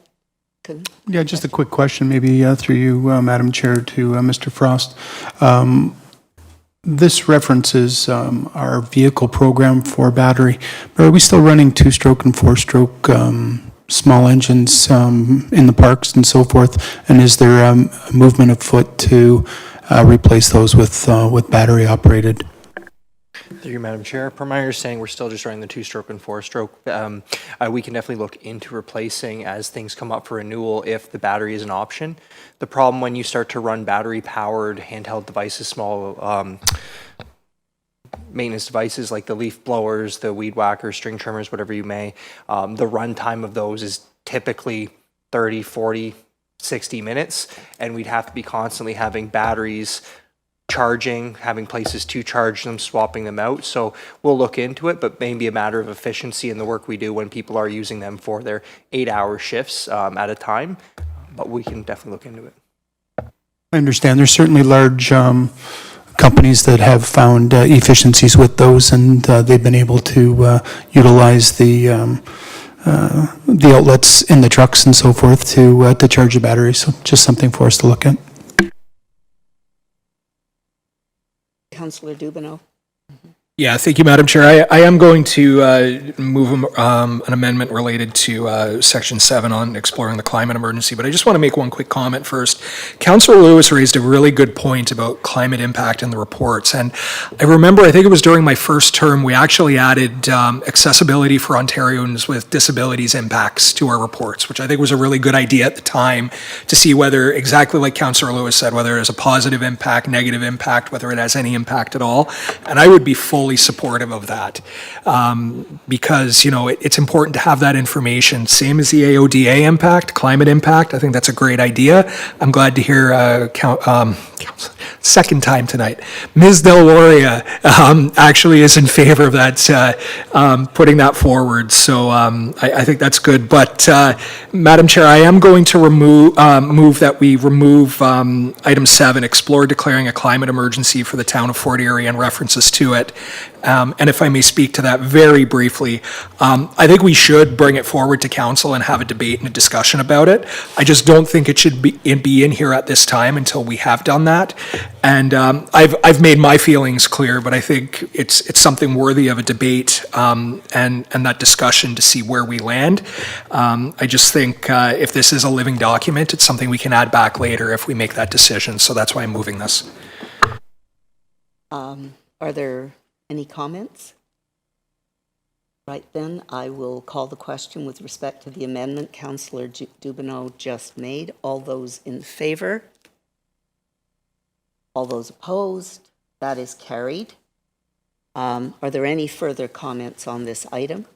Yeah, just a quick question, maybe through you, Madam Chair, to Mr. Frost. This references our vehicle program for battery, but are we still running two-stroke and four-stroke small engines in the parks and so forth? And is there a movement afoot to replace those with battery-operated? Through you, Madam Chair. Per my understanding, we're still just running the two-stroke and four-stroke. We can definitely look into replacing as things come up for renewal if the battery is an option. The problem when you start to run battery-powered handheld devices, small maintenance devices like the leaf blowers, the weed whackers, string trimmers, whatever you may, the run time of those is typically 30, 40, 60 minutes, and we'd have to be constantly having batteries charging, having places to charge them, swapping them out. So we'll look into it, but maybe a matter of efficiency in the work we do when people are using them for their 8-hour shifts at a time. But we can definitely look into it. I understand. There's certainly large companies that have found efficiencies with those, and they've been able to utilize the outlets in the trucks and so forth to charge the battery. So just something for us to look at. Councillor Dubanow. Yeah, thank you, Madam Chair. I am going to move an amendment related to Section 7 on exploring the climate emergency, but I just want to make one quick comment first. Councillor Lewis raised a really good point about climate impact in the reports, and I remember, I think it was during my first term, we actually added accessibility for Ontarians with disabilities impacts to our reports, which I think was a really good idea at the time to see whether, exactly like Councillor Lewis said, whether it has a positive impact, negative impact, whether it has any impact at all, and I would be fully supportive of that because, you know, it's important to have that information. Same as the AODA impact, climate impact. I think that's a great idea. I'm glad to hear second time tonight. Ms. Del Loria actually is in favor of that, putting that forward. So I think that's good. But Madam Chair, I am going to move that we remove item 7, explore declaring a climate emergency for the town of Fort Erie and references to it. And if I may speak to that very briefly, I think we should bring it forward to council and have a debate and a discussion about it. I just don't think it should be in here at this time until we have done that. And I've made my feelings clear, but I think it's something worthy of a debate and that discussion to see where we land. I just think if this is a living document, it's something we can add back later if we make that decision. So that's why I'm moving this. Are there any comments? Right then, I will call the question with respect to the amendment Councillor Dubanow just made. All those in favor? All those opposed? That is carried. Are there any further comments on this item?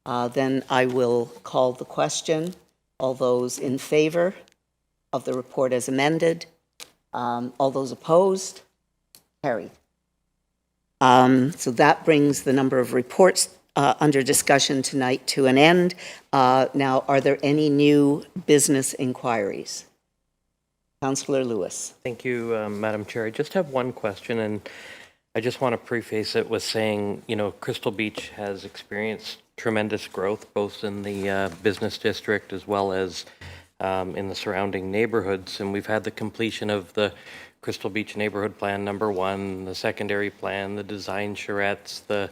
Then I will call the question. All those in favor of the report as amended? All those opposed? Carried. So that brings the number of reports under discussion tonight to an end. Now, are there any new business inquiries? Councillor Lewis. Thank you, Madam Chair. I just have one question, and I just want to preface it with saying, you know, Crystal Beach has experienced tremendous growth, both in the business district as well as in the surrounding neighborhoods. And we've had the completion of the Crystal Beach Neighborhood Plan #1, the secondary plan, the design charrettes, the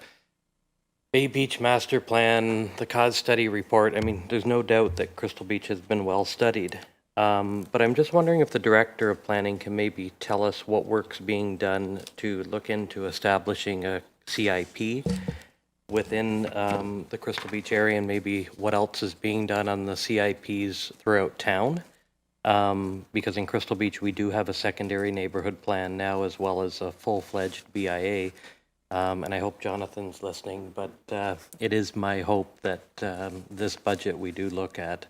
Bay Beach Master Plan, the cause study report. I mean, there's no doubt that Crystal Beach has been well studied. But I'm just wondering if the Director of Planning can maybe tell us what work's being done to look into establishing a CIP within the Crystal Beach area, and maybe what else is being done on the CIPs throughout town. Because in Crystal Beach, we do have a secondary neighborhood plan now, as well as a full-fledged BIA. And I hope Jonathan's listening, but it is my hope that this budget, we do look at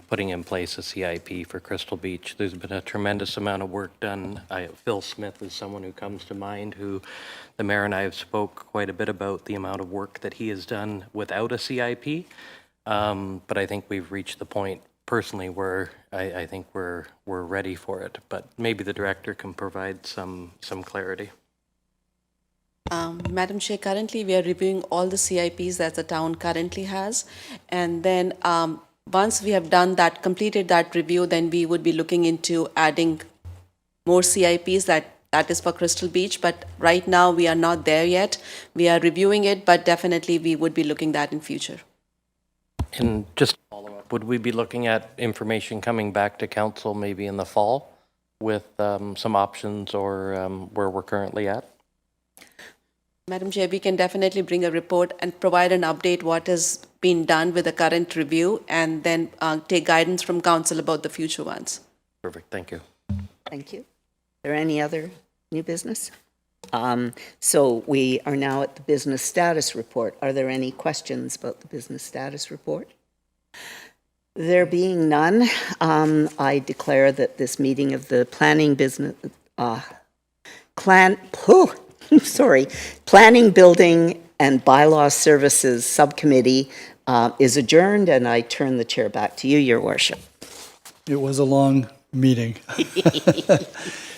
putting in place a CIP for Crystal Beach. There's been a tremendous amount of work done. Phil Smith is someone who comes to mind, who the mayor and I have spoke quite a bit about the amount of work that he has done without a CIP. But I think we've reached the point personally where I think we're ready for it, but maybe the director can provide some clarity. Madam Chair, currently we are reviewing all the CIPs that the town currently has, and then once we have done that, completed that review, then we would be looking into adding more CIPs that is for Crystal Beach, but right now we are not there yet. We are reviewing it, but definitely we would be looking that in future. And just follow up, would we be looking at information coming back to council maybe in the fall with some options or where we're currently at? Madam Chair, we can definitely bring a report and provide an update what has been done with the current review, and then take guidance from council about the future ones. Perfect, thank you. Thank you. Is there any other new business? So we are now at the business status report. Are there any questions about the business status report? There being none, I declare that this meeting of the Planning Building and Bylaw Services Subcommittee is adjourned, and I turn the chair back to you, Your Worship. It was a long meeting.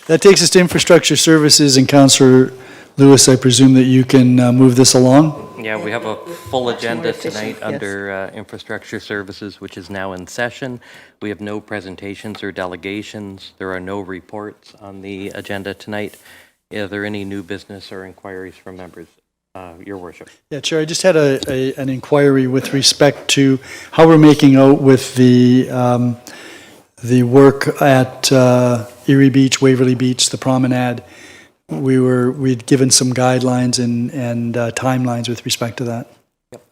That takes us to Infrastructure Services, and Councillor Lewis, I presume that you can move this along? Yeah, we have a full agenda tonight under Infrastructure Services, which is now in session. We have no presentations or delegations. There are no reports on the agenda tonight. Are there any new business or inquiries from members? Your Worship. Yeah, Chair, I just had an inquiry with respect to how we're making out with the work at Erie Beach, Waverly Beach, the promenade. We'd given some guidelines and timelines with respect to that.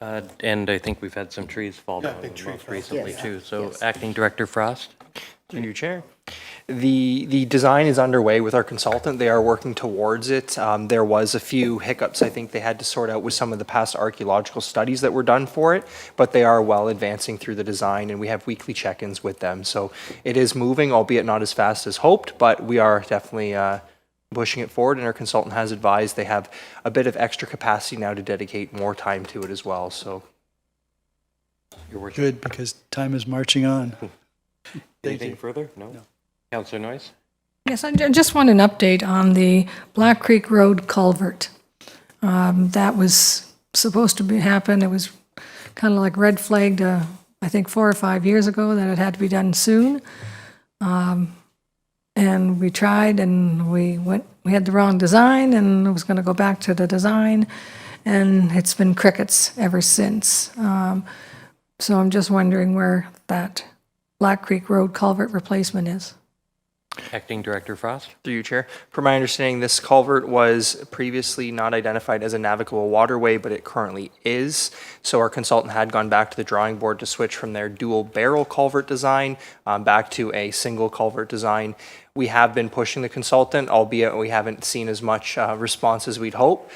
Yep. And I think we've had some trees fall down most recently too. So Acting Director Frost. Through your chair. The design is underway with our consultant. They are working towards it. There was a few hiccups I think they had to sort out with some of the past archaeological studies that were done for it, but they are well advancing through the design, and we have weekly check-ins with them. So it is moving, albeit not as fast as hoped, but we are definitely pushing it forward, and our consultant has advised they have a bit of extra capacity now to dedicate more time to it as well. So, Your Worship. Good, because time is marching on. Anything further? No? Councillor Noyes? Yes, I just want an update on the Black Creek Road culvert. That was supposed to happen. It was kind of like red flagged, I think 4 or 5 years ago, that it had to be done soon. And we tried, and we had the wrong design, and it was going to go back to the design, and it's been crickets ever since. So I'm just wondering where that Black Creek Road culvert replacement is. Acting Director Frost? through you, Chair. From my understanding, this culvert was previously not identified as a navigable waterway, but it currently is. So our consultant had gone back to the drawing board to switch from their dual barrel culvert design back to a single culvert design. We have been pushing the consultant, albeit we haven't seen as much response as we'd hope.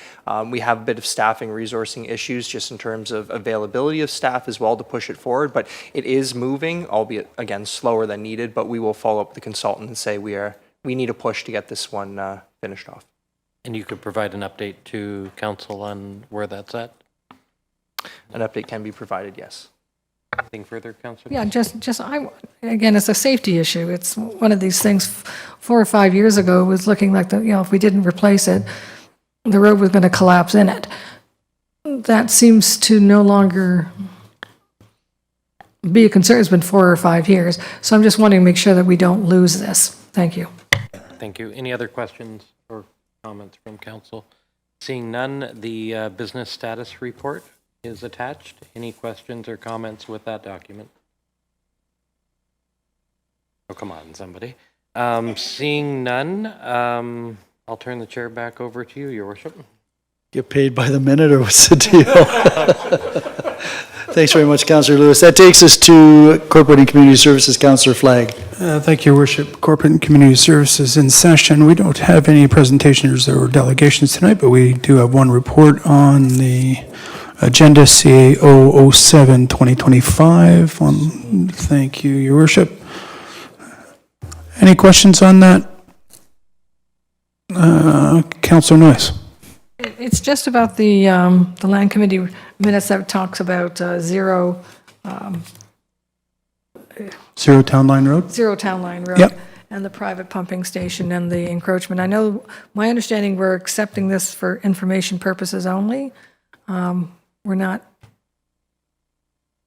We have a bit of staffing resourcing issues just in terms of availability of staff as well to push it forward, but it is moving, albeit again slower than needed, but we will follow up with the consultant and say we need a push to get this one finished off. And you could provide an update to council on where that's at? An update can be provided, yes. Anything further, Councillor? Yeah, again, it's a safety issue. It's one of these things, 4 or 5 years ago, it was looking like, if we didn't replace it, the road was going to collapse in it. That seems to no longer be a concern. It's been 4 or 5 years. So I'm just wanting to make sure that we don't lose this. Thank you. Thank you. Any other questions or comments from council? Seeing none, the business status report is attached. Any questions or comments with that document? Oh, come on, somebody. Seeing none, I'll turn the chair back over to you, Your Worship. Get paid by the minute, or what's the deal? Thanks very much, Councillor Lewis. That takes us to Corporate and Community Services, Councillor Flagg. Thank you, Your Worship. Corporate and Community Services in session. We don't have any presentations or delegations tonight, but we do have one report on the agenda, CA 007 2025. Thank you, Your Worship. Any questions on that? Councillor Noyes. It's just about the land committee minutes that talks about zero Town Line Road? Zero Town Line Road. Yep. And the private pumping station and the encroachment. I know, my understanding, we're accepting this for information purposes only. We're not.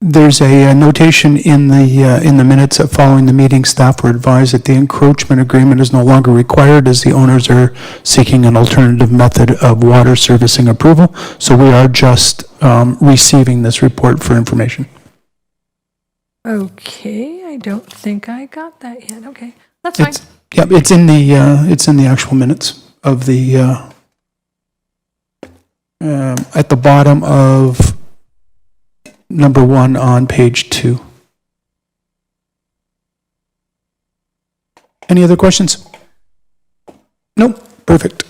There's a notation in the minutes that following the meeting, staff were advised that the encroachment agreement is no longer required as the owners are seeking an alternative method of water servicing approval. So we are just receiving this report for information. Okay, I don't think I got that yet. Okay, that's fine. Yep, it's in the actual minutes of the at the bottom of number 1 on page 2. Any other questions? Nope. Perfect.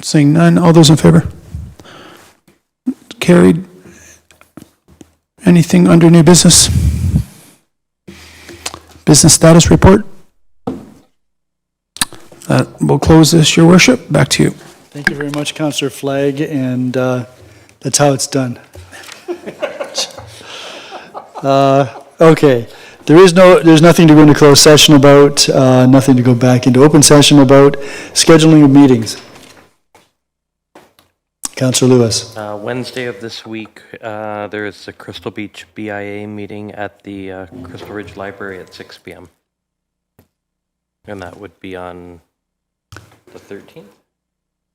Seeing none. All those in favor? Carried. Anything under new business? Business status report? That will close this, Your Worship. Back to you. Thank you very much, Councillor Flagg, and that's how it's done. Okay, there's nothing to go into closed session about, nothing to go back into open session about. Scheduling of meetings. Councillor Lewis. Wednesday of this week, there is a Crystal Beach BIA meeting at the Crystal Ridge Library at 6 p.m. And that would be on the 13th?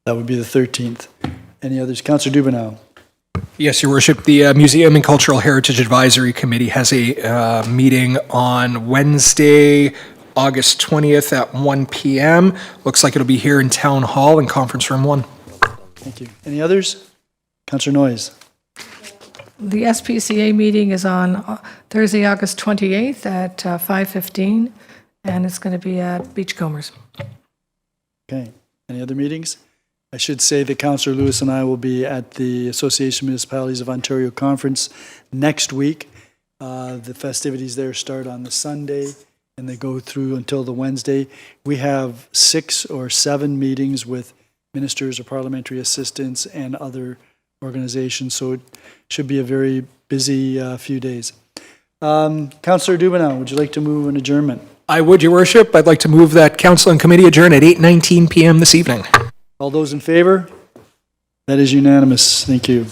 That would be the 13th. Any others? Councillor Dubanow. Yes, Your Worship. The Museum and Cultural Heritage Advisory Committee has a meeting on Wednesday, August 20th at 1 p.m. Looks like it'll be here in Town Hall in Conference Room 1. Thank you. Any others? Councillor Noyes. The SPCA meeting is on Thursday, August 28th at 5:15, and it's going to be at Beachcombers. Okay. Any other meetings? I should say that Councillor Lewis and I will be at the Association of Municipalities of Ontario Conference next week. The festivities there start on the Sunday and they go through until the Wednesday. We have 6 or 7 meetings with ministers or parliamentary assistants and other organizations, so it should be a very busy few days. Councillor Dubanow, would you like to move an adjournment? I would, Your Worship. I'd like to move that council and committee adjourn at 8:19 p.m. this evening. All those in favor? That is unanimous. Thank you.